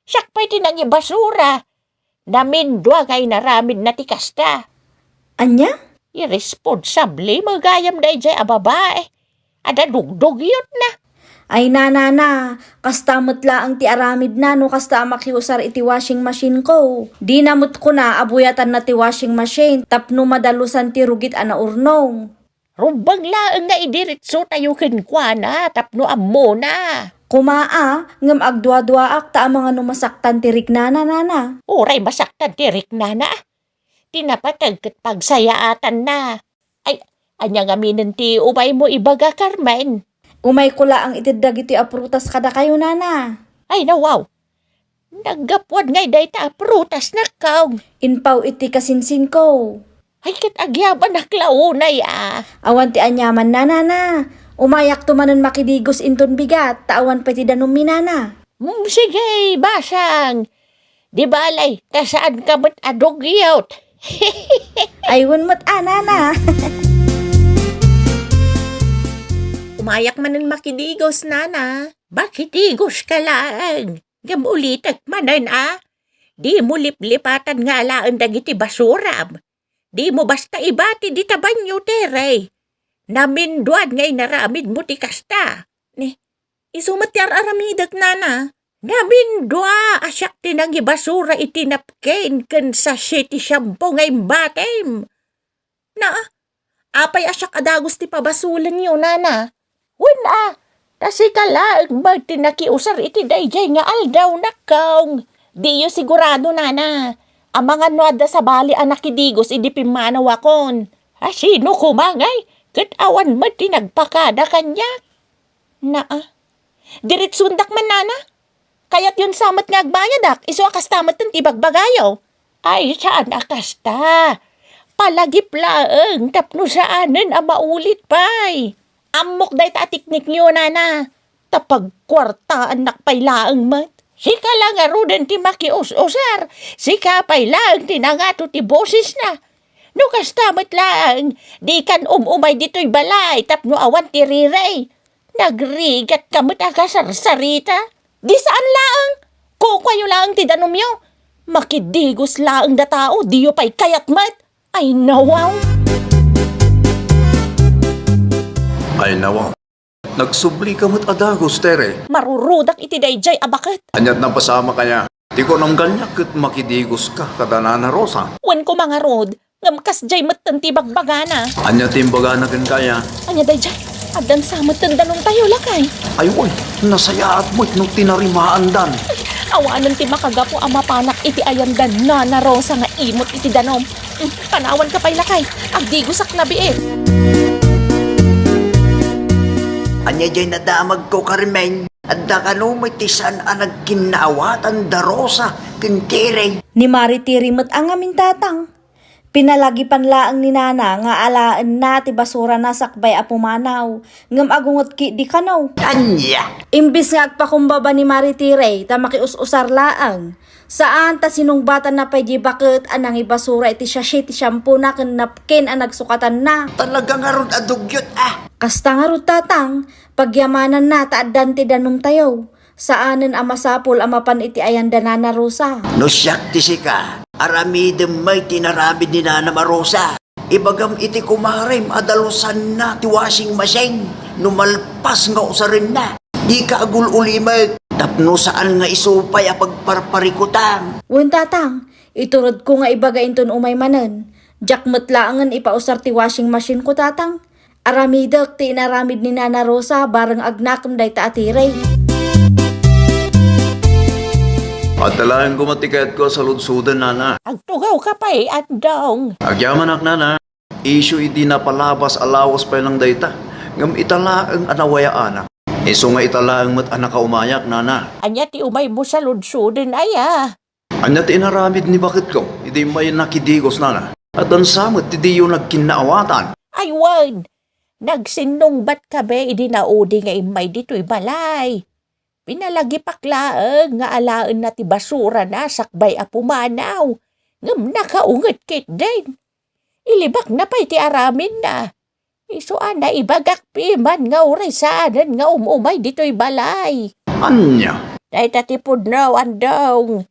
Siyak pa'y tinang ibasura. Namindwa kay naramid na ti kasta. Anya? Irresponsable magayam da ijay a babae. Ada dugdog yun na. Ay na, kastamot laang ti aramid na no kasta makiusar iti washing machine ko. Di namot ko na abuyatan na ti washing machine tapno madalusan ti rugit ana urnong. Rumbang laang nga idiritso tayo kinkwana tapno ammo na. Kumaa, ngam agdwa-dwaak ta ang mga numasaktan ti riknana nana. Uray masaktan tirik na na. Tinapatag kat pagsayaatan na. Ay, anya nga minin ti umay mo ibaga Carmen. Umay ko laang itidag iti aprutas kada kayo nana. Ay nawaw. Naggapwan ngay day ta prutas na kaw. Inpaw iti kasinsin ko. Ay kat agyaban na klaunay ah. Awan ti anyaman nana. Umayak tumanon makidigos inton bigat, taawan pati danom minana. Sige, basang. Di balay, kasaan ka ba't adogyot? Aywan mo't nana. Umayak manan makidigos, nana. Bakit igos ka lang? Gamulitak manan ah. Di mo liplipatan nga laan dagiti basuram. Di mo basta ibati di tabanyo tere. Naminduan ngay naramid mo ti kasta. Ni, isumat yar aramidak nana. Namindua asyak tinang ibasura iti napkin ken sa ti shampoo ngay batem. Na, apay asyak adagos ti pabasulan niyo nana. Wen tasi kalaang mag tinakiusar iti dayjay nga aldaw na kaong. Di yo sigurado nana. Ang mga nuada sa bali anak idigos idi pimanawakon. Sino kumangay? Kat awan mo tinagpakada kanya. Diritsundak man nana. Kaya't yun samat nga agbayadak, iso akastamat ng tibagbagayo. Ay, saan akasta? Palagip laeng, tapno saanin ang maulit pa'y. Amok day ta tiknik nyo nana. Tapag kwarta anak pa'y laeng mat. Sika lang arudan ti makius-usar. Sika pa'y laeng tinangato ti boses na. No kastamat lang, di kan umay dito'y balay, tapno awan tiriray. Nagrigat kamot akasarsarita. Di saan lang? Kukwayo lang ti danumyo. Makidigos lang da tao, diyo pa'y kayatmat. Ay nawaw. Ay nawaw. Nagsubli ka mo't adagos, tere. Marurudak iti dayjay abakat. Anyat nang pasama kanya. Di ko nang ganyak kat makidigos ka kada Nana Rosa. Wan ko mga rod, ngamkas jay matan ti bagbagana. Anyat timbaga na kin kaya. Anya dayjay, adan sa matan danong tayo lakay. Ay uy, nasayaat mo't nung tinarimaan dan. Awanan ti makagapo ang mapanak iti ayandan na Rosa nga imot iti danom. Panawan ka pa'y lakay, agdigos ak labi Anya dyan nadamag ko, Carmen. At da ka no may tisan ang nagkinaawatan da Rosa, kintireng. Ni Maritiri mo't ang amin tatang. Pinalagi panlaang ni nana nga alaan na ti basura na sakbay a pumanaw. Ngam agungot ki di kanaw. Anya! Imbis nga agpakumbaba ni Maritire ta makius-usar laang. Saan ta sinungbatan na pay di bakit anang ibasura iti sachet ti shampoo na ken napkin ang nagsukatan na. Talaga nga ron adugyot Kasta nga ro tatang, pagyamanan na taaddan ti danum tayo. Saanen ang masapol ang mapan iti ayanda Nana Rosa. No siyak ti sika, aramidem may tinaramid ni Nana Marosa. Ibagam iti kumarim adalusan na ti washing machine. Numalpas nga usarin na. Di ka agul ulimag. Tapno saan nga isupay a pagparparikutan. Wen tatang, iturod ko nga ibagain ton umay manen. Jakmet laangan ipausar ti washing machine ko tatang. Aramidak ti inaramid ni Nana Rosa bareng agnakam day ta atiray. At talagang kumatiket ko sa lutsudan, Nana. Agtugaw ka pa'y at dong. Agyamanak, Nana. Issue iti napalabas alawas pa lang dayta. Ngam italaang anawaya anak. Iso nga italaang mat anak ka umayak, Nana. Anya ti umay mo sa ludsudin aya. Anya ti inaramid ni bakit ko. Hindi may nakidigos, Nana. At ang samot, hindi yung nagkinaawatan. Ay wag. Nagsinong bat ka be idi naudi nga imay dito'y balay. Pinalagi paklaang nga alaan na ti basura na sakbay a pumanaw. Ngam nakaungat kit din. Ilibak na pa'y ti aramin na. Isuan na ibagak piman nga uray saanan nga umay dito'y balay. Anya? Dahil tatipod na andong.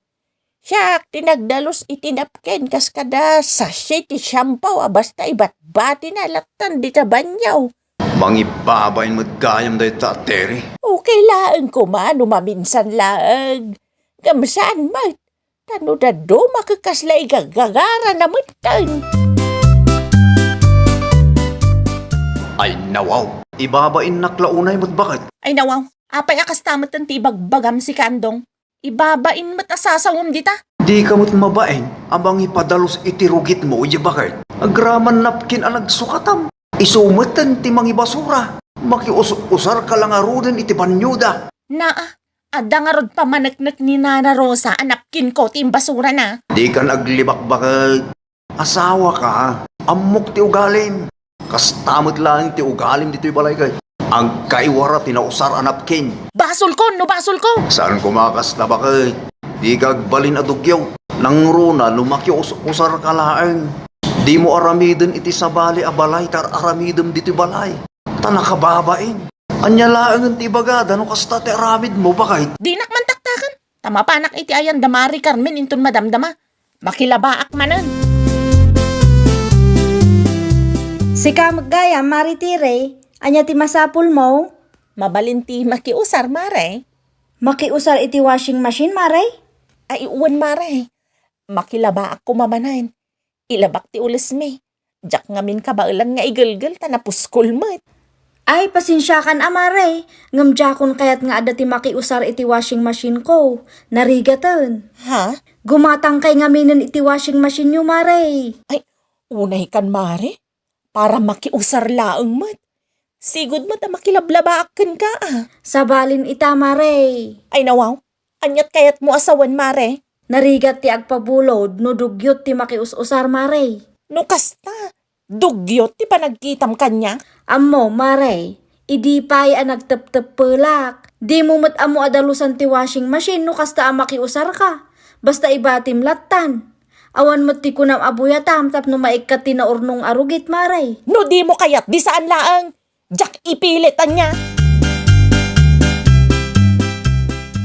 Siya, tinagdalos itinapken kas kada sachet ti shampoo basta ibat bati na latan di ta banyaw. Mangibabayin mo't gayam dahi tateri. Okay laang ko man, umaminsan laang. Gamsaan mat, tano da do makakaslay gagagara na matan. Ay nawaw, ibabain naklaunay mo't bakit? Ay nawaw, apay akas tamat ang tibagbagam si Kandong. Ibabain mat asasawam dita. Di ka mo't mabain, abang ipadalos itirugit mo, iya bakit? Agraman napkin ang nagsukatam. Isumatan ti mangi basura. Makiusar ka lang arudin iti banyuda. Naa, ada nga rod pamanaknak ni Nana Rosa, anapkin ko tim basura na. Di ka naglibak bakit? Asawa ka, amok ti ugalim. Kastamot lang ti ugalim dito'y balay kay. Ang kaiwara tinausar anapkin. Basol ko, no basol ko. Saan kumakas na bakit? Di kagbalin adugyaw. Nang runa lumakiusar ka laang. Di mo aramidin iti sabali a balay tar aramidin dito'y balay. Tanakababain. Anya laang ti bagada no kasta ti aramid mo bakit? Di nakmantaktakan. Tama panak iti ayan damari Carmen intun madamdama. Makilabaak manan. Si Kamagaya, Maritire, anya ti masapul mo, Mabalinti makiusar mare. makiusar iti washing machine, Mare? Ay uwan mare. Makilabaak ko mamanain. Ilabak ti ulis me. Jak ngamin kabailan nga igalgal tanapuskol mat. Ay, pasensya kan, Mare. Ngamjakon kayat nga ada ti makiusar iti washing machine ko. Narigatan. Ha? Gumatang kay ngaminan iti washing machine nyo, Mare. Ay, unay kan mare. Para makiusar laang mat. Sigod mat a makilablabaakan ka ah. Sabalin ita, Mare. Ay nawaw, anyat kayat mo asawan mare. Narigat ti agpabulod, no dugyot ti makius-usar, Mare. No kasta, dugyot ti panagkitam kanya. Ammo, Mare, idi pa'y ang nagtep-tep-pelak. Di mo mat amo adalusan ti washing machine no kasta ang makiusar ka. Basta ibatim latan. Awan mo ti kunam abuyatam tap no maikat ti naurnong arugit, Mare. No di mo kayat, di saan laang. Jak ipilitan niya.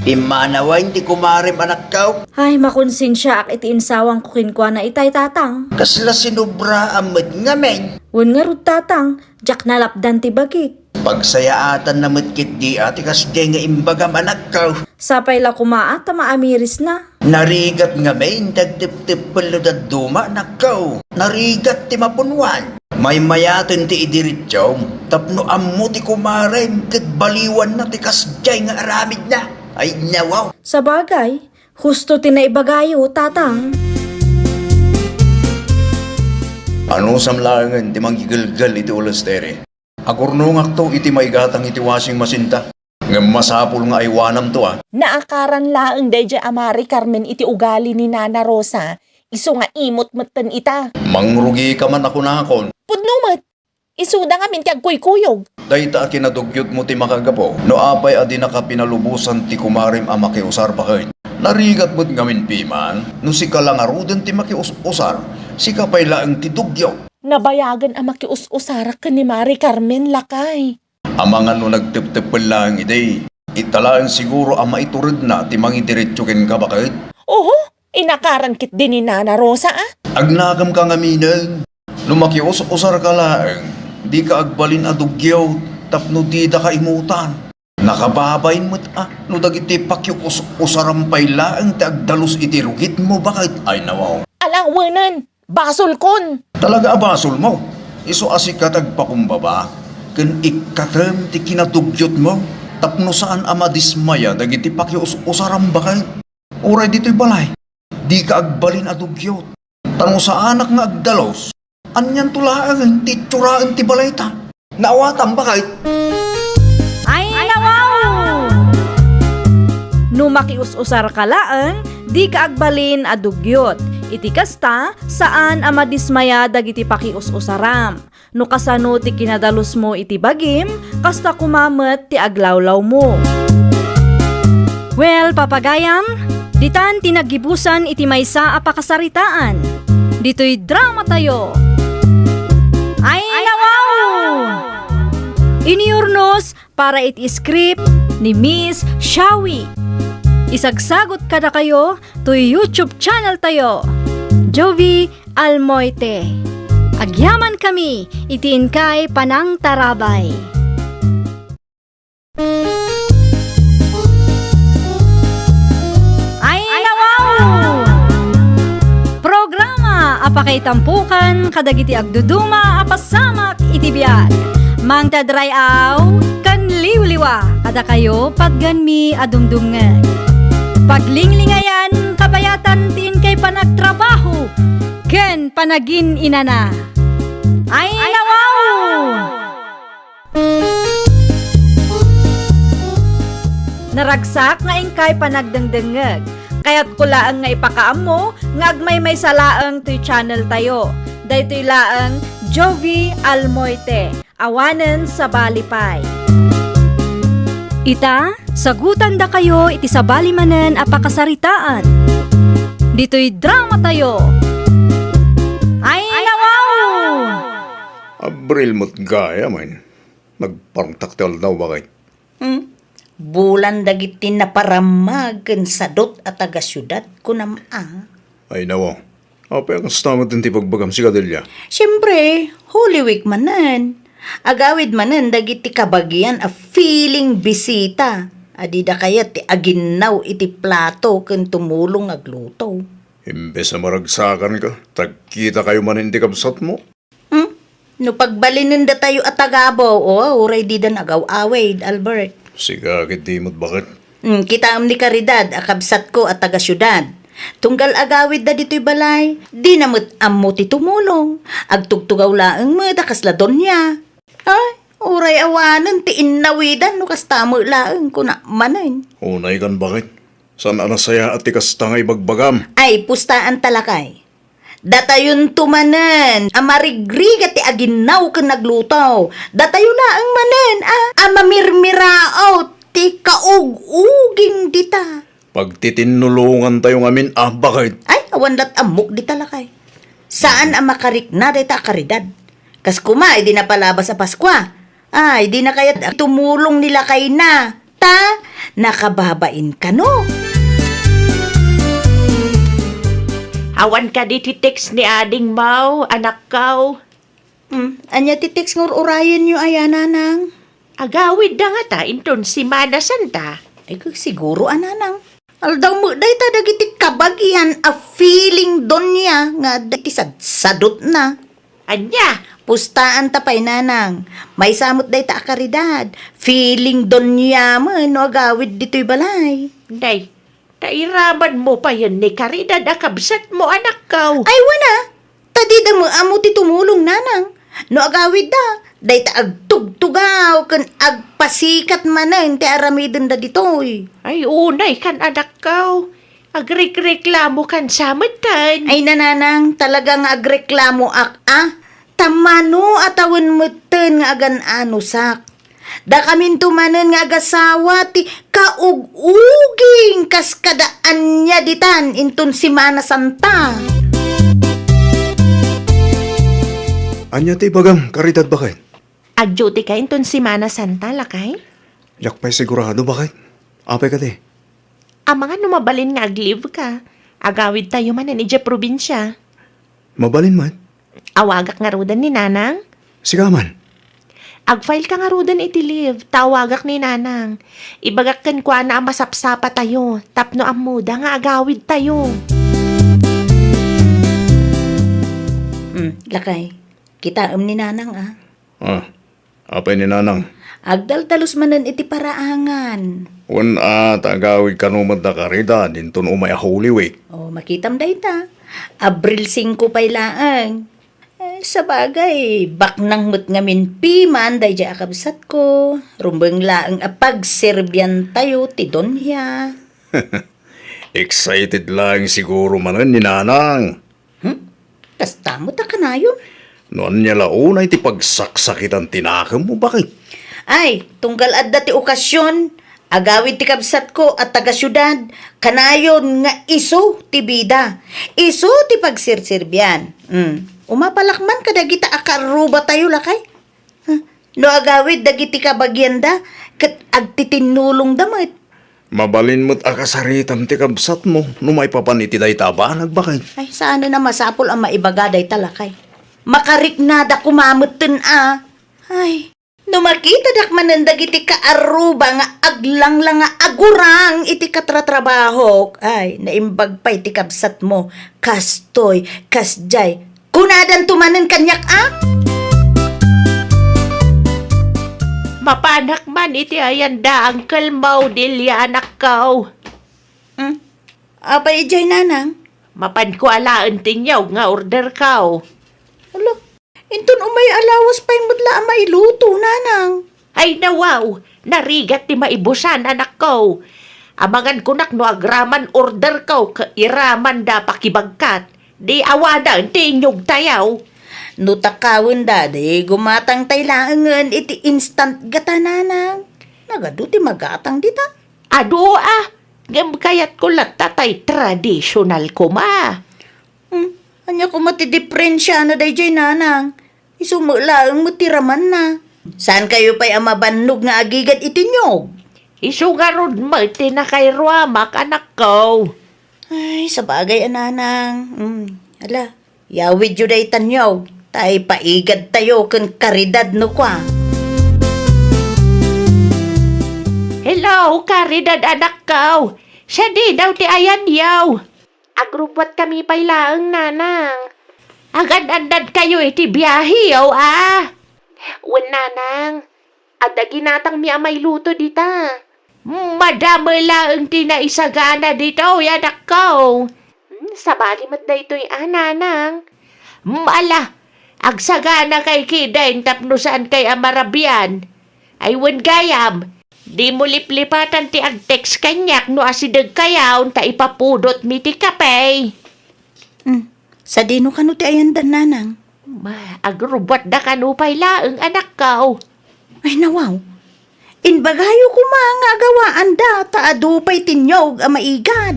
Imanawain ti kumarim anak kaw. Ay, makonsensya ak iti insawang kukinkwa na itay tatang. Kasla sinubra amad ngamen. Wan nga rud tatang, jak nalapdan ti bagik. Pagsayaatan na matkit di ati kasdi nga imbagam anak kaw. Sapay la kumaat, maamiris na. Narigat ngamen, tagtip-tip paludad duma anak kaw. Narigat ti mapunwan. May mayatin ti idirityaw. Tapno ammo ti kumarim, kat baliwan na ti kasdi nga aramid na. Ay nawaw. Sa bagay, husto tinaibagayo, tatang. Ano samlangan ti manggigalgal iti ulas tere? Agurnungak to iti maigatang iti washing machine ta. Ngam masapul nga aywanam to ah. Naakaran laang deja amari Carmen iti ugali ni Nana Rosa. Iso nga imot matan ita. Mangrugi ka man ako nakon. Pudnumat, isuda nga min ti agkuykuyog. Dayta kinadugyot mo ti makagapo. No apay adi nakapinalubusan ti kumarim a makiusar pa kayo. Narigat mo't ngamin piman. No si kalangaruden ti makiusar. Si kapay laang ti dugyaw. Nabayagan ang makius-usara ka ni Mari Carmen lakay. Amangan no nagtip-tipal lang ide. Italaan siguro ang maiturod na ti mangidiretsukin ka bakit? Oho, inakaran kit din ni Nana Rosa ah. Agnagam ka ngaminan. Lumakiusar ka lang. Di ka agbalin adugyaw. Tapno di da ka imutan. Nakababayin mo't no dagiti pakiusaram-pay laang ti agdalus iti rugit mo bakit? Ay nawaw. Alawanan, basol kon. Talaga abasol mo. Iso asikat agpakumbaba. Ken ikatem ti kinatugyot mo. Tapno saan ama dismaya dagiti pakiusaram bakay. Uray dito'y balay. Di ka agbalin adugyot. Tano sa anak nga agdalos. Anyan tulaan ti tsuraan ti balay ta. Naawatan bakay. Ay, nawaw! No makius-usar ka laang, di ka agbalin adugyot. Iti kasta, saan ama dismaya dagiti pakius-usaram. No kasano ti kinadalos mo iti bagim, kasta kumamet ti aglawlaw mo. Well, papagayam, ditan tinagibusan iti maysa a pakasaritaan. Dito'y drama tayo. Ay, nawaw! Iniurnos para iti script ni Miss Shawi. Isagsagot kada kayo to YouTube channel tayo, Jovi Almoite. Agyaman kami, itiin kay Panang Tarabay. Ay nawaw! Programa apakay tampukan kadagiti agduduma apasamak itibiyag. Mang tadrayaw kan liwliwa kada kayo pagganmi adumdumngan. Paglinglingayan kabayatan tin kay panagtrabaho ken panagin inana. Ay nawaw! Naragsak nga ingkay panagdengdengeg. Kaya't kulaang nga ipakaam mo nga agmay may salaang to'y channel tayo. Daytoy laang Jovi Almoite. Awanen sa Balipay. Ita, sagutan da kayo iti sa balimanen apakasaritaan. Dito'y drama tayo. Ay nawaw! Abril mo't gaya man. Nagparangtaktal daw bakit? Bulan dagiti na paramag ken sadot at taga syudad kunam Ay nawa. Apa ang stamot din ti pagbagam si Kadelya? Siyempre, Holy Week manan. Agawid manan dagiti kabagyan a feeling bisita. Adida kaya ti aginaw iti plato ken tumulong agluto. Imbes na maragsakan ka, tagkita kayo man hindi kabsat mo. No pagbalinin da tayo at tagabaw, uray di dan agaw-away, Albert. Siga, di mo't bakit? Kita ni Caridad, akabsat ko at taga-syudad. Tunggal agawid da dito'y balay, di namot ammo ti tumulong. Agtugtugaw laeng mo, dakasladon niya. Ay, uray awanan, ti inawidan, no kastamo laeng kuna manan. Unay kan bakit? San anasaya at tikasta nga ibagbagam? Ay, pustaan talakay. Datayon tumanen, amarigriga ti aginaw ken nagluto. Datayo laeng manen, amamirmirao ti kaug-uging dita. Pagtitinulungan tayo ngamin, bakit? Ay, awan lat amok di talakay. Saan ang makarik na dita Caridad? Kas kuma, di na palabas sa Paskwa. Ay, di na kaya tumulong nila kay na. Nakababain ka no? Awan ka di ti text ni Ading Mau, anak kaw. Anya ti text ngur urayan nyo ayananang. Agawid da nga ta, inton si Mana Santa. Ay, siguro ananang. Aldaw mo, day ta dagiti kabagyan a feeling don niya nga dagiti sadot na. Anya, Pustaan tapay nanang. May samot day ta Caridad. Feeling don niya man no agawid dito'y balay. day, tairaman mo pa yan ni Caridad, akabsat mo anak kaw. Ay wana, tadida mo amo ti tumulong nanang. No agawid da, day ta agtugtugaw kan agpasikat manan ti aramidin da ditoy. Ay, unay kan anak kaw. Agrekreklamo kan samatan. Ay nananang, talagang agreklamo tamano atawon meten nga agan anusak. Da kamin tumanen nga agasawa ti kaug-uging kaskadaan niya ditan intun si Mana Santa. Anya ti bagam, Caridad bakit? Agduty ka inton si Mana Santa, lakay? Yak pa'y sigurado bakit? Apay ka di? Ang mga numabalin nga aglive ka. Agawid tayo man ni probinsya. Mabalin man? Awagak nga rudan ni Nanang. Sigaman. Agfile ka nga rudan iti live. Tawagak ni Nanang. Ibagak kan kwa na ang masapsapa tayo. Tapno ang muda nga agawid tayo. Lakay, kita ni Nanang Apay ni Nanang. Agdaldalos manen iti paraangan. Tagawid kanumad na Caridad, dintun umay a Holy Week. Makitam day ta. Abril 5 pa'y laang. Sa bagay, baknang mo't ngamin piman, day dya akabsat ko. Rumbang laang apagserbyan tayo, ti Donya. Excited lang siguro manan ni Nanang. Kasta mo ta kanayon. Noon niya launay ti pagsaksakitan tinakam mo, bakit? Ay, tunggal adda ti okasyon. Agawid ti kabsat ko at taga-syudad. Kanayon nga iso ti bida. Iso ti pagsirsirbian. Umapalakman ka dagita akaruba tayo lakay. No agawid dagiti kabagyanda kat agtitinulong damit. Mabalin mo't akasaritam ti kabsat mo, numay papaniti day taba, nagbakit. Ay, saan na masapol ang maibagaday talakay. Makariknada kumamutin Ay, numakita dak manandag iti kaaruba nga aglang lang nga agurang iti katratrabaho. Ay, naimbag pa iti kabsat mo. Kastoy, kasjay. Kunadan tumanan kanyak Mapanak man iti ayanda ang kalmaw dilya anak kao. Abay, jay nanang. Mapan ko alaan tinyaw nga order kao. Alo, inton umay alawas pa'y mudla ang mailuto, nanang. Ay nawaw, narigat ti maibusan anak ko. Amangan ko no agraman order ko, iraman da pakibagkat. Di awada, ti inyog tayaw. Nutakawin dadi, gumatang taylangan iti instant gata, nanang. Nagado ti magatang dita. Ado gam kayat ko tatay traditional ko ma. Anya ko matidiferensya na day nanang. Isumulaang matiraman na. Saan kayo pa'y amabannog nga agigad itinyog? Isugarod mo iti na kay Ruamak anak ko. Ay, sa bagay, nanang. Ala, yawid yun day tanyog. Tay paigad tayo kung karidad no kwa. Hello, karidad anak ko. Siya di daw ti ayan yaw. Agrupot kami pailaang nanang. Agad-andad kayo iti biyahe yaw Wan nanang. Ada ginatang mi amay luto dita. Madama laang tinaisagana dito, anak ko. Sabali mat da ito'y nanang. Ala, agsagana kay kidain tapno saan kay amarabian. Ay wan gayam, di mo liplipatan ti agtext kanyak no asidag kayaw ta ipapudot mi ti kapay. Sa dino ka no ti ayandan, nanang. Agrubot da kanupay laang anak ko. Ay, nawaw. Inbagayo ko mga gawaan da, taadupay tinyog ang maigad.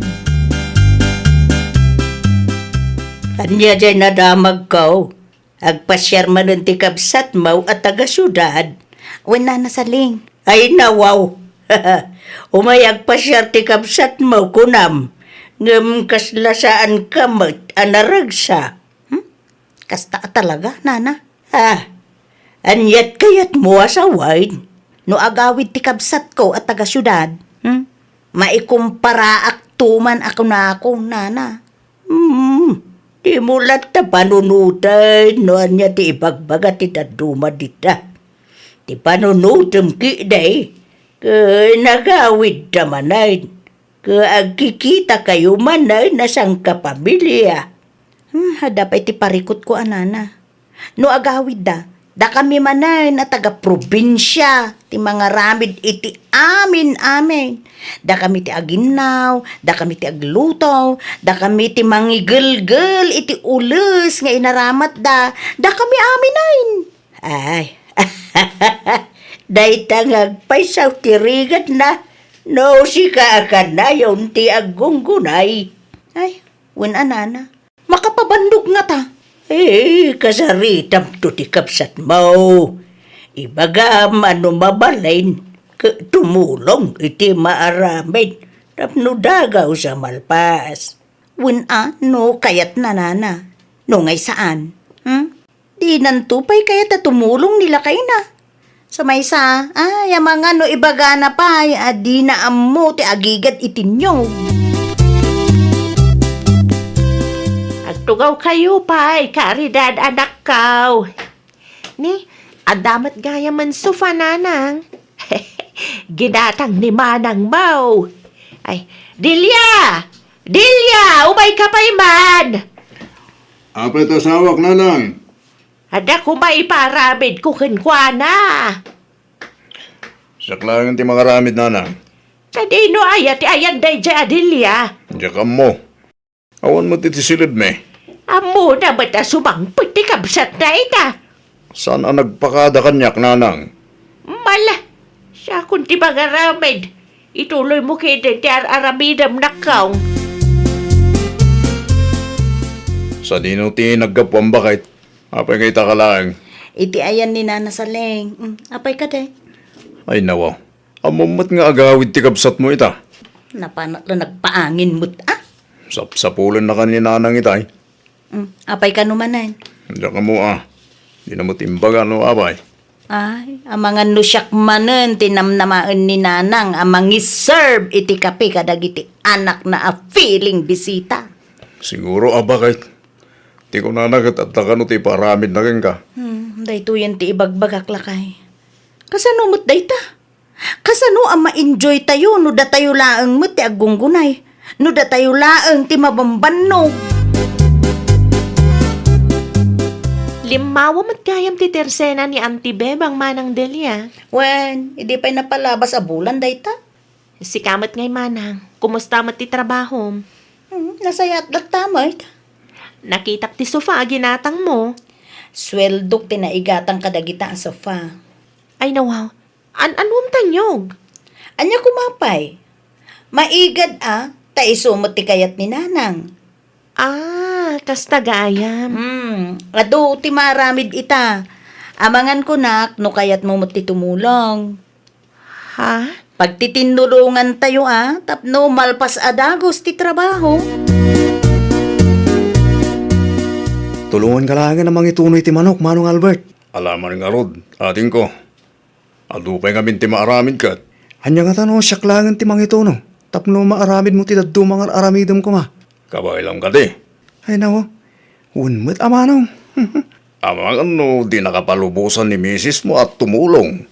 Anya dyan nadamag ko. Agpasyar man ti kabsat mo at taga-syudad. Wala na saling. Ay, nawaw. Umayag pasyar ti kabsat mo kunam. Ngam kaslasaan ka anaragsa. Kasta talaga, nana. Anyat kayat mo asaway. No agawid ti kabsat ko at taga-syudad. Maikumpara aktuman ako na akong nana. Di mulat ta panunutan no anya ti ibagbaga ti daduma dita. Ti panunutam ki day. Nagawid da manay. Agkikita kayo manay na sang kapamilya. Hadapay ti parikot ko anana. No agawid da kami manay na taga-probinsya, ti mga ramid iti amin. Da kami ti aginaw, da kami ti agluto, da kami ti mangigel-gel iti ules nga inaramat da kami aminain. Ay, day tangagpaysaw ti rigat na, no si kaakan na yon ti agunggunay. Ay, wen anana, makapabandog nga ta. Kasaritam to ti kapsat mo. Ibagam ano mabalain, tumulong iti maaramid, tapno dagaw sa malpas. Win no kayat nanana. No ngay saan? Di nantupay kayat tumulong nila kayo na. Sa may yung mga no ibaga na pa, di na ammo ti agigad itinyog. Tugaw kayo pa'y karidad anak ko. Ni, adamat gaya man sufa nanang. Ginatang ni manang mau. Ay, Dilya! Dilya! Umay ka pa'y man! Apay tasawak, nanang. Ada ko maiparamid ko kinkwana. Saklangan ti mga ramid, nanang. Kadino ayat ayan day dya Dilya. Diyan ka mo. Awan mo titisilid me. Amo na ba't sumangpit ti kabsat na ita? Saan ang nagpakada kanyak, nanang? Mala, siya kung ti mga ramid. Ituloy mo kita ti aramidam na kaong. Sa dino ti naggapwang bakit? Apay kay takalang. Iti ayan ni Nana Saleng. Apay ka de. Ay nawa. Amumot nga agawid ti kabsat mo ita. Napanak na nagpaangin mo't Sapsapulan na kanina nang itay. Apay ka numanan. Diyan ka mo Di na mo timbagan no abay. Ay, amangan no siyak manen tinamnamaan ni nanang amang iserve iti kape kadagiti anak na a feeling bisita. Siguro abakay. Ti ko nanagat at takano ti paramid na rin ka. Dayto yan ti ibagbagak lakay. Kasano mo't dayta? Kasano ang ma-enjoy tayo no da tayo laang mo't ti agunggunay. No da tayo laang ti mabambannog. Limawa matgayam ti tersena ni Auntie Bebang manang Delia. Wen, hindi pa'y napalabas a bulan dayta. Si kamat ngay manang, kumusta mat ti trabaho? Nasayat lagtamay. Nakitak ti sofa ginatang mo. Sweldok tinaigatang kadagita ang sofa. Ay nawaw, anong tanyog? Anya kumapay. Maigad taisumot ti kayat ni nanang. Kastagayam. Ado ti maramid ita. Amangan ko nak, no kayat mo ti tumulong. Ha? Pagtitinulungan tayo tapno malpas adagos ti trabaho. Tulungan ka lang namang itunoy ti manok, Manong Albert. Alaman nga rod, ating ko. Adupay kami ti maaramid ka. Hanya nga tanong, siyak langan ti mangituno. Tapno maaramid mo ti daddo mga aramidom ko ma. Kabay lang ka di. Ay nako, unmet amanong. Amang di nakapalubusan ni misis mo at tumulong.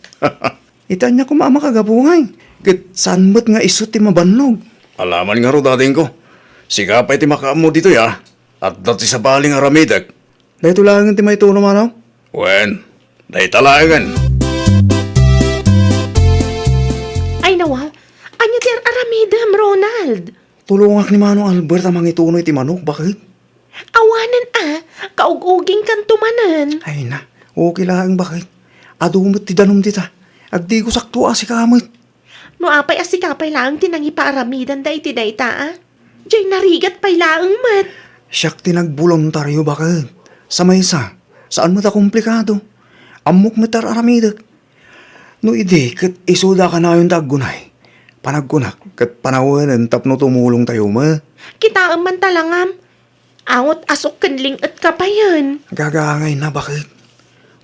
Itan niya ko makagabuhay. Kat saan mo't nga isot ti mabannog. Alaman nga ro dating ko. Sikapay ti makaamo dito ya. At dati sa baling aramidag. Dahil tulangan ti may tuno manaw? Wen, dahil talagan. Ay nawaw, anya ti aramidam, Ronald. Tulungak ni Manong Albert amang itunoy ti manok, bakit? Awanan kauguging kan tumanan. Ay na, okay lang bakit? Adumot ti danom dita. Agdi ko sakto si kamot. No apay asikapay lang tinangipaaramidan da iti dayta Diyay narigat pay laang mat. Siyak tinagbolontaryo bakit? Sa maysa, saan mo ta komplikado? Amok mo tar aramidag. No ide, kat isuda ka na yung taggunay. Panagkunak, kat panawanan tapno tumulong tayo ma. Kita man talangam. Angot asok kanling at kapayan. Gagangay na bakit?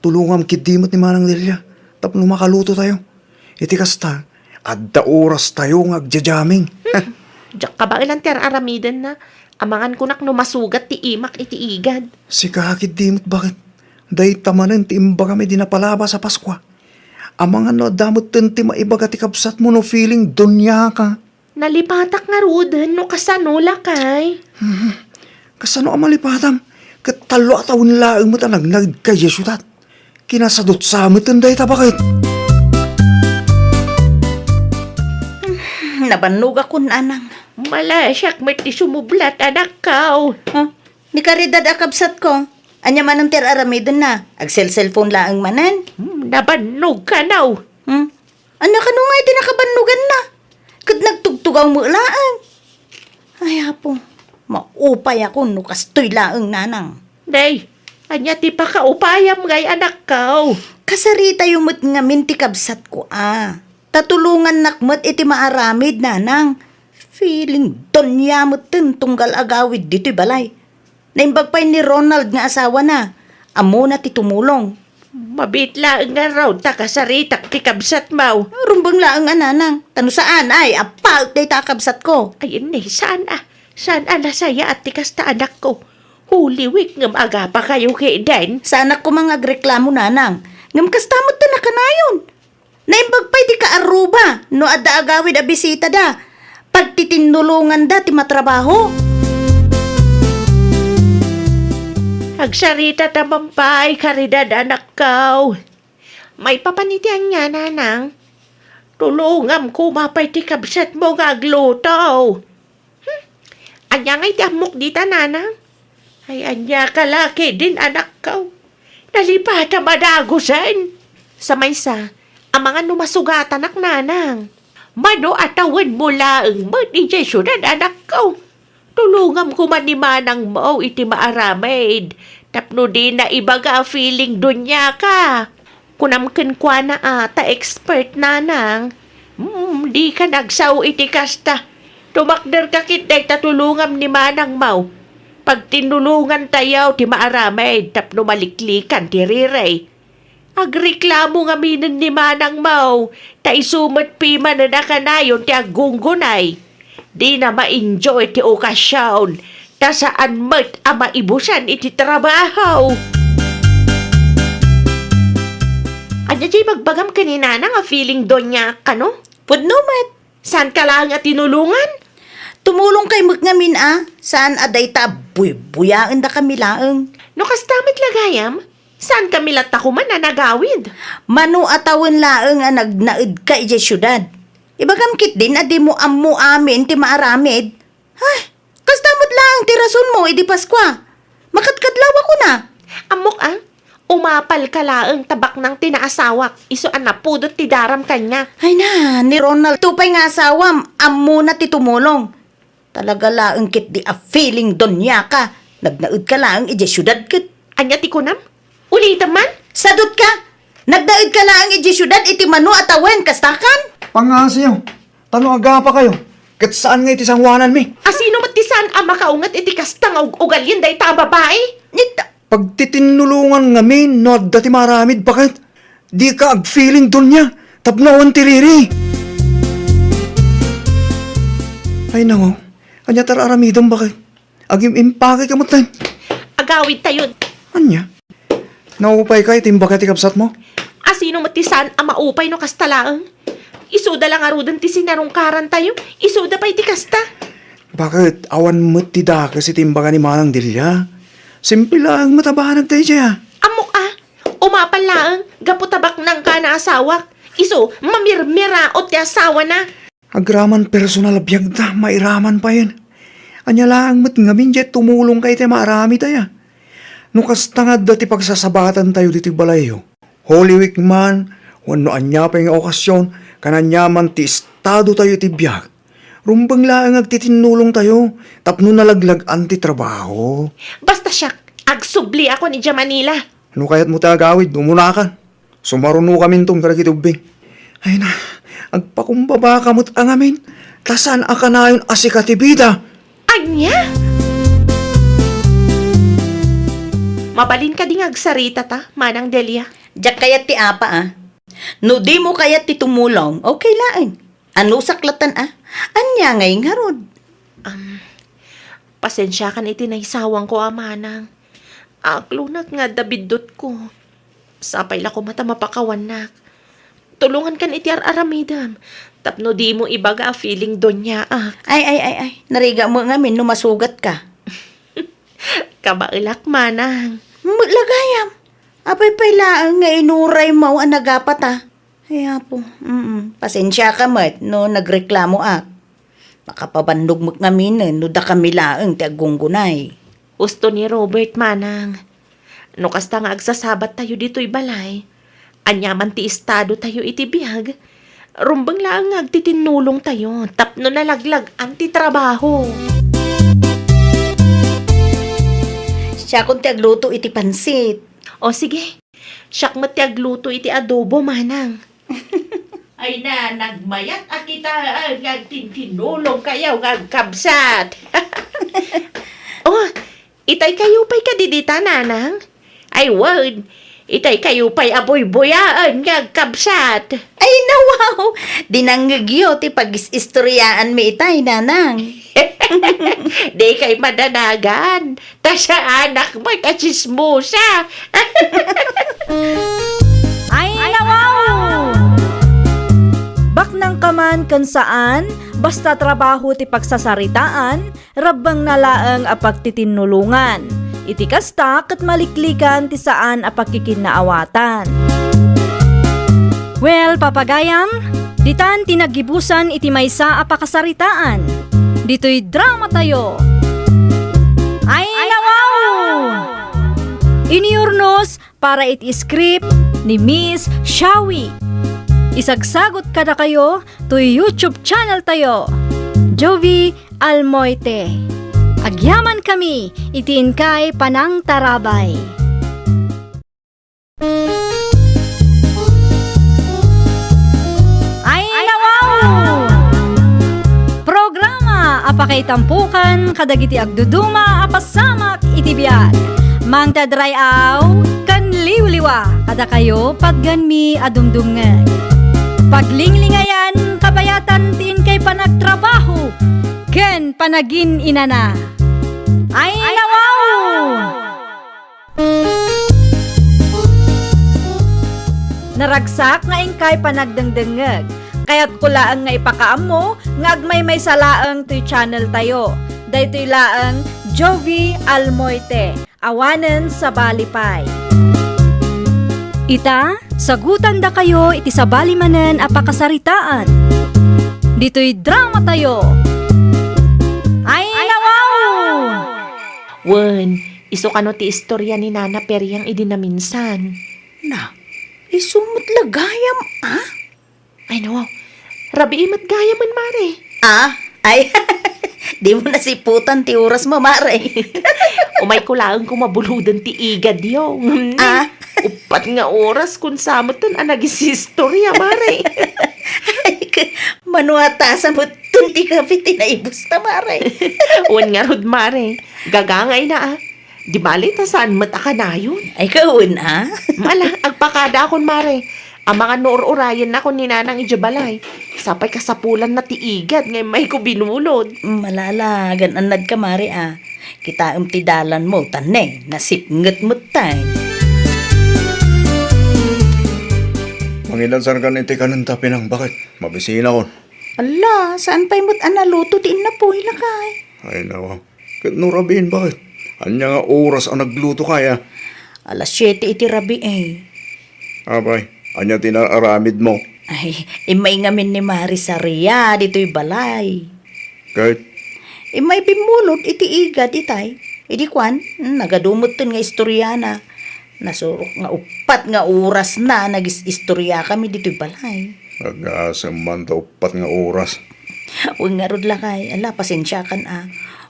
Tulungam kidimot ni Manang Delia. Tapno makaluto tayo. Iti kasta, adda oras tayo ng agjajaming. Diyak ka ba ilang aramidan na? Amangan kunak no masugat ti imak iti igad. Si kakidimot bakit? Day tamanan ti imba kami dinapalaba sa Paskwa. Amangan no damot ti maibaga ti kapsat mo no feeling dunya ka. Nalipatak nga rudan no kasanula kay. Kasano ang malipatam? Katalo at awin laang mo talagnag kay Yesutat. Kinasadot sa amin day ta bakit? Nabannog ako nanang. Malasyak may ti sumublat anak kaw. Ni karidad akabsat ko. Anya man ang aramidon na. Agsel-cellphone laang manan. Nabanog ka naw. Ano ka nung ngay tinakabanugan na? Kat nagtugtugaw mo laang. Ay apo, maupay ako no kastoy laang nanang. Day, anya ti pa kaupayam ngay anak kaw. Kasarita yung mo't nga minti kabsat ko Tatulungan nakmat iti maaramid nanang. Feeling donya mo tunggal agawid dito'y balay. Naimbagpay ni Ronald nga asawa na. Amo na ti tumulong. Mabitla nga raw takasaritak ti kabsat maw. Rumbang laang nanang. Tano saan ay apaut day takabsat ko. Ayun saan Saan nasaya at tikas ta anak ko. Holy week ngam aga pa kayo kay Dan. Sa anak ko mga agreklamo nanang. Ngam kastamot ta na kanayon. Naimbagpay di ka aruba. No adda agawid a bisita da. Pagtitinulungan da ti matrabaho. Agsarita tamampay karidad anak kaw. May papanitian nga nanang. Tulungam ko mapay ti kabsat mo nga agluto. Anya ngay ti amok dita nanang. Ay anya kalaki din anak kaw. Nalipata madagusan. Sa maysa, amangan numasugatan ak nanang. Mano atawan mo laang mo ni Jesunan anak ko. Tulungam ko man ni manang mo iti maaramid. Tapno di na ibaga feeling dunya ka. Kunamken kwa na ta expert nanang. Di ka nagsaw iti kasta. Tumakder ka kitay tatulungam ni Manang Mau. Pag tinulungan tayo, ti maaramay, tapno maliklikan, ti riray. Agreklamo nga minan ni Manang Mau, ta isumat pima na nakanayon ti agunggunay. Di na ma-enjoy ti okasyon, ta saan mat ama ibusan iti trabaho. Anya jay magbagam kanina na nga feeling doon niya ka, no? Pudno, mat. Saan ka lang at tinulungan? Tumulong kay magnamin saan aday ta buyaan da kami laeng. No kastamit lagayam, saan kami latakuman na nagawid? Mano atawon laeng nagnaid ka ije syudad. Ibagam kit din adi mo ammo amin ti maaramid. Ay, kastamot lang ti rason mo idi Paskwa. Makatkadlaw ako na. Amok umapal ka laeng tabak ng tinaasawak. Iso pudot ti daram kanya. Ay na, ni Ronald tupay nga asawam, ammo na ti tumulong. Talaga laeng kit di a feeling donya ka. Nagnaid ka laeng ije syudad kit. Anya ti kunam? Ulitan man? Sadot ka! Nagdaid ka laeng ije syudad iti mano atawen kastakan. Pangasiyo, tano aga pa kayo. Kat saan nga iti sangwanan mi? Asino matisan ang makaungat iti kastang ugalyin day ta babae? Nita, Pag titinulungan ngamin, no dati maramid, bakit? Di ka ag-feeling dun niya. Tapnawan tiriri. Ay nako, kanya tararamidong bakit? Agim impake ka matan. Agawid tayo. Anya? Naupay ka itim bakit ikapsat mo? Asino matisan ang maupay no kastalaang? Isuda lang arudan ti sinarungkaran tayo. Isuda pa iti kasta. Bakit? Awan mo ti dakas itimbaga ni Manang Dilya. Simple lang matabahan tayo siya. Amok umapal laang, gaputabak ng ka na asawak. Iso, mamirmira o ti asawa na. Agraman personal biyag da, mairaman pa yan. Anya lang mat ngamin jet tumulong kay tayo marami tayo. Nukas tangad dati pagsasabatan tayo dito balayo. Holy Week man, wano anya pa yung okasyon, kananya man ti estado tayo ti biyag. Rumbang lang agtitinulong tayo, tapno nalaglag anti trabaho. Basta siya, agsubli ako ni Manila. Ano kaya't mo tagawid, umunakan. Sumaruno kami itong karagitubing. Ay na, agpakumbaba kamot ang amin. Tasan aka na yun asikatibida. Anya? Mabalin ka ding agsarita ta, Manang Delia. jak kayat ti apa No di mo kayat ti tumulong, okay laeng. Ano saklatan Anya ngay nga rod. Pasensya kan iti naisawang ko, Manang. Aklunag nga dabidot ko. Sapay la ko mata mapakawanak. Tulungan kan iti aramidam. Tapno di mo ibaga feeling donya Ay. Nariga mo ngamin no masugat ka. Kabailak, Manang. Lagayam. Apay laeng nga inuray mo ang nagapat Ay po. Pasensya ka mat no nagreklamo Makapabandog mo ngamin no da kami laeng ti agunggunay. Gusto ni Robert, Manang. No kasta nga agsasabat tayo dito'y balay. Anyaman ti estado tayo iti biyag. Rumbang lang agtitinulong tayo. Tapno nalaglag anti trabaho. Siya kung ti agluto iti pansit. O sige, siyak ti agluto iti adobo, Manang. Ay na, nagmayat at kita agtinulong kayaw agkabsat. Oh, itay kayo pa'y kadidita, Nanang. Ay, word. Itay kayo pa'y aboy-boyaan agkabsat. Ay nawaw. Dinanggagyo ti pag-istoryaan mi itay nanang. Di kay madanagan. Ta sa anak mo'y kachismusa. Ay, nawaw! Baknang kaman kan saan, basta trabaho ti pagsasaritaan, rabang nalaang apagtitinulungan. Iti kasta kat maliklikan ti saan apagkikinaawatan. Well, papagayam, ditan tinagibusan iti maysa apakasaritaan. Dito'y drama tayo. Ay, nawaw! Iniurnos para iti script ni Miss Shawi. Isagsagot kada kayo to YouTube channel tayo, Jovi Almoite. Agyaman kami, itiin kay Panang Tarabay. Ay, nawaw! Programa Apakaitampukan kadagiti agduduma apasamak iti biag. Mangtadrayaw kan liwliwa kada kayo pagganmi adumdumngeg. Paglinglingayan kabayatan tiin kay panagtrabaho ken panagin inana. Ay nawaw! Naragsak nga ingkay panagdengdengeg. Kaya't kulaang nga ipakaam mo, nga agmay may salaang to'y channel tayo. Daytoy laang Jovi Almoite, awanen sa balipay. Ita, sagutan da kayo iti sa balimanen apakasaritaan. Dito'y drama tayo. Ay nawaw! Wen, iso kano ti istorya ni Nana Periang idinaminsan. Na, isumot lagayam, ah? Ay no, rabi imat gaya man, Mare. Ah, ay, di mo nasiputan ti oras mo, Mare. Umay ko lang kung mabuludan ti igad yung. Ah? Upat nga oras kung samutan ang nag-isistorya, Mare. Manuatasan mo tunti ka piti na ibusta, Mare. Uwan nga rod, Mare. Gagangay na Di bali ta saan mataka na yun. Ay, kawin, ah? Mala, agpakada akon, Mare. Ang mga noor-urayan na ko ni Nanang Ijabalay. Sapay kasapulan na tiigad ngay may ko binulod. Malala, gananad ka, Mare, ah. Kita ti dalan mo, tanay, nasipnget mo tayo. Mangilan ka niti ka ng tapinang bakit? Mabisina ko. Ala, saan pa'y mo't analuto ti na po ilakay? Ay nawa. Kat nurabihin bakit? Anya nga oras ang nagluto kaya. Alas 7 iti rabi eh. Abay, anya tinaaramid mo. Ay, imay ngamin ni Mari Saria, dito'y balay. Kahit Imay bimulod iti igad itay. Idi kwan, nagadumot tin nga istoryana. Nasurok nga upat nga oras na nagis-istorya kami dito'y balay. nag-aasam man ta upat nga oras. Uy nga rod lakay, ala pasensya kan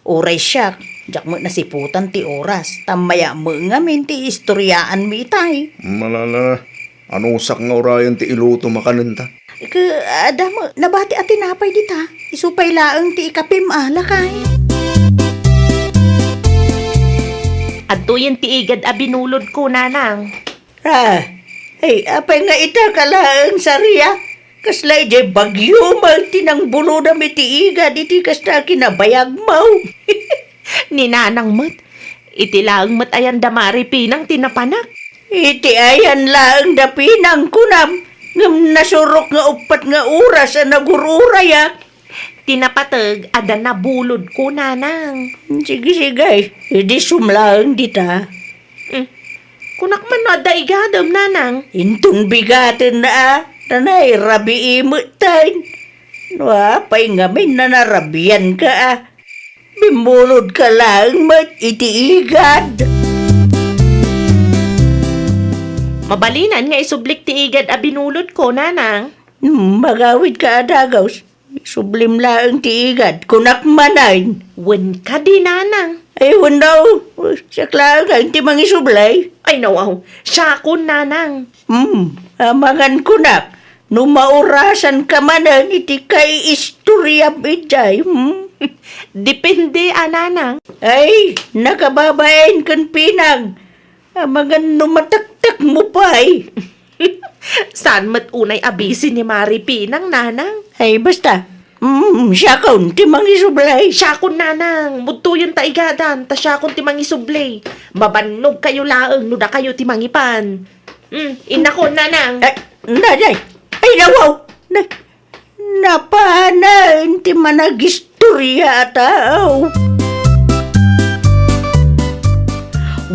Oray siya, jak mo nasiputan ti oras. Tamaya mo ngamin ti istoryaan mi itay. Malala, anusak nga orayan ti iluto makanenta. Ada mo, nabati at tinapay dita. Isupay laang ti ikapim lakay. Adto yan ti igad binulod ko, Nanang. Hey, apay nga ita kalaang sariya. Kaslay jay bagyo mal tinang buloda mi ti igad iti kasna kinabayag mau. Ni Nanang mat. Iti lang mat ayan damari pinang tinapanak. Iti ayan laang dapinang kunam. Ngam nasurok nga upat nga oras na nagururaya. Tinapatag ada nabulod ko, Nanang. Sige, hindi sumlaang dita. Kunak man no da igadam, Nanang. Intun bigatin na Tanay, rabi imutan. Wapay ngamin na narabian ka Bimulod ka lang mat itiigad. Mabalinan nga isublik ti igad binulod ko, Nanang. Magawid ka adagaws. Sublim lang tiigad. Kunak manayn. Wen ka di, Nanang. Ay, daw. Siyak lang ang timang isublay. Ay nawaw, siya ko, Nanang. Amangan kunak. Numaurasan ka manan iti kay istorya biday. Depende, Nanang. Ay, nakababain kan pinang. Amangan numataktak mo pa'y. Saan mat unay abisi ni Mari Pinang, Nanang? Ay, basta. Siya kaun, timang isublay. Siya ko, Nanang. Mudto yung taigadan, ta siya ko timang isublay. Mabanog kayo laang, nuda kayo timang ipan. Ina ko, Nanang. Ay, naday. Ay, nawaw. Napana, hindi man nag-istorya tao.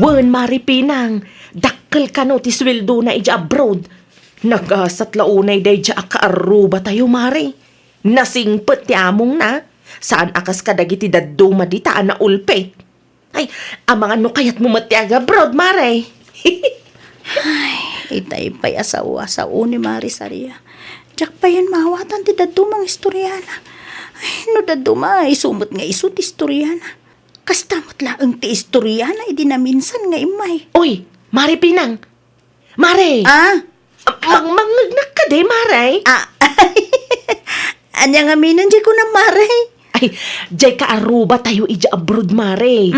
Wen, Mari Pinang. Dakkel ka no, ti sweldo na ija abroad. Nagasat launay day ja akaaruba tayo, Mari. Nasingpet ti among na. Saan akas kadagiti daduma di taan na ulpe. Ay, amang ano kayat mo matiag abroad, Mari. Itay pa'y asawa ni Mari Saria. Diyak pa yan mawatan ti dadumang istoryana. Ay, no daduma, isumot nga isut istoryana. Kastamot laang ti istoryana, idinaminsan nga imay. Oy, Mari Pinang. Mari. Mangagnak ka de, Mari. Anya nga minan di ko na Mari. Ay, jay ka aruba tayo ija abroad, Mare.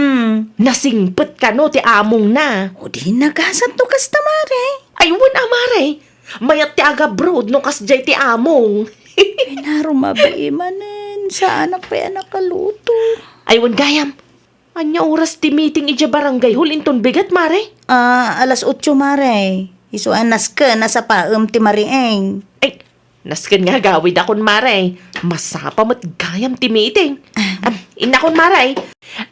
Nasingpet ka no, ti among na. O di nagasat to kasta, Mare. Ay, wala, Mare. Mayat ti aga abroad no kas jay ti among. Pinarumabaimanin sa anak pa anak kaluto. Ay, wan gayam. Anya oras ti meeting ija barangay hul inton bigat, Mare. Alas 8, Mare. Isuanas ka na sa paem ti Marieng. Ay, nasken nga gawid akon, Mare. Masapa mat gayam ti meeting. Inakon, Mare.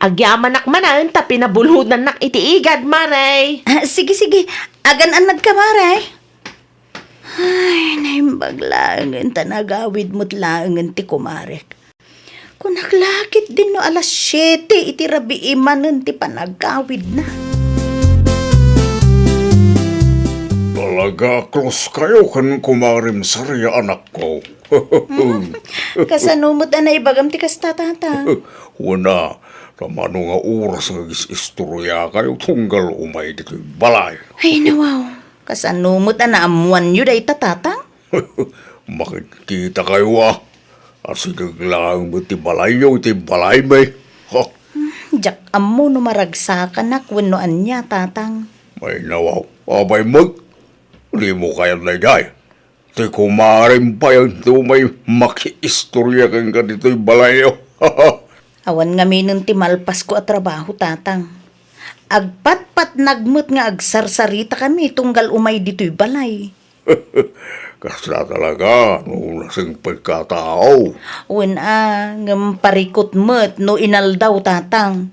Agyaman manan ta pinabulhudan nak iti igad, Mare. Sige. Agan-anad ka, Mare. Ay, naimbag laangan tanagawid mo't laangan ti kumarek. Kung naklakit din no alas 7, iti rabi imanan ti panagawid na. Talaga, close kayo kan kumarim Saria anak ko. Kasanumot na ibagam ti kasta tata. Wana, ramano nga oras nga istorya kayo tunggal umay dito balay. Ay, nawaw. Kasanumot na amuan yu day tatata. Makikita kayo Asinaglang mo ti balay yung ti balay may. Jak amo no maragsakan na kunoan niya tatang. May nawaw. Abay mag. Di mo kaya na day. Ti kumarin pa yun. Di may maki-istorya kang ka dito'y balay yung. Awan nga minun ti malpas ko at trabaho tatang. Agpat-pat nagmut nga agsarsarita kami tunggal umay dito'y balay. Kasla talaga, no lasing pagkatao. Ngam parikot mo't no inaldaw tatang.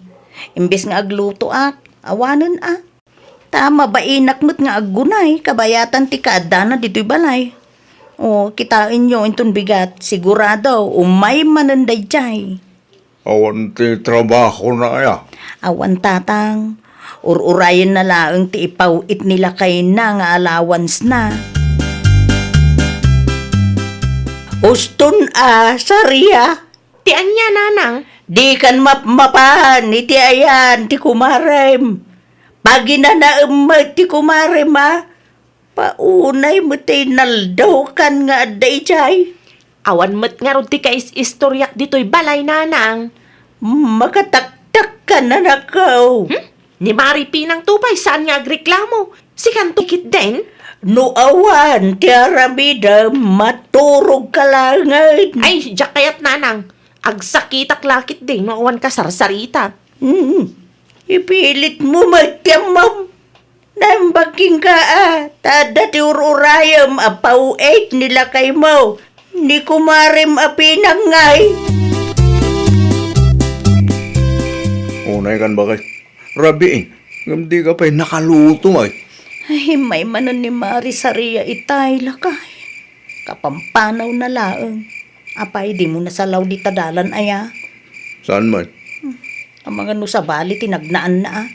Imbes nga agluto awanan Tama ba inak mo't nga aggunay, kabayatan ti kaadana dito'y balay. O, kitain nyo inton bigat, sigurado, umay mananday jay. Awan ti trabaho na ya. Awan tatang, ururayan na laang ti ipawit nila kay na nga allowance na. Uston Saria. Ti anya, nanang. Di kan mapahan, iti ayan, ti kumarem. Pagi na naamag ti kumarem paunay mo ti naldaw kan nga aday jay. Awan mat nga ron ti istoryak dito'y balay, nanang. Makataktak ka na nakaw. Ni Mari Pinang Tupay, saan nga agreklamo? Si Kantukit din? No awan, ti aramida, maturog ka langit. Ay, diyak kayat, nanang. Agsakitak lakit din, no awan ka sarsarita. Ipilit mo matyamam. Nambaking ka tada ti ururayam apauet nila kay mo. Ni kumarim apinangay. Unay kan ba kay? Rabiin, ngam di ka pa'y nakaluto ay. Ay, may manan ni Marisaria itay lakay. Kapampanaw na laang. Apay, di mo na sa law di tadalan aya. Saan man? Ang mga no sa bali tinagnaan na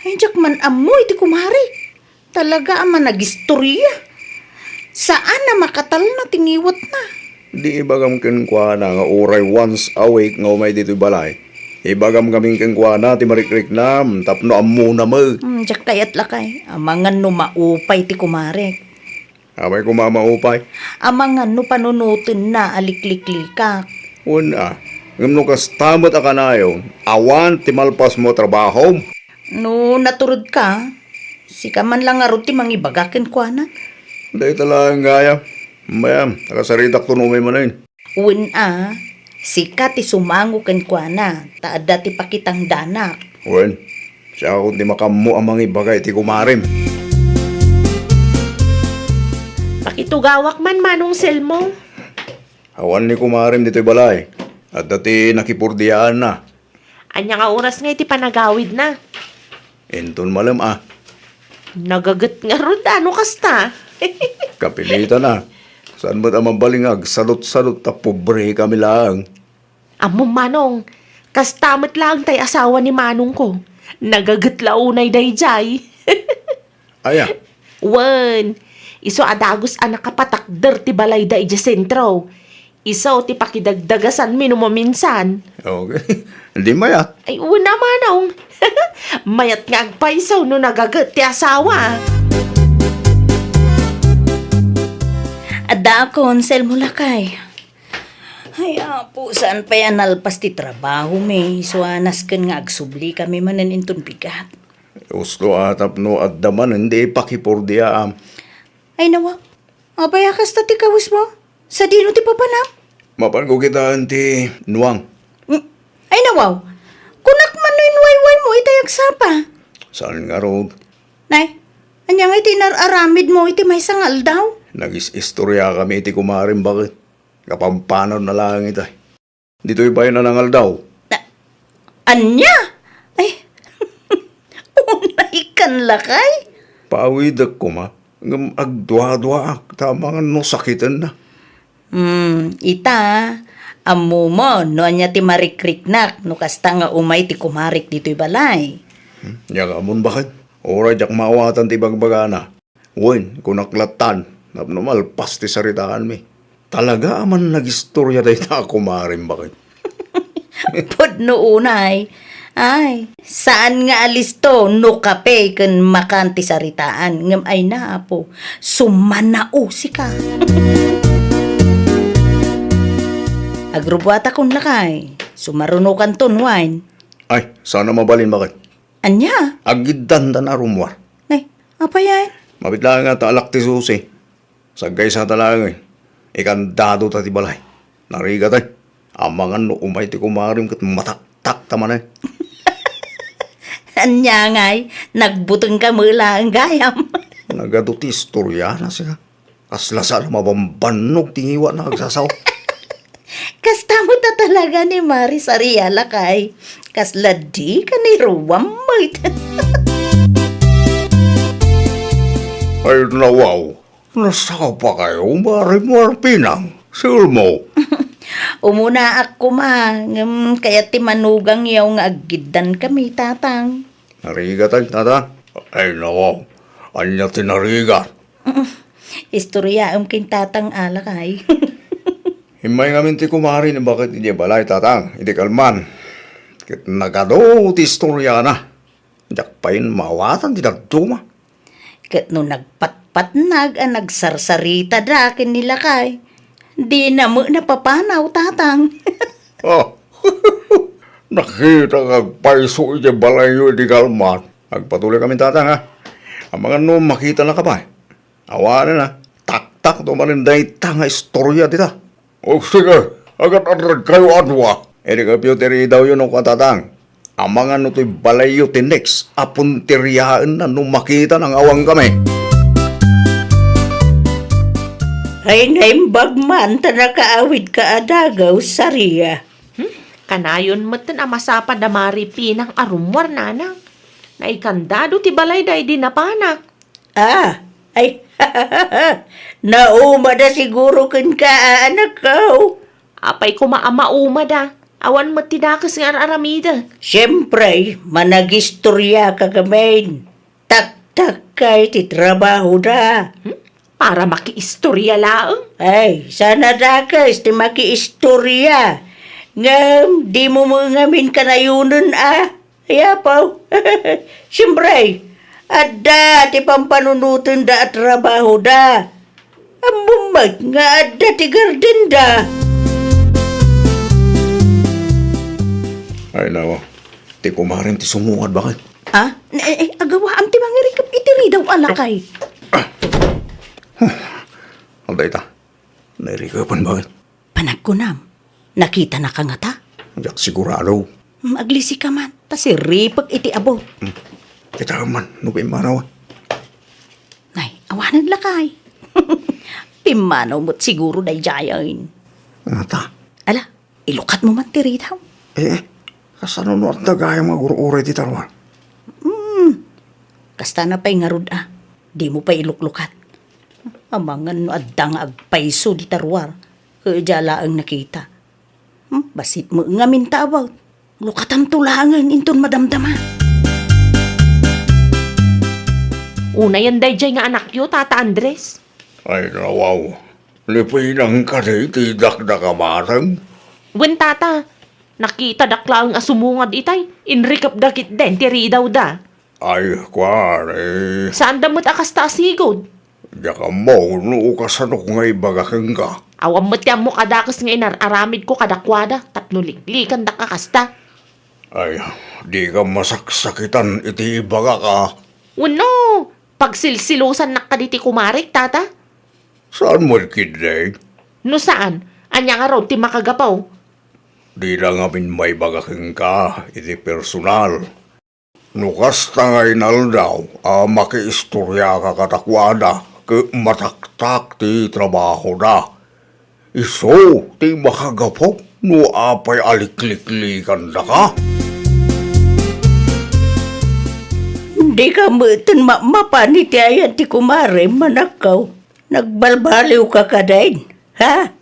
Ay, jak man amoy ti kumari. Talaga aman nagistorya. Saan na makatal na tiniwat na? Di ibagam kenkwa na nga oray once a week nga umay dito'y balay. Ibagam kaming kenkwa na ti marikrik na tapno ammo na mo. Jak kayat lakay. Amangan no maupay ti kumari. Abay kumamaupay. Amangan no panunutin na alikliklikak. Una, ngam no kastamot a kanayo, awan ti malpas mo trabaho. No naturod ka, si ka man lang arot ti mangibagakin kwa na. Dahil talagang gaya. Mayam, nakasaritak to numay mo na yun. Si ka ti sumango ken kwa na, taada ti pakitang danak. Wen, siya kung di makamu ang mga ibagay ti kumarim. Pakitugawak man manong selmo. Awan ni kumarim dito'y balay. At dati nakipurdiyaan na. Anya nga oras nga iti panagawid na. Enton malam Nagagat nga ron, ano kasta? Kapilita na. Saan ba't ang mabalingag? Salot-salot ta pobre kami lang. Amo manong, kastamat lang tay asawa ni manong ko. Nagagat launay dayjay. Aya, Wan, iso adagos anak kapatakder ti balay da ija sentro. Iso ti pakidagdagasan minumaminsan. okay. Hindi mayat. Ay, una manong. Mayat nga agpaisaw no nagagat ti asawa. Ada akon, sel mo lakay. Ay, apo, saan pa yan nalpas ti trabaho, may? So, anas kan nga agsubli kami manan intun bigat. Usto atap no at daman, hindi pakipurdia Ay, nawa. Abay, akas ta ti kawis mo. Sa dino ti papanap. Mapan ko kita ti nuwang. Ay, nawaw. Kunak man no inwayway mo, itayag sapa. Saan nga road? Nay, anyang iti nararamid mo, iti may sangal daw. Nagis-istorya kami iti kumarin bakit. Kapampanaw na lang ita. Dito'y bayan na nangal daw. Anya? Ay, unay kan lakay. Pawidag ko ma. Ngam agdwa-dwa tama nga no sakitan na. Ita, amo mo, no anya ti marikriknak, no kasta nga umay ti kumarik dito'y balay. Yagamon bakit? Ora jak maawatan ti bagbagana. Wen, kunaklatan. Napnamal pas ti saritaan mi. Talaga aman nag-istorya dahi ta kumarin bakit? Pod no unay. Ay, saan nga alis to? No kape kan makanti saritaan. Ngam ay na po. Sumanao si ka. Agrubuata kun lakay. Sumarunukan ton wine. Ay, sana mabalin bakit? Anya? Agiddan na rumwar. Nay, apa yan? Mabitla nga ta alak ti susi. Sagay sa talangan. Ikandado ta ti balay. Nariga tay. Amangan no umay ti kumarim kat mataktak taman ay. Anya ngay, nagbuteng ka mula ang gayam. Nagado ti istorya na siya. Kaslasa na mabambanog tingiwa na agsasaw. Kasta mo ta talaga ni Maris Ariala kay. Kasla di ka ni Ruwam mait. Ay nawaw. Nasaka pa kayo, marimar pinang. Silmo. Umuna ako ma, kaya ti manugang yaw nga aggidan kami tatang. Nariga tay, tata. Ay nawaw. Anya tinariga. Istorya kin tatang ala kay. Himay nga minti kumari ni bakit hindi balay tatang. Hindi kalman. Kit nagado ti istorya na. Jakpain mawatan ti nagduma. Kat no nagpatpatnag ang nagsarsarita dakin nila kay. Di na mo napapanaw tatang. Oh. Nakita kag paiso iti balay yu di kalman. Agpatuloy kami tatang ha. Ang mga no makita na ka pa. Awanan na. Tak-tak to maninday tanga istorya dita. O sige, agad-agad kayo adwa. Edi kapyuteri daw yun ang katatang. Ang mga no to'y balay yu tinex. Apuntiryaan na no makita ng awang kami. Ay naimbag man ta nakaawid ka adagaw sariya. Kanayon matan amasapa da pinang arumwar nanang. Naikandado ti balay da di napanak. Ah, ay nauma da siguro kan ka anak ko. Apay ko maama-uma da. Awan mo tinakas nga aramida. Siyempre, managistorya ka gamain. Tak-tak kay ti trabaho da. Para makiistorya laang. Ay, sana da ka ti makiistorya. Ngam, di mo ngamin kanayunan Ayapaw. Siyempre, adda ti pampanunutan da at trabaho da. Amumag nga adda ti garden da. Ay nawa. Ti kumarin ti sumungad bakit? Agawa am ti mangirikap itiri daw alakay. Alday ta. Nairikapan bakit? Panagkunam, nakita na ka nga ta? Jak sigurado. Maglisi ka man, ta si ripag iti abo. Kita man, nupay manaw. Nay, awanan lakay. Pimanaw mo't siguro day jayain. Ata. Ala, ilukat mo man tiri daw. Kasano no at dagaya mga guru-ure ti tarwan? Kasta na pa'y ngarud di mo pa iluklukat. Amangan no addang agpaiso di tarwar. Kaya ang nakita. Basit mo nga minta about. Lukatam tulangan inton madamdama. Una yan day jay nga anak yo, Tata Andres. Ay nawaw. Lipinang ka di tidak na kamarang. Wen tata, nakita dakla ang asumungad itay. Inrikap dakit den, tiri daw da. Ay, kware. Saan damot akas ta asigod? Daka mo, no kasano ko nga ibagakang ka. Awam mo tiyam mo kadakas nga inararamid ko kadakwada, tapno liklikan da kakasta. Ay, di ka masaksakitan iti ibaga ka. Uno, pagsilsilusan na kaditi kumarik, tata. Saan mo kiday? No saan? Anya nga raw ti makagapaw. Di lang amin may bagaking ka, iti personal. Nukas tangay naldaw, makiistorya ka katakwada, ke mataktak ti trabaho da. Iso, ti makagapo, no apay alikliklikan da ka. Di ka mutin mapanitiayan ti kumare manakaw. Nagbalbaliw ka kadain. Ha?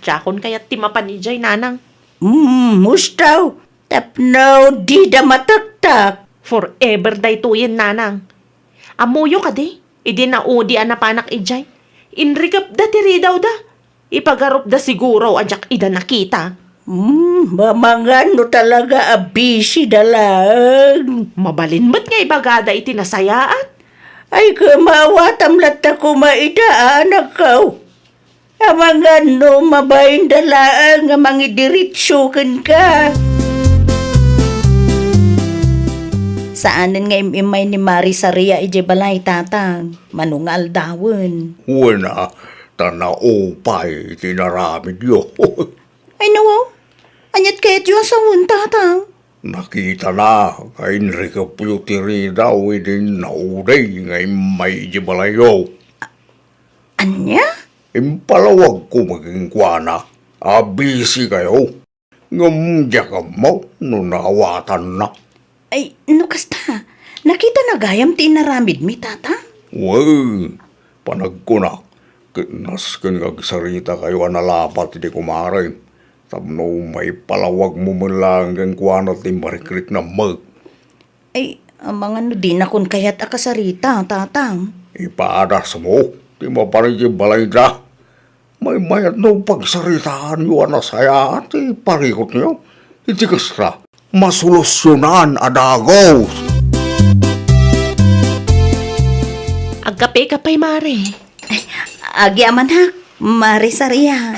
Jakon kaya't ti mapanijay, nanang. Mustaw. Tapnaw di da mataktak. Forever day tuyen, nanang. Amuyo ka di. Idi na udi anapanak ijay. Inrikap da tiri daw da. Ipagarup da siguro ajak ida nakita. Mamangano talaga abisi dalang. Mabalin ba't nga ibagada iti nasayaan? Ay kamawatam lata ko maidaan akaw. Amangano mabayin dalaan nga mangidiritsukan ka. Saanin nga imimay ni Mari Saria ije balay tatang. Manungal dawon. Wala, tanaupay, tinaramid yo. Ay nawaw. Anyat kaya't yung asawon tatang. Nakita na, kay Enrique Putiri daw, idin nauday, ngay may jibalayo. Anya? Impalawag ko maging kuwana, abisi kayo. Ngamdya ka mo, no naawatan na. Ay, no kasta. Nakita na gayam ti inaramid mi tatang. Uy, panagkunak, kinas kinagsarita kayo analapat di kumaray. Tapno may palawag mo man lang ang kuwana ti marikrik na mag. Ay, mga no din akon kaya't akasarita tatang. Ipaadas mo, di maparin yung balay da. May mayat no pagsaritaan yung anasaya at iparikot niyo. Iti kasra, masolusyonan adagos. Agkape-kapay, Mare. Agi aman hak, Mari Saria.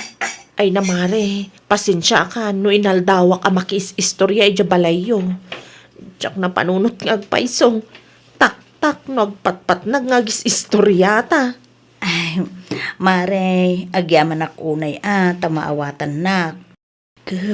Ay na, Mare. Pasensya ka, no inaldawak a makis-istorya ija balayo. Diyak na panunot ng agpaisong. Tak-tak, no agpat-pat nagngagis istoryata. Ay, Mare, agyaman ak unay tamaawatan nak.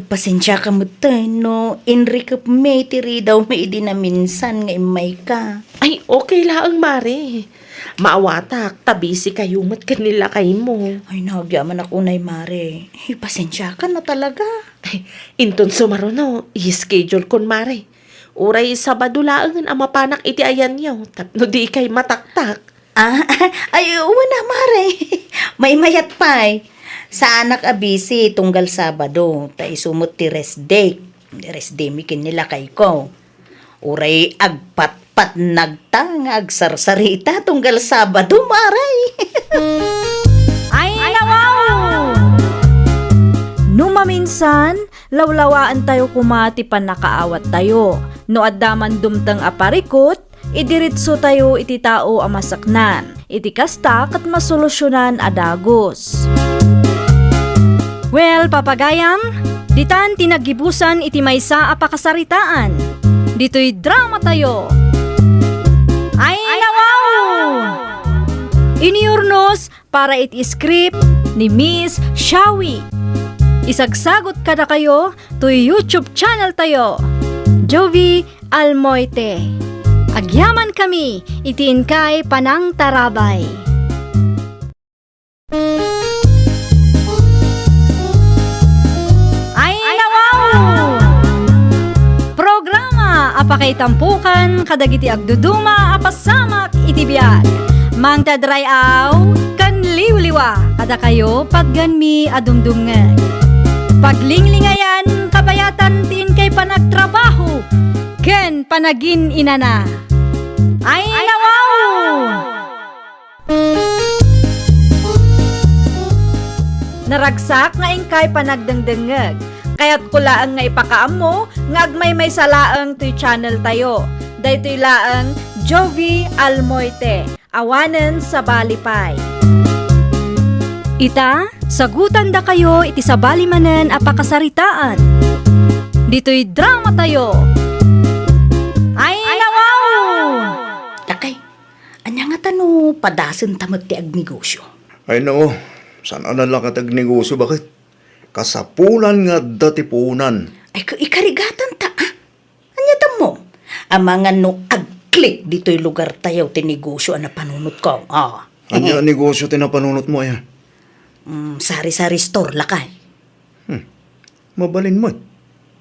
Pasensya ka mo no, Enrique may tiri daw may di na minsan nga imay ka. Ay, okay lang, Mare. Maawatak, tabisi kayo mat kanila kay mo. Ay, nagyaman ak unay, Mare. Ay, pasensya ka na talaga. Ay, inton sumaro no, i-schedule kon, Mare. Uray Sabado laangan ang mapanak iti ayan niyo, tapno di kay mataktak. Ay, na, Mare. May mayat pa'y. Sa anak abisi, tunggal Sabado, ta isumot ti rest day. Rest day mikin nila kay ko. Uray agpat-pat nagtang agsarsarita tunggal Sabado, Maray. Ay, nawaw! Numaminsan, lawlawaan tayo kumati pan nakaawat tayo. No addaman dumtang aparikot, idiritso tayo iti tao amasaknan. Iti kasta kat masolusyonan adagos. Well, papagayam, ditan tinagibusan iti maysa apakasaritaan. Dito'y drama tayo. Ay, nawaw! Iniurnos para iti script ni Miss Shawi. Isagsagot kada kayo to YouTube channel tayo. Jovi Almoite. Agyaman kami, itiin kay Panang Tarabay. Ay, nawaw! Programa apakay tampukan kadagiti agduduma apasamak iti biag. Mang tadrayaw kan liwliwa kada kayo pagganmi adumdumngeg. Paglinglingayan kabayatan tin kay panagtrabaho ken panagin inana. Ay, nawaw! Naragsak nga ingkay panagdengdengeg. Kaya't kulaang nga ipakaam mo, nga agmay may salaang to'y channel tayo. Daytoy laang Jovi Almoite, awanen sa Balipay. Ita, sagutan da kayo iti sabali manen a pakasaritaan. Dito'y drama tayo. Ay, nawaw! Lakay, anya nga tano padasan tamat ti agnegosyo. Ay no, saan analang negosyo bakit? Kasapulan nga dati punan. Ay, ikarigatan ta, ah. Anya ta mo? Ang mga no agklik dito'y lugar tayo tinegosyo na panunot ko. Ah. Anya negosyo tinapanunot mo ay? Sari-sari store, lakay. Mabalin mo eh.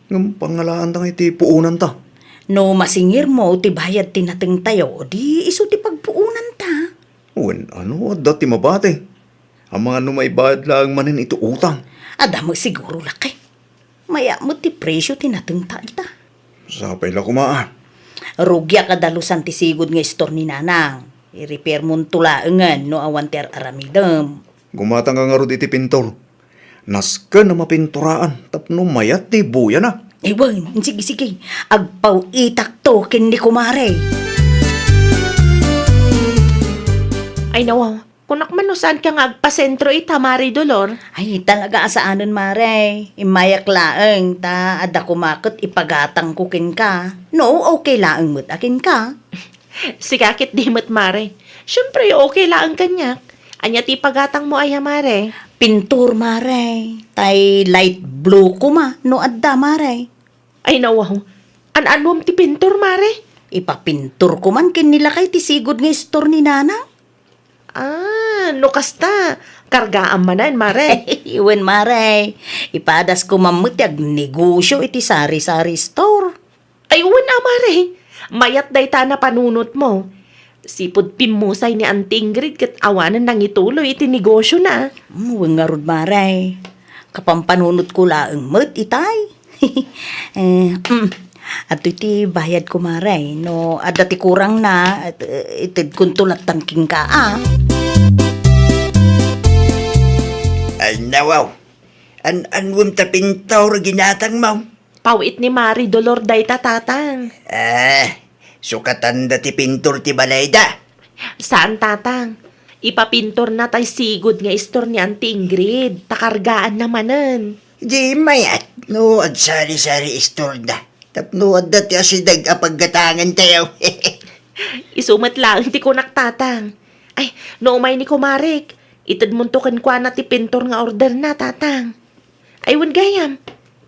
Ng pangalaan ta iti puunan ta. No masingir mo, ti bayad tinating tayo, di iso ti pagpuunan ta. Uwan, ano, dati mabate. Ang mga numaybayad lang manin ito utang. Ada mo siguro, lakay. Maya mo ti presyo tinating ta ita. Sapay la kumaa. Rugya kadalusan ti sigod nga store ni nanang. I-repair mo tulaangan no awan ti aramidam. Gumatang ka nga ro iti pintor. Naska na mapinturaan, tapno mayat ti buya na. Ewan, sige. Agpaw itak to kin ni kumare. Ay nawaw, kunak man no saan ka nga agpasentro ita, Mari Dolor. Ay, talaga asaanon mare. Imayak laeng ta ada kumakot ipagatang kukin ka. No, okay laeng mo't akin ka. Sikakit di mo't, Mare. Siyempre, okay lang ang kanyak. Anya ti pagatang mo ay, Mare. Pintur mare. Tay light blue kuma no adda mare. Ay nawaw, an-anom ti pintor, Mare. Ipapintur ko man kin nila kay tisigod nga store ni nana. Ah, no kasta. Kargaan manan, Mare. Iwan mare. Ipadas ko mamutag negosyo iti sari-sari store. Ay, wala, Mare. Mayat day ta na panunot mo. Sipod pimusay ni Auntie Ingrid kat awanan nang ituloy iti negosyo na. Huwag nga rod mare. Kapampanunot ko laeng mo't itay. At iti bayad ko mare. No, adati kurang na. At itid kuntulat tangking ka ah. Ay nawaw, an-anwam ta pintor ginatang mo. Pawit ni Mari Dolor day tatang. Sukatan da ti pintor ti balayda. Saan tatang? Ipapintor na tay sigod nga istor ni Auntie Ingrid. Takargaan namanan. Di mayat, no ad sari-sari istor da. Tapno ad da ti asidag apaggatangan tayo. Isumat lang ti kunak tatang. Ay, no umay ni kumarik. Itad muntukan kwa na ti pintor nga order na tatang. Ay, wan gayam.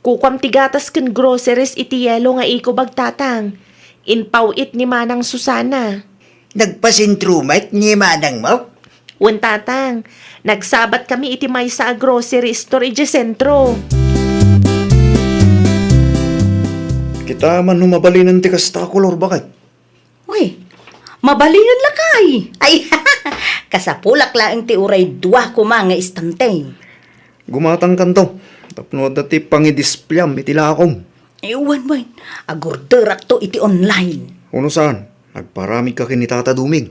Kukwam ti gatas ken groceries iti yelo nga ikubag tatang. Inpawit ni Manang Susana. Nagpasintrumat ni manang mo? Wan tatang, nagsabat kami iti may sa grocery store iti sentro. Kita man humabalinan ti kasta kolor bakit? Uy, mabalingan lakay. Ay, kasapulak laeng ti uray dua ko mga istante. Gumatang kanto. Tapno dati pangidisplay iti lakong. Ewan mo, agurderak to iti online. Uno saan? Nagparami ka kinitata duming.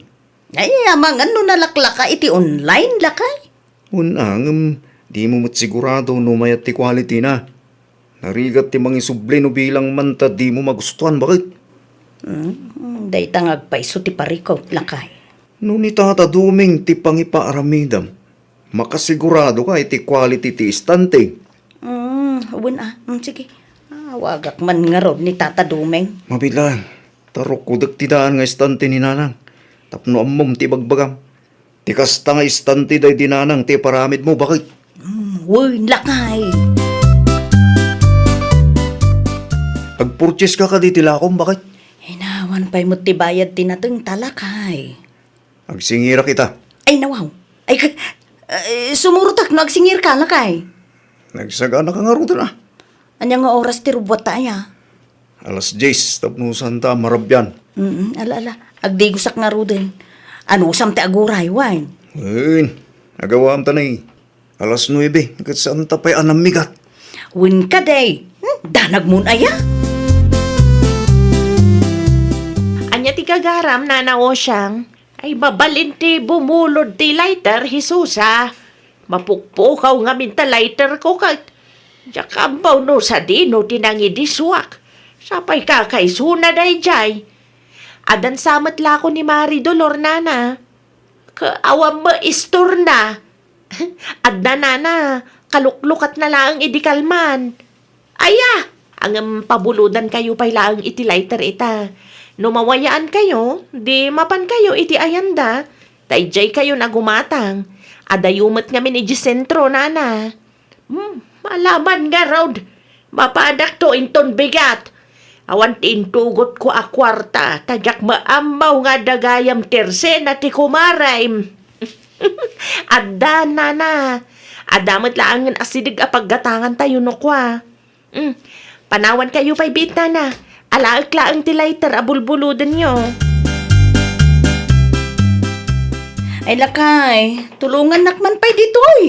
Ay, amang ano nalaklaka iti online lakay. Unang, di mo sigurado no mayat ti quality na. Narigat ti mga isubli no bilang manta di mo magustuhan, bakit? Day tangag paiso ti parikot lakay. No ni tata duming ti pangipaaramidam. Makasigurado ka iti quality ti istante. Sige. Wagak man nga rod ni Tata Dumeng. Mabilang, tarok kudak ti daan nga istante ni nanang. Tapno ammom ti bagbagam. Ti kasta nga istante day di nanang ti paramid mo, bakit? Uy, lakay. Agpurchase ka di tilakong, bakit? Hinawan pa'y mo ti bayad tinateng talakay. Agsingira kita. Ay, nawaw. Ay, sumurutak no agsingir ka lakay. Nagsagana ka nga ruta na. Anya nga oras ti rubot taya. Alas 10, tapno santa marabyan. Ala. Agdigusak nga rudin. Ano sam ti aguray, wine. Ayun, nagawa am tanay. Alas 9, kat santa pa'y anamigat. Win ka day. Danag mun aya. Anya ti kagaram nanawo siyang. Ay babalin ti bumulod ti lighter, Hisusa. Mapukpukaw nga minta lighter ko kat. Yakambaw no sa dino tinangidiswak. Sapay kakaisuna day jay. Adan samat lako ni Mari Dolor nana. Kaawam mo istor na. Adda nana, kaluklukat na lang idi kalman. Aya, ang pabuludan kayo pay lang iti lighter ita. Numawayaan kayo, di mapan kayo iti ayanda. Tayjay kayo nagumatang. Adayumat ngamin iti sentro nana. Malaman nga road. Mapadak to inton bigat. Awan tintugot ko a kwarta. Tagyak maamaw nga dagayam terse na ti kumaray. Adda nana. Adamat laangan asidig a paggatangan tayo no kwa. Panawan kayo pa'y bit na. Alaak laang ti lighter abulbuludan nyo. Ay lakay, tulungan nakman pa'y ditoy.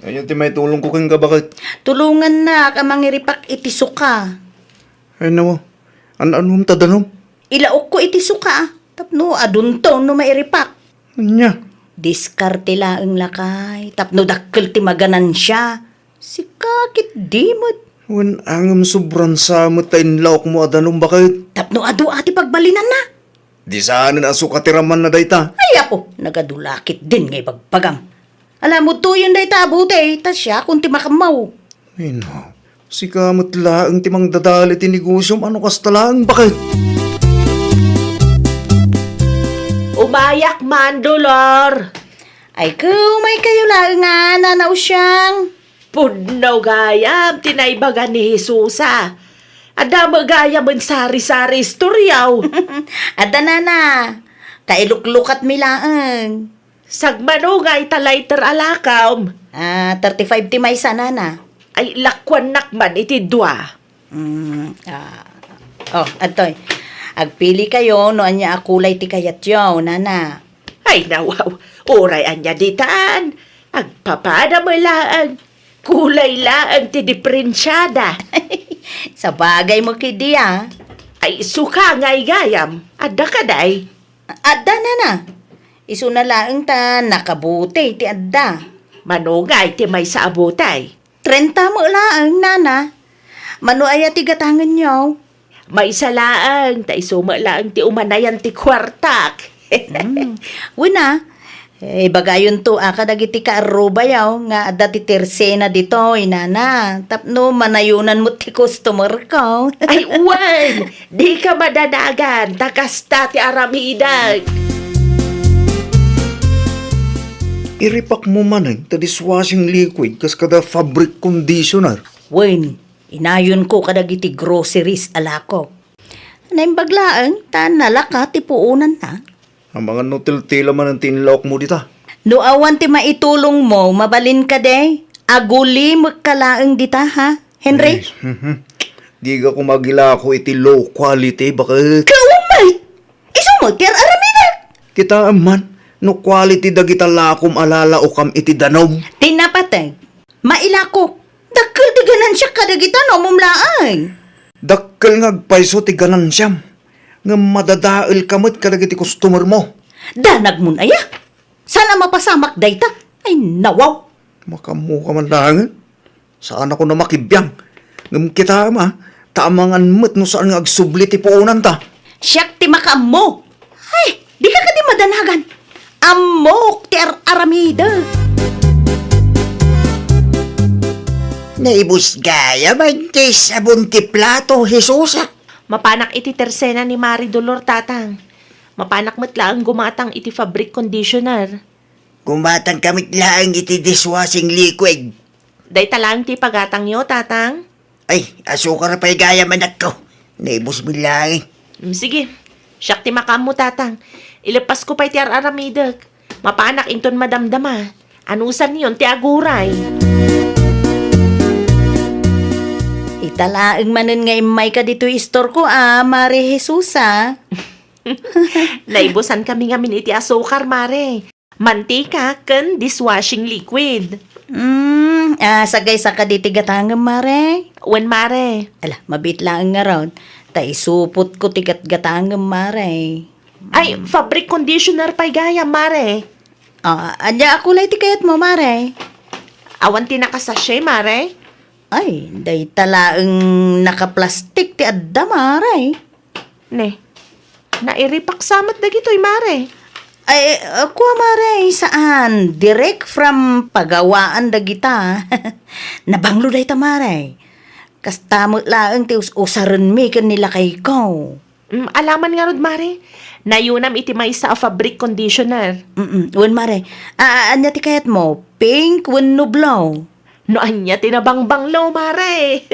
Ayun, ti may tulong ko kang bakit? Tulungan nak ang mangiripak iti suka. Ay, nawa. Ano tadanom? Ilaok ko iti suka. Tapno adunto no mairipak. Anya? Diskarte laeng lakay. Tapno dakkel ti maganan siya. Sikakit dimot. Wan angam sobrang samot tayo laok mo adanom bakit? Tapno adu ati pagbalinan na. Di saan na asukatiraman na dayta. Ay ako, nagadulakit din ngay pagpagang. Alam mo to yun day tabute, tas siya kung ti makamaw. Ay, no. Si kamot laang timang dadali tinegosyo, ano kas talang bakit? Umayak man, Dolor. Ay may kayo lang nga, nanaw siyang. Pudnaw gayam, tinaybagan ni Jesusa. Ada magayam ang sari-sari istoryaw. Ada na, kailuklukat milaang. Sagmanungay talayter alakam. 35 ti may sana na. Ay lakwan nakman iti dua. Atoy. Agpili kayo no anya akulay ti kayat yaw, nana. Ay nawaw, oray anya ditaan. Agpapada mo laan. Kulay laan ti diferensyada. Sa bagay mo kidi Ay suka ngay gayam. Ada kaday. Adda na. Isu na laang ta nakabuti ti adda. Manungay ti may sa abutay. 30 mo laang, nana. Mano aya ti gatangan nyo. May salaang, tay sumalaang ti umanayan ti kwartak. Wina, bagayon to kadagiti kaaruba yaw nga adda ti tersena dito, nana. Tapno manayunan mo ti customer ko. Ay, uwan! Di ka madanagan, takasta ti aramidag. Iripak mo man ta dishwashing liquid kas kada fabric conditioner. Wen, inayon ko kadagiti groceries alako. Naimbaglaan, ta nalaka ti puunan na. Ang mga nutil-tila man ang tinlok mo dita. No awan ti maitulong mo, mabalin ka de. Aguli magkalaang dita ha, Henry? Di ka kumagila ko iti low quality bakit? Kaumay! Isumot ti aramida! Kita man, no quality dagita lakom alala o kam iti danom. Tinapatag, mailako. Dakkel di ganan siya kadagita no mumlaan. Dakkel ngagpaiso ti ganansiyam. Nga madadail kamot kadagiti customer mo. Danag mo na ya. Sana mapasamak dayta. Ay nawaw. Makamu ka man langan. Saan ako na makibiyang. Ngam kita ma, taamangan mo't no saan nga agsubli ti puunan ta. Siyak ti makamo. Ay, di ka di madanagan. Amok ti aramida. Naibus gaya man ti sabon ti plato, Jesusa. Mapanak iti tersena ni Mari Dolor tatang. Mapanak matlaang gumatang iti fabric conditioner. Kumatang kamit lang iti dishwashing liquid. Day talang ti pagatang yo tatang. Ay, asukar pa'y gaya manak ko. Naibus mo lang Sige, siyak ti makam mo tatang. Ilipas ko pa'y ti aramidag. Mapanak inton madamdama. Anusan niyon ti aguray. Italaang manen nga imay ka dito istor ko Mare Jesusa. Naibusan kami nga iti asukar, Mare. Mantika ken dishwashing liquid. Sagay sa kaditigatangam, Mare. Wen, Mare. Ala, mabit lang nga raw. Taisupot ko tigat-gatangam, Mare. Ay, fabric conditioner pa'y gaya, Mare. Anya ako lang tikayat mo, Mare. Awan ti nakasasye, Mare. Ay, day talaang nakaplastik ti adda, Mare. Ne, nairipak samat na gito'y, Mare. Ay, kuha maray, saan? Direct from pagawaan da kita. Nabanglo day tamaray. Kastamot laang ti usaran mi kan nila kay ko. Alaman nga rod, Mare. Nayunam iti may sa fabric conditioner. Wan maray. Anya ti kayat mo? Pink wenno blue. No anya tinabangbanglo, Mare.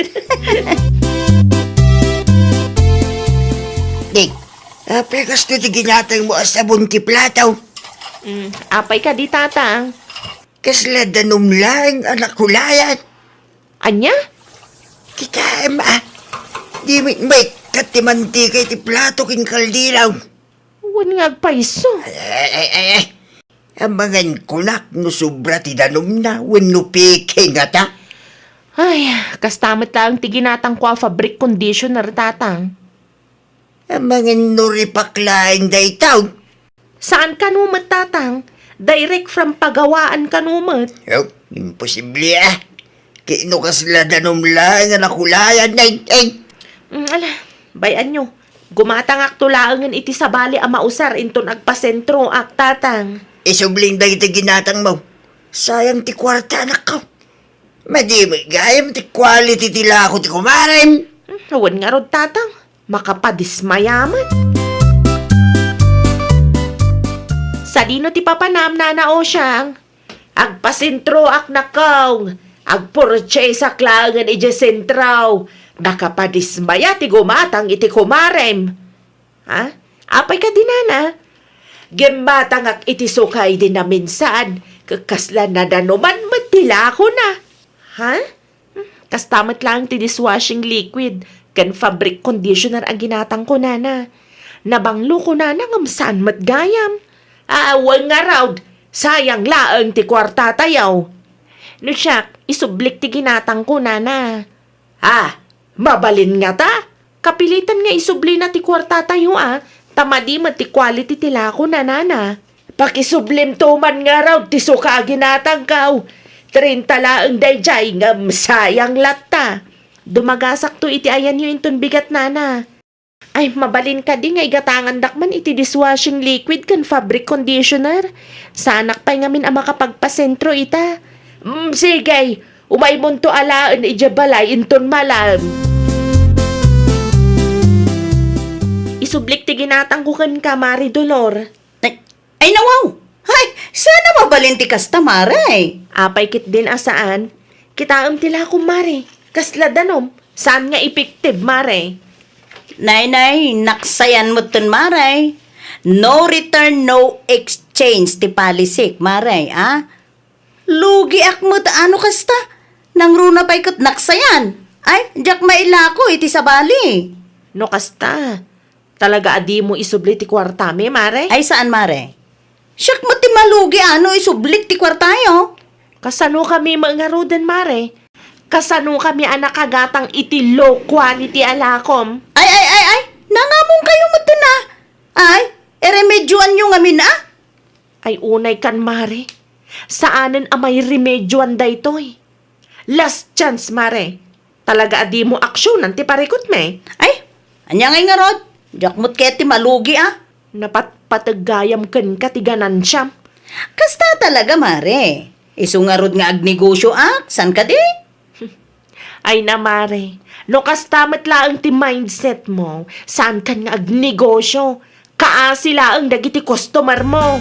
Dik, pekas to ti ginatang mo sa bunti plataw. Apay ka di, tatang. Kasla danom lang anak kulayat. Anya? Kita di may katimanti kay ti plato kin kaldilaw. Wan nga agpaiso. Ay. Amangan kunak no sobra ti danom na wenno peke nga ta. Ay, kastamot lang ti ginatang ko fabric conditioner, tatang. Amangan no ripaklaing daytaw. Saan ka numat, tatang? Direct from pagawaan ka numat. Oh, imposible Kino kasla danom lang nga nakulayan na Ala, bayan nyo. Gumatang aktulaangan iti sabali ang mausar inton agpasentro ak, tatang. Isubling da iti ginatang mo. Sayang ti kwarta anak ko. Madimi gayam ti quality ti lako ti kumarim. Huwag nga rod, tatang. Makapadismayaman. Sa dino ti papanam na o siyang. Agpasentro ak nakaw. Agpurchase ak langan iti sentraw. Nakapadismaya ti gumatang iti kumarem. Ha? Apay ka dinana? Gematang ak iti sukay din na minsan. Kakaslan na danuman matila ko na. Ha? Kastamat lang ti dishwashing liquid. Kan fabric conditioner ang ginatang ko, nana. Nabanglo ko, nana, ngam saan matgayam. Awang nga raw, sayang laang ti kwarta tayaw. No siya, isublik ti ginatang ko, nana. Mabalin nga ta. Kapilitan nga isubli na ti kwarta tayo, Tamadi man ti quality ti lako, nana. Pakisublim to man nga raw, ti suka ginatang kaw. 30 laang dayjay ngam sayang latta. Dumagasak to iti ayan yung inton bigat, nana. Ay, mabalin ka di nga igatangan dakman iti dishwashing liquid kan fabric conditioner. Sanak pa'y ngamin ang makapagpasentro ita. Sige, umay mo to alaan ijabalay inton malam. Isublik ti ginatang ko kan ka, Mari Dolor. Ay nawaw! Ay, sana mabalinti kas tamaray. Apay kit din asaan. Kitaam tila ko, Mari. Kasla danom. Saan nga epektive, Mare? Nay, naksayan mo tun maray. No return, no exchange ti palisik, maray, Lugi ak mo ano kasta? Nang runa pa ikot naksayan. Ay, jak mailako iti sabali. No kasta. Talaga adi mo isubli ti kwartami, Mare? Ay, saan, maray? Siyak mo ti malugi isublik ti kwartayo. Kasano kami mga roden, Mare? Kasano kami anak kagatang iti low quality alakom? Ay, nangamong kayo mo to na. Ay, eremedyoan nyo ngamin Ay unay kan, Mare. Saanan amay remedyoan daytoy? Last chance, Mare. Talaga adi mo aksyonan ti parikot me. Ay, anya ngay nga rod. Diyak mo't keti malugi Napatpatagayam ken ka ti ganansyam. Kasta talaga, mare. Isungarod nga agnegosyo san ka di? Ay na, Mare. No kastamat laang ti mindset mo. Saan kan nga agnegosyo? Kaasi laang dagiti customer mo.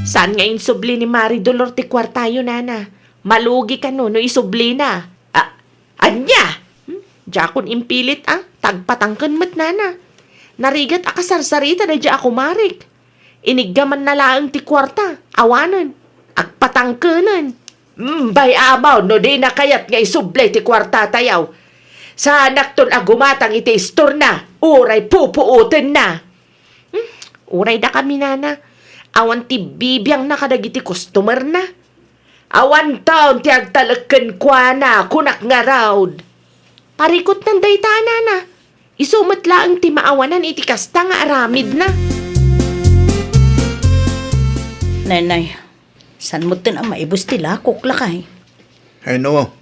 Saan nga insubli ni Mari Dolor ti kwartayo, nana? Malugi ka no isubli na. Anya? Jakon impilit tagpatangkan mat, nana. Narigat akasarsarita na dya ako, Marik. Iniggaman na laang ti kwarta. Awanan. Agpatangkanan. Bay amaw, no di na kayat nga isuble ti kwarta tayaw. Sa anak ton agumatang iti istor na, uray pupuutin na. Uray da kami, nana. Awan ti bibiyang nakadagiti customer na. Awan taon ti agtalagken kwa na, kunak nga raud. Parikot ng dayta, nana. Isumat laang ti maawanan iti kasta nga aramid na. Nay, san mo tin maibus ti lakok lakay? Ay no,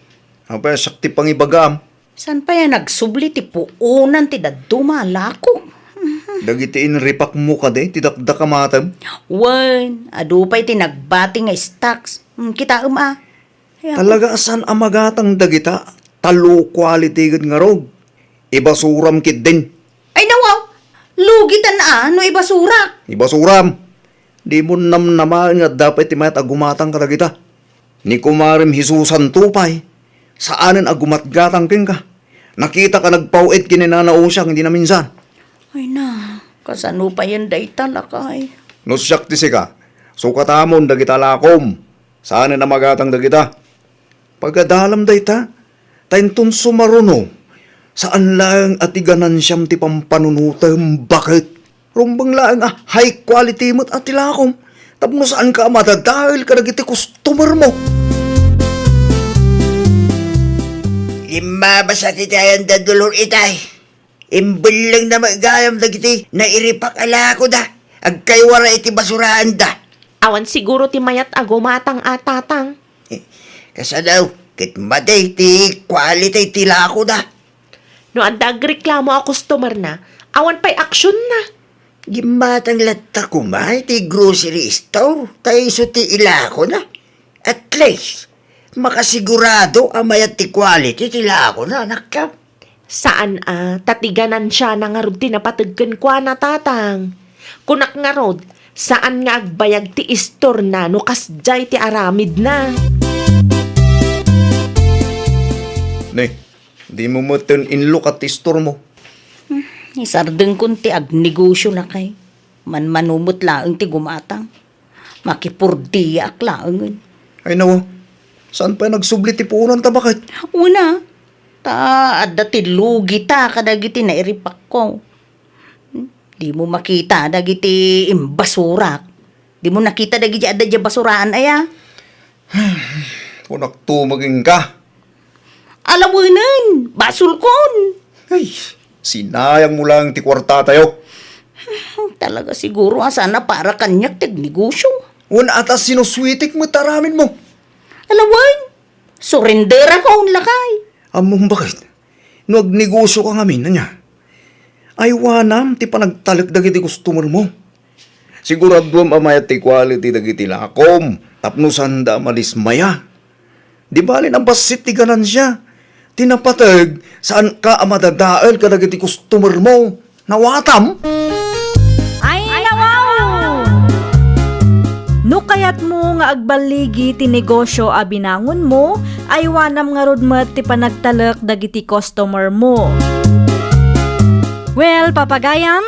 apay sakti pang ibagam. San pa yan nagsubli ti puunan ti daduma lakok? Dagiti inripak mo ka de, tidakda ka matam. Wan, adupay tinagbati nga stocks. Kita Talaga asan amagatang dagita, talo quality gud nga rog. Ibasuram kid din. Ay nawaw, lugitan no ibasurak. Ibasuram. Di mo namnamaan nga dapat timayat agumatang ka dagita. Ni kumarim hisusan tupay. Saanin agumatgatang king ka. Nakita ka nagpauit kininanao siya, hindi na minsan. Ay na, kasano pa yan day talakay. No siyak ti sika, sukatamon dagita lakom. Saanin na magatang dagita. Pagadalam dayta, tayntun sumaruno. Saan lang atiganan siyam ti pampanunutem, bakit? Rumbang lang high quality mo't ati lakom. Tapno saan ka matadahil ka dagiti customer mo. Lima ba sa titayan da dulur itay? Imbel lang na magayam dagiti na iripak ala ko da. Agkaywara iti basuraan da. Awan siguro ti mayat agumatang atatang. Kasa daw, kit maday ti quality ti lako da. No adda agreklamo a customer na, awan pa'y aksyon na. Gimatang latta kumay ti grocery store. Tayo iso ti ilako na. At least, makasigurado amayat ti quality ti lako na, anak ka. Saan tatiganan siya na nga rod tinapatagkan kwa na tatang. Kunak nga rod, saan nga agbayag ti istor na no kasjay ti aramid na. Ne, di mo mo inlook at istor mo. Isardeng kun ti agnegosyo na kay. Manumot laeng ti gumatang. Makipurdiyak laeng. Ay nawo, saan pa nagsubli ti puunan ta bakit? Una, adda ti lugi ta kadagiti na iripak ko. Di mo makita dagiti imbasurak. Di mo nakita dagiti adda di basuraan aya. Kunak tumaging ka. Alawanan, basulkon. Ay, sinayang mo lang ti kwarta tayo. Talaga siguro sana para kanyak tagnegosyo. Una atas sinuswitik mo taramin mo. Alawan, surrender ako ang lakay. Among bakit? No agnegosyo ka ngamin na niya. Ay wanam ti panagtalak dagiti customer mo. Sigurado amayat ti quality dagiti lakom. Tapno sanda malismaya. Di bali ang basit ti ganansya. Tinapatag saan ka amadadaal ka dagiti customer mo. Nawatam? Ay, nawaw! No kayat mo nga agbaligi ti negosyo a binangon mo, ay wanam nga rod met ti panagtalek dagiti customer mo. Well, papagayam,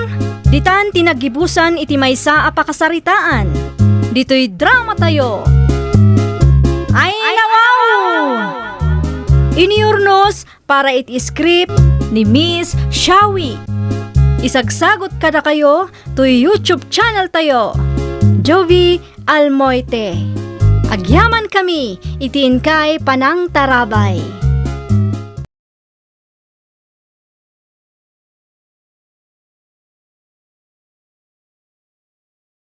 ditan tinagibusan iti maysa a pakasaritaan. Dito'y drama tayo. Ay, nawaw! Iniurnos para iti script ni Miss Shawi. Isagsagot kada kayo to YouTube channel tayo. Jovi Almoite. Agyaman kami, itiin kay Panang Tarabay.